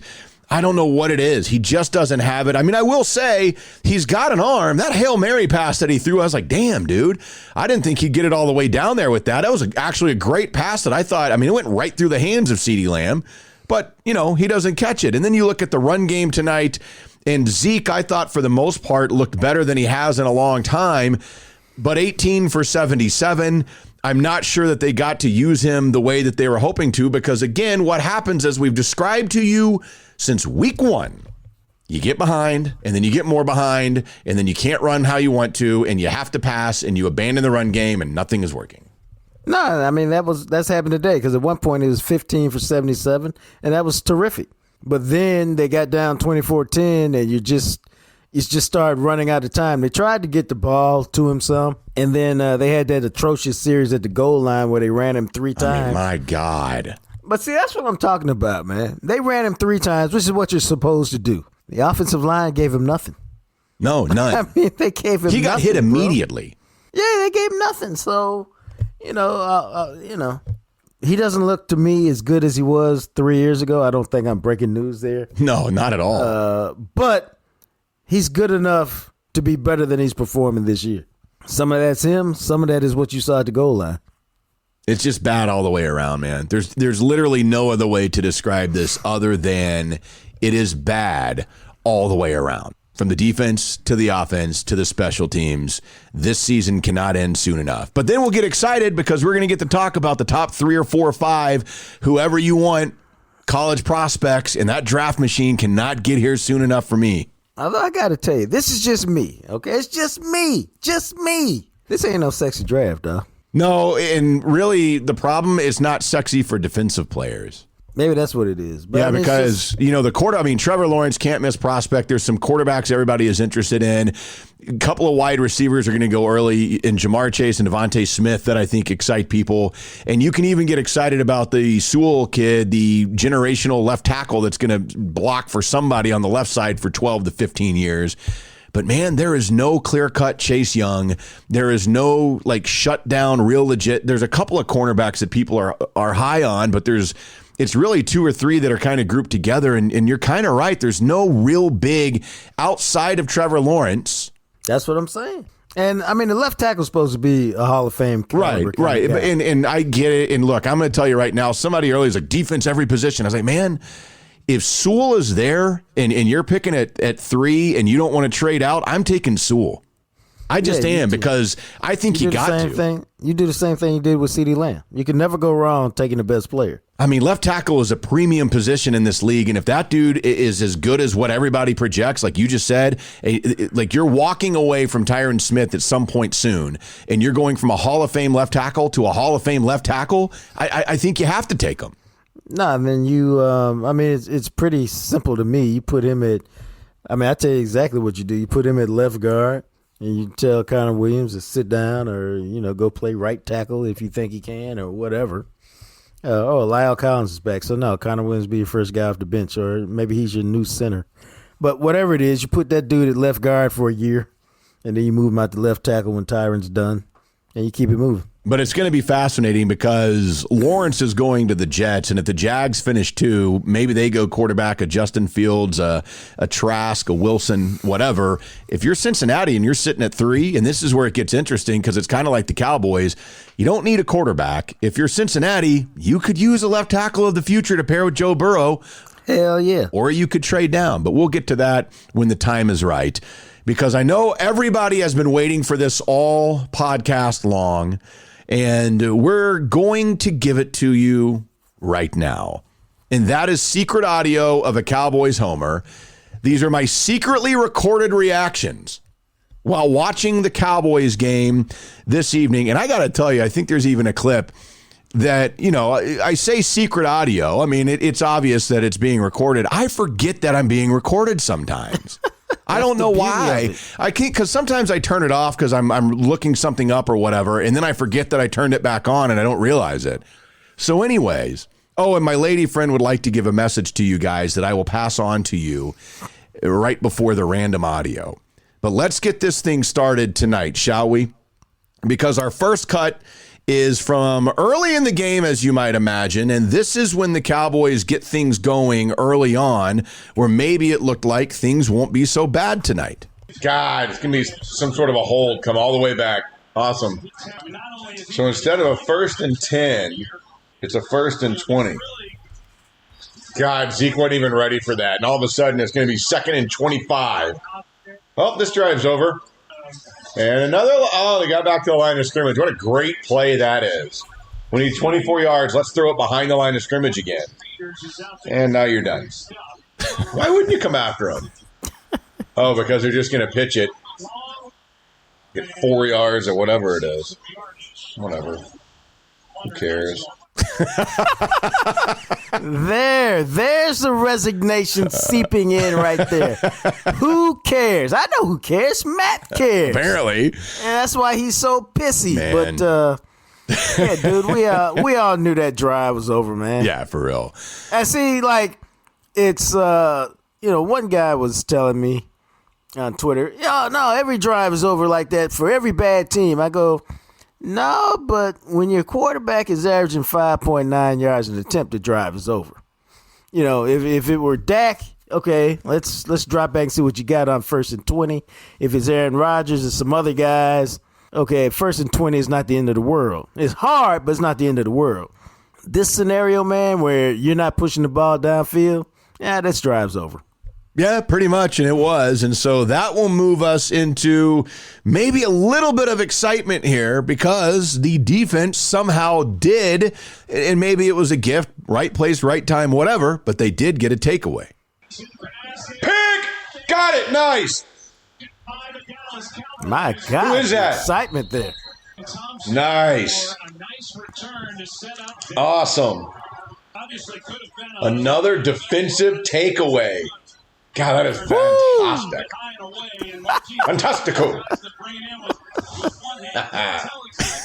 I don't know what it is. He just doesn't have it. I mean, I will say he's got an arm. That Hail Mary pass that he threw, I was like, damn, dude. I didn't think he'd get it all the way down there with that. That was actually a great pass that I thought, I mean, it went right through the hands of CeeDee Lamb. But, you know, he doesn't catch it. And then you look at the run game tonight, and Zeke, I thought for the most part, looked better than he has in a long time. But 18 for 77. I'm not sure that they got to use him the way that they were hoping to, because, again, what happens, as we've described to you since week 1, you get behind, and then you get more behind, and then you can't run how you want to, and you have to pass, and you abandon the run game, and nothing is working. No, I mean, that's happened today, because at one point it was 15 for 77, and that was terrific. But then they got down 24-10, and you just started running out of time. They tried to get the ball to him some, and then they had that atrocious series at the goal line where they ran him 3 times. I mean, my God. But see, that's what I'm talking about, man. They ran him 3 times, which is what you're supposed to do. The offensive line gave him nothing. No, none. I mean, they gave him nothing. He got hit immediately. Bro. Yeah, they gave him nothing. So, you know, he doesn't look to me as good as he was 3 years ago. I don't think I'm breaking news there. No, not at all. But he's good enough to be better than he's performing this year. Some of that's him. Some of that is what you saw at the goal line. It's just bad all the way around, man. There's literally no other way to describe this other than it is bad all the way around. From the defense to the offense to the special teams, this season cannot end soon enough. But then we'll get excited because we're going to get to talk about the top 3 or 4 or 5, whoever you want, college prospects, and that draft machine cannot get here soon enough for me. Although I got to tell you, this is just me, okay? It's just me. Just me. This ain't no sexy draft, dog. No, and really the problem is not sexy for defensive players. Maybe that's what it is. But yeah, I mean, because, you know, Trevor Lawrence can't miss prospect. There's some quarterbacks everybody is interested in. A couple of wide receivers are going to go early in Jamar Chase and Devontae Smith that I think excite people. And you can even get excited about the Sewell kid, the generational left tackle that's going to block for somebody on the left side for 12 to 15 years. But, man, there is no clear-cut Chase Young. There is no, like, shut-down, real legit. There's a couple of cornerbacks that people are high on, but it's really 2 or 3 that are kind of grouped together, and you're kind of right. There's no real big outside of Trevor Lawrence. That's what I'm saying. And, I mean, the left tackle's supposed to be a Hall of Fame caliber. Right. And I get it. And, look, I'm going to tell you right now, somebody earlier was like, defense every position. I was like, man, if Sewell is there and you're picking at 3 and you don't want to trade out, I'm taking Sewell. I just am, because I think you got to. You do the same thing you did with CeeDee Lamb. You can never go wrong taking the best player. I mean, left tackle is a premium position in this league, and if that dude is as good as what everybody projects, like you just said, like you're walking away from Tyron Smith at some point soon, and you're going from a Hall of Fame left tackle to a Hall of Fame left tackle, I think you have to take him. No, then it's pretty simple to me. You put him at, I tell you exactly what you do. You put him at left guard, and you tell Connor Williams to sit down or, go play right tackle if you think he can or whatever. Lyle Collins is back. So, no, Connor Williams be your first guy off the bench, or maybe he's your new center. But whatever it is, you put that dude at left guard for a year, and then you move him out to left tackle when Tyron's done, and you keep it moving. But it's going to be fascinating because Lawrence is going to the Jets, and if the Jags finish 2, maybe they go quarterback a Justin Fields, a Trask, a Wilson, whatever. If you're Cincinnati and you're sitting at 3, and this is where it gets interesting because it's kind of like the Cowboys, you don't need a quarterback. If you're Cincinnati, you could use a left tackle of the future to pair with Joe Burrow. Hell yeah. Or you could trade down, but we'll get to that when the time is right. Because I know everybody has been waiting for this all podcast long, and we're going to give it to you right now. And that is secret audio of a Cowboys Homer. These are my secretly recorded reactions while watching the Cowboys game this evening. And I got to tell you, I think there's even a clip that, I say secret audio. I mean, it's obvious that it's being recorded. I forget that I'm being recorded sometimes. I don't know why. I can't, because sometimes I turn it off because I'm looking something up or whatever, and then I forget that I turned it back on and I don't realize it. So anyways, and my lady friend would like to give a message to you guys that I will pass on to you right before the random audio. But let's get this thing started tonight, shall we? Because our first cut is from early in the game, as you might imagine, and this is when the Cowboys get things going early on, where maybe it looked like things won't be so bad tonight. God, it's going to be some sort of a hold, come all the way back. Awesome. So instead of a 1st and 10, it's a 1st and 20. God, Zeke wasn't even ready for that, and all of a sudden it's going to be 2nd and 25. Oh, this drive's over. And another, they got back to the line of scrimmage. What a great play that is. We need 24 yards. Let's throw it behind the line of scrimmage again. And now you're done. Why wouldn't you come after him? Oh, because they're just going to pitch it. Get 4 yards or whatever it is. Whatever. Who cares? There's the resignation seeping in right there. Who cares? I know who cares. Matt cares. Apparently. And that's why he's so pissy. Man. But yeah, dude, we all knew that drive was over, man. Yeah, for real. I see, it's one guy was telling me on Twitter, no, every drive is over like that for every bad team. I go, no, but when your quarterback is averaging 5.9 yards an attempt, the drive is over. If it were Dak, okay, let's drop back and see what you got on 1st and 20. If it's Aaron Rodgers and some other guys, okay, 1st and 20 is not the end of the world. It's hard, but it's not the end of the world. This scenario, man, where you're not pushing the ball downfield, this drive's over. Yeah, pretty much, and it was. And so that will move us into maybe a little bit of excitement here because the defense somehow did, and maybe it was a gift, right place, right time, whatever, but they did get a takeaway. Pick! Got it! Nice! My God. Who is that? Excitement there. Nice. Awesome. Another defensive takeaway. God, that is fantastic. Fantastico.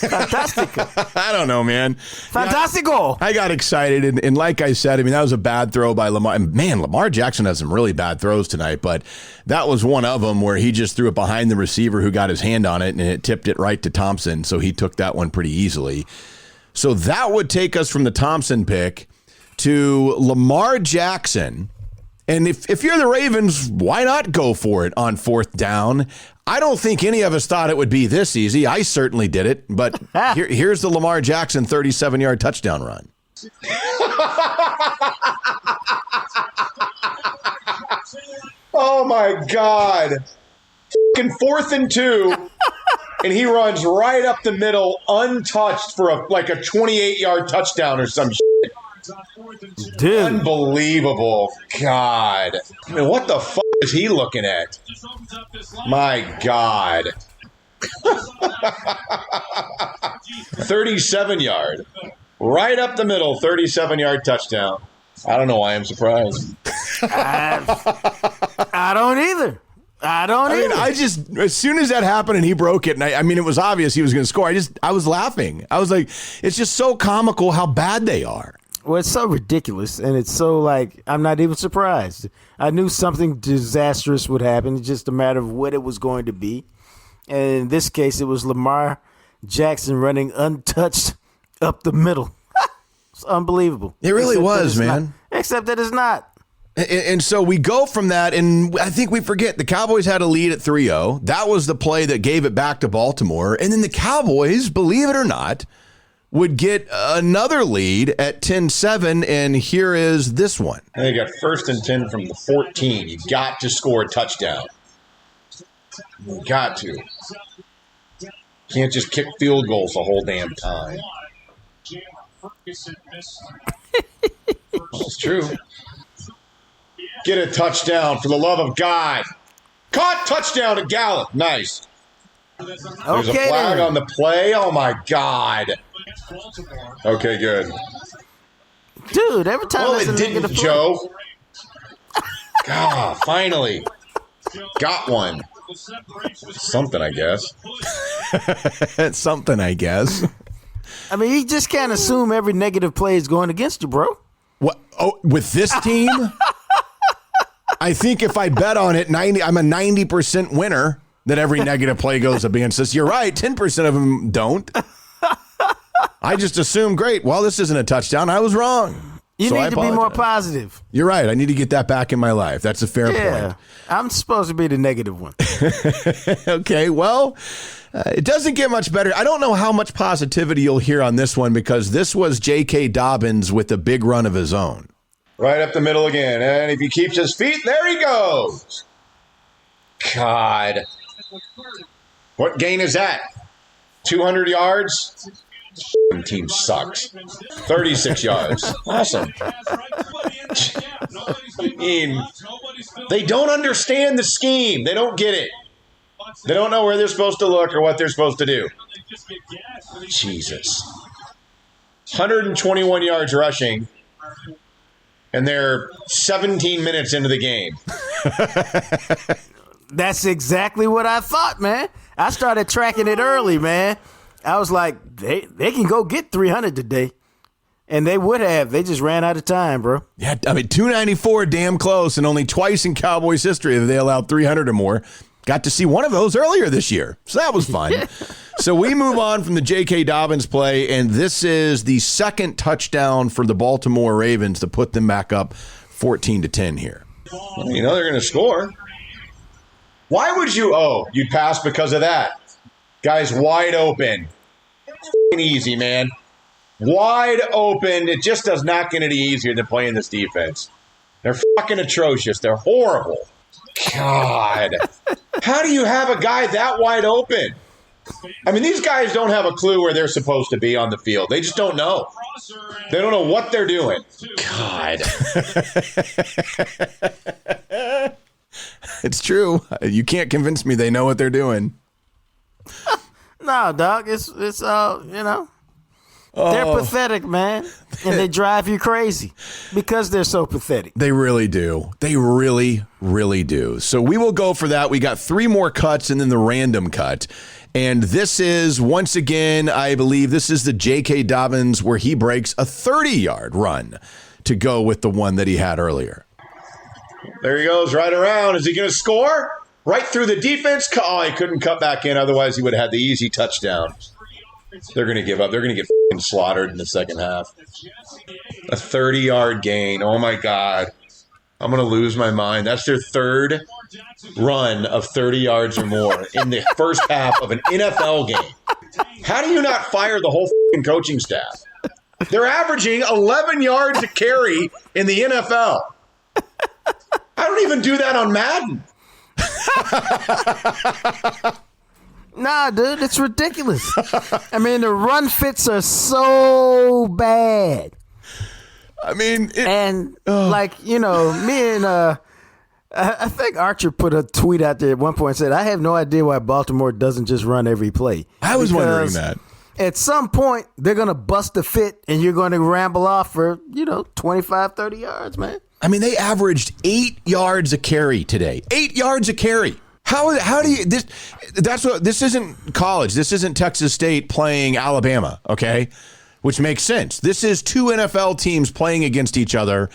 Fantastico. I don't know, man. Fantastico. I got excited, and like I said, that was a bad throw by Lamar. And man, Lamar Jackson has some really bad throws tonight, but that was one of them where he just threw it behind the receiver who got his hand on it, and it tipped it right to Thompson, so he took that one pretty easily. So that would take us from the Thompson pick to Lamar Jackson. And if you're the Ravens, why not go for it on 4th down? I don't think any of us thought it would be this easy. I certainly did it. But here's the Lamar Jackson 37-yard touchdown run. Oh, my God. Fucking 4th and 2. And he runs right up the middle, untouched for a 28-yard touchdown or some shit. Dude. Unbelievable. God. I mean, what the fuck is he looking at? My God. 37-yard. Right up the middle, 37-yard touchdown. I don't know why I'm surprised. I don't either. I just, as soon as that happened and he broke it, and it was obvious he was going to score. I was laughing. I was like, it's just so comical how bad they are. Well, it's so ridiculous, and it's so I'm not even surprised. I knew something disastrous would happen. It's just a matter of what it was going to be. And in this case, it was Lamar Jackson running untouched up the middle. It's unbelievable. It really was, man. Except that it's not. And so we go from that, and I think we forget the Cowboys had a lead at 3-0. That was the play that gave it back to Baltimore. And then the Cowboys, believe it or not, would get another lead at 10-7, and here is this one. And they got 1st and 10 from the 14. You got to score a touchdown. You got to. Can't just kick field goals the whole damn time. That's true. Get a touchdown, for the love of God. Caught, touchdown to Gallup. Nice. There's a flag on the play. Oh, my God. Okay, good. Dude, every time Well, it didn't, Joe. God, finally. Got one. Something, I guess. Something, I guess. I mean, you just can't assume every negative play is going against you, bro. What? Oh, with this team? I think if I bet on it, I'm a 90% winner that every negative play goes against us. You're right, 10% of them don't. I just assume, great, well, this isn't a touchdown. I was wrong. You need to be more positive. You're right. I need to get that back in my life. That's a fair point. I'm supposed to be the negative one. Okay, well, it doesn't get much better. I don't know how much positivity you'll hear on this one because this was J.K. Dobbins with a big run of his own. Right up the middle again. And if he keeps his feet, there he goes. God. What gain is that? 200 yards? The team sucks. 36 yards. Awesome. I mean, they don't understand the scheme. They don't get it. They don't know where they're supposed to look or what they're supposed to do. Jesus. 121 yards rushing. And they're 17 minutes into the game. That's exactly what I thought, man. I started tracking it early, man. I was like, they can go get 300 today. And they would have. They just ran out of time, bro. Yeah, I mean, 294, damn close, and only twice in Cowboys history have they allowed 300 or more. Got to see one of those earlier this year, so that was fun. So we move on from the J.K. Dobbins play, and this is the second touchdown for the Baltimore Ravens to put them back up 14-10 here. Well, you know they're going to score. Why would you? Oh, you'd pass because of that. Guy's wide open. F***ing easy, man. Wide open. It just does not get any easier than playing this defense. They're fucking atrocious. They're horrible. God. How do you have a guy that wide open? I mean, these guys don't have a clue where they're supposed to be on the field. They just don't know. They don't know what they're doing. God. It's true. You can't convince me they know what they're doing. No, dog. It's you know. They're pathetic, man. And they drive you crazy because they're so pathetic. They really do. They really, really do. So we will go for that. We got 3 more cuts and then the random cut. And this is, once again, I believe this is the J.K. Dobbins where he breaks a 30-yard run to go with the one that he had earlier. There he goes, right around. Is he going to score? Right through the defense? Oh, he couldn't cut back in. Otherwise, he would have had the easy touchdown. They're going to give up. They're going to get f***ing slaughtered in the second half. A 30-yard gain. Oh, my God. I'm going to lose my mind. That's their third run of 30 yards or more in the first half of an NFL game. How do you not fire the whole f***ing coaching staff? They're averaging 11 yards a carry in the NFL. I don't even do that on Madden. Nah, dude, it's ridiculous. I mean, the run fits are so bad. I mean, like, you know, me and I think Archer put a tweet out there at one point and said, I have no idea why Baltimore doesn't just run every play. I was wondering that. At some point, they're going to bust a fit and you're going to ramble off for, 25, 30 yards, man. I mean, they averaged 8 yards a carry today. 8 yards a carry. How do you this isn't college. This isn't Texas State playing Alabama, okay? Which makes sense. This is 2 NFL teams playing against each other.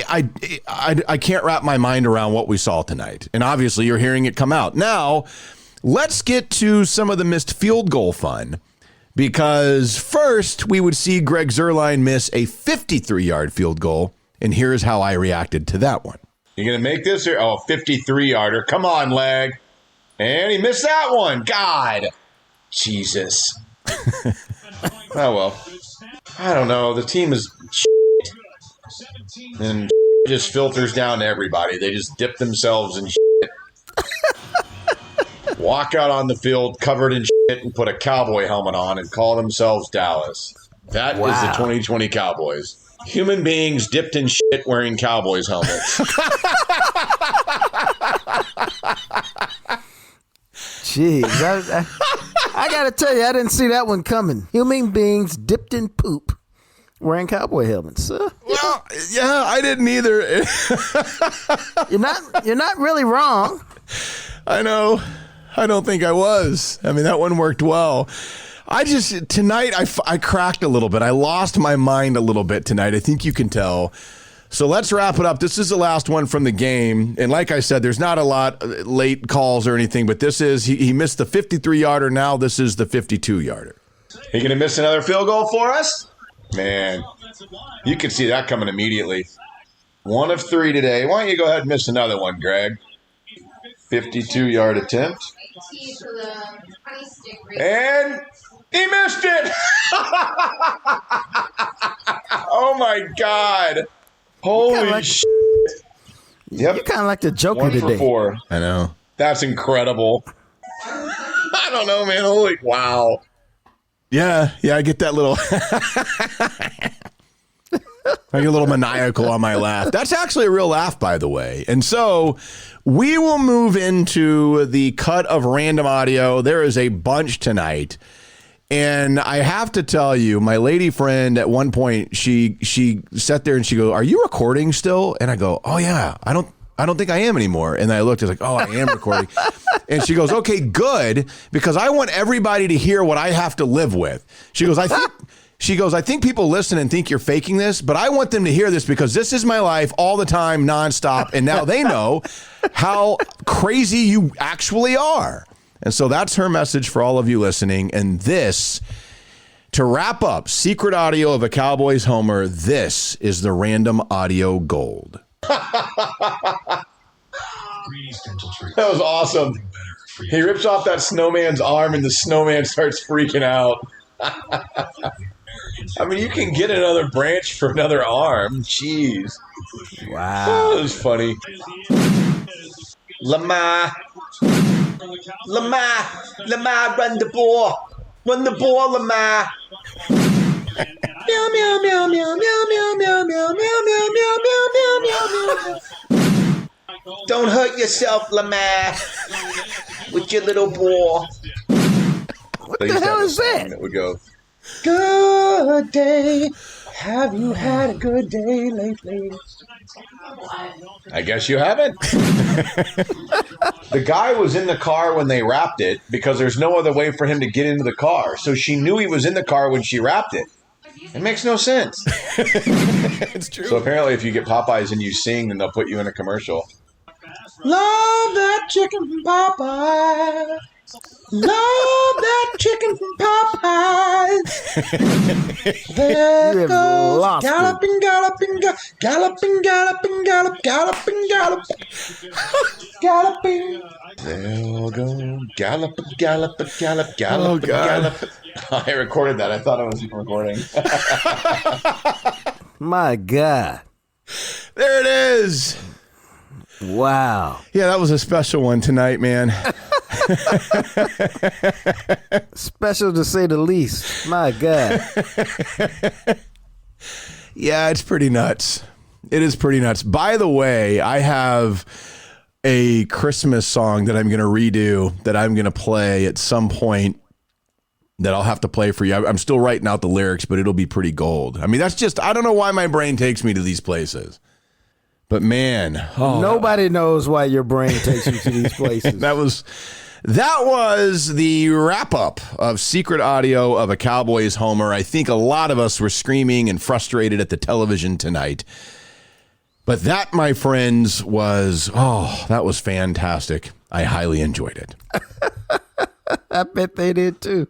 I can't wrap my mind around what we saw tonight. And obviously you're hearing it come out. Now, let's get to some of the missed field goal fun. Because first, we would see Greg Zuerlein miss a 53-yard field goal, and here's how I reacted to that one. You going to make this? 53-yarder. Come on, leg. And he missed that one. God. Jesus. Oh, well. I don't know. The team is shit. And just filters down to everybody. They just dip themselves in shit. Walk out on the field covered in shit and put a cowboy helmet on and call themselves Dallas. That is the 2020 Cowboys. Human beings dipped in shit wearing Cowboys helmets. Jeez, I got to tell you, I didn't see that one coming. Human beings dipped in poop wearing cowboy helmets. Well, yeah, I didn't either. You're not really wrong. I know. I don't think I was. I mean, that one worked well. Tonight, I cracked a little bit. I lost my mind a little bit tonight. I think you can tell. So let's wrap it up. This is the last one from the game. And like I said, there's not a lot late calls or anything, but this is, he missed the 53-yarder. Now this is the 52-yarder. He going to miss another field goal for us? Man, you can see that coming immediately. 1 of 3 today. Why don't you go ahead and miss another one, Greg? 52-yard attempt. And he missed it! Oh, my God. Holy shit. Yep. You're kind of like the Joker 1 today. for 4. I know. That's incredible. I don't know, man. Holy wow. Yeah, I get that little... I get a little maniacal on my laugh. That's actually a real laugh, by the way. And so we will move into the cut of random audio. There is a bunch tonight. And I have to tell you, my lady friend at one point, she sat there and she goes, "Are you recording still?" And I go, "Oh yeah, I don't think I am anymore." And I looked, I was like, "Oh, I am recording." And she goes, "Okay, good, because I want everybody to hear what I have to live with." She goes, I think people listen and think you're faking this, but I want them to hear this because this is my life all the time, nonstop. And now they know how crazy you actually are. And so that's her message for all of you listening. And this, to wrap up, secret audio of a Cowboys Homer, this is the random audio gold. That was awesome. He rips off that snowman's arm and the snowman starts freaking out. I mean, you can get another branch for another arm. Jeez. Wow. Oh, that was funny. Lamar, run the ball. Run the ball, Lamar. Meow, meow, meow, meow, meow, meow, meow, meow, meow, meow, meow, meow, meow, meow, meow. Don't hurt yourself, Lamar, with your little ball. What the hell is that? It would go, "Good day. Have you had a good day lately?" I guess you haven't. The guy was in the car when they wrapped it because there's no other way for him to get into the car. So she knew he was in the car when she wrapped it. It makes no sense. It's true. So apparently if you get Popeyes and you sing, then they'll put you in a commercial. Love that chicken from Popeyes. Love that chicken from Popeyes. There goes galloping, galloping, galloping, galloping, galloping, galloping, galloping, galloping. There go galloping, galloping, galloping, galloping, galloping. I recorded that. I thought I wasn't recording. My God. There it is. Wow. Yeah, that was a special one tonight, man. Special to say the least. My God. Yeah, it's pretty nuts. It is pretty nuts. By the way, I have a Christmas song that I'm going to redo that I'm going to play at some point that I'll have to play for you. I'm still writing out the lyrics, but it'll be pretty gold. I mean, that's just, I don't know why my brain takes me to these places. But man, nobody knows why your brain takes you to these places. That was the wrap up of secret audio of a Cowboys Homer. I think a lot of us were screaming and frustrated at the television tonight. But that, my friends, that was fantastic. I highly enjoyed it. I bet they did too.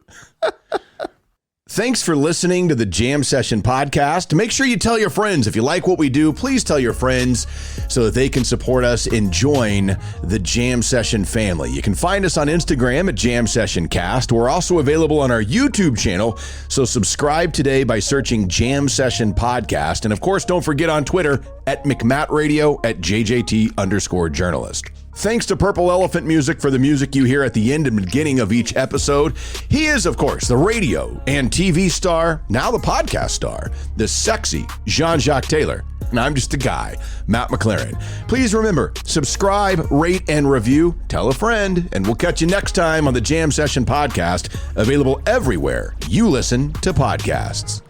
Thanks for listening to the Jam Session podcast. Make sure you tell your friends. If you like what we do, please tell your friends so that they can support us and join the Jam Session family. You can find us on Instagram at Jam Session Cast. We're also available on our YouTube channel, so subscribe today by searching Jam Session Podcast. And of course, don't forget on Twitter at McMattRadio, at JJT_journalist. Thanks to Purple Elephant Music for the music you hear at the end and beginning of each episode. He is, of course, the radio and TV star, now the podcast star, the sexy Jean-Jacques Taylor. And I'm just a guy, Matt McLaren. Please remember, subscribe, rate, and review. Tell a friend, and we'll catch you next time on the Jam Session Podcast, available everywhere you listen to podcasts.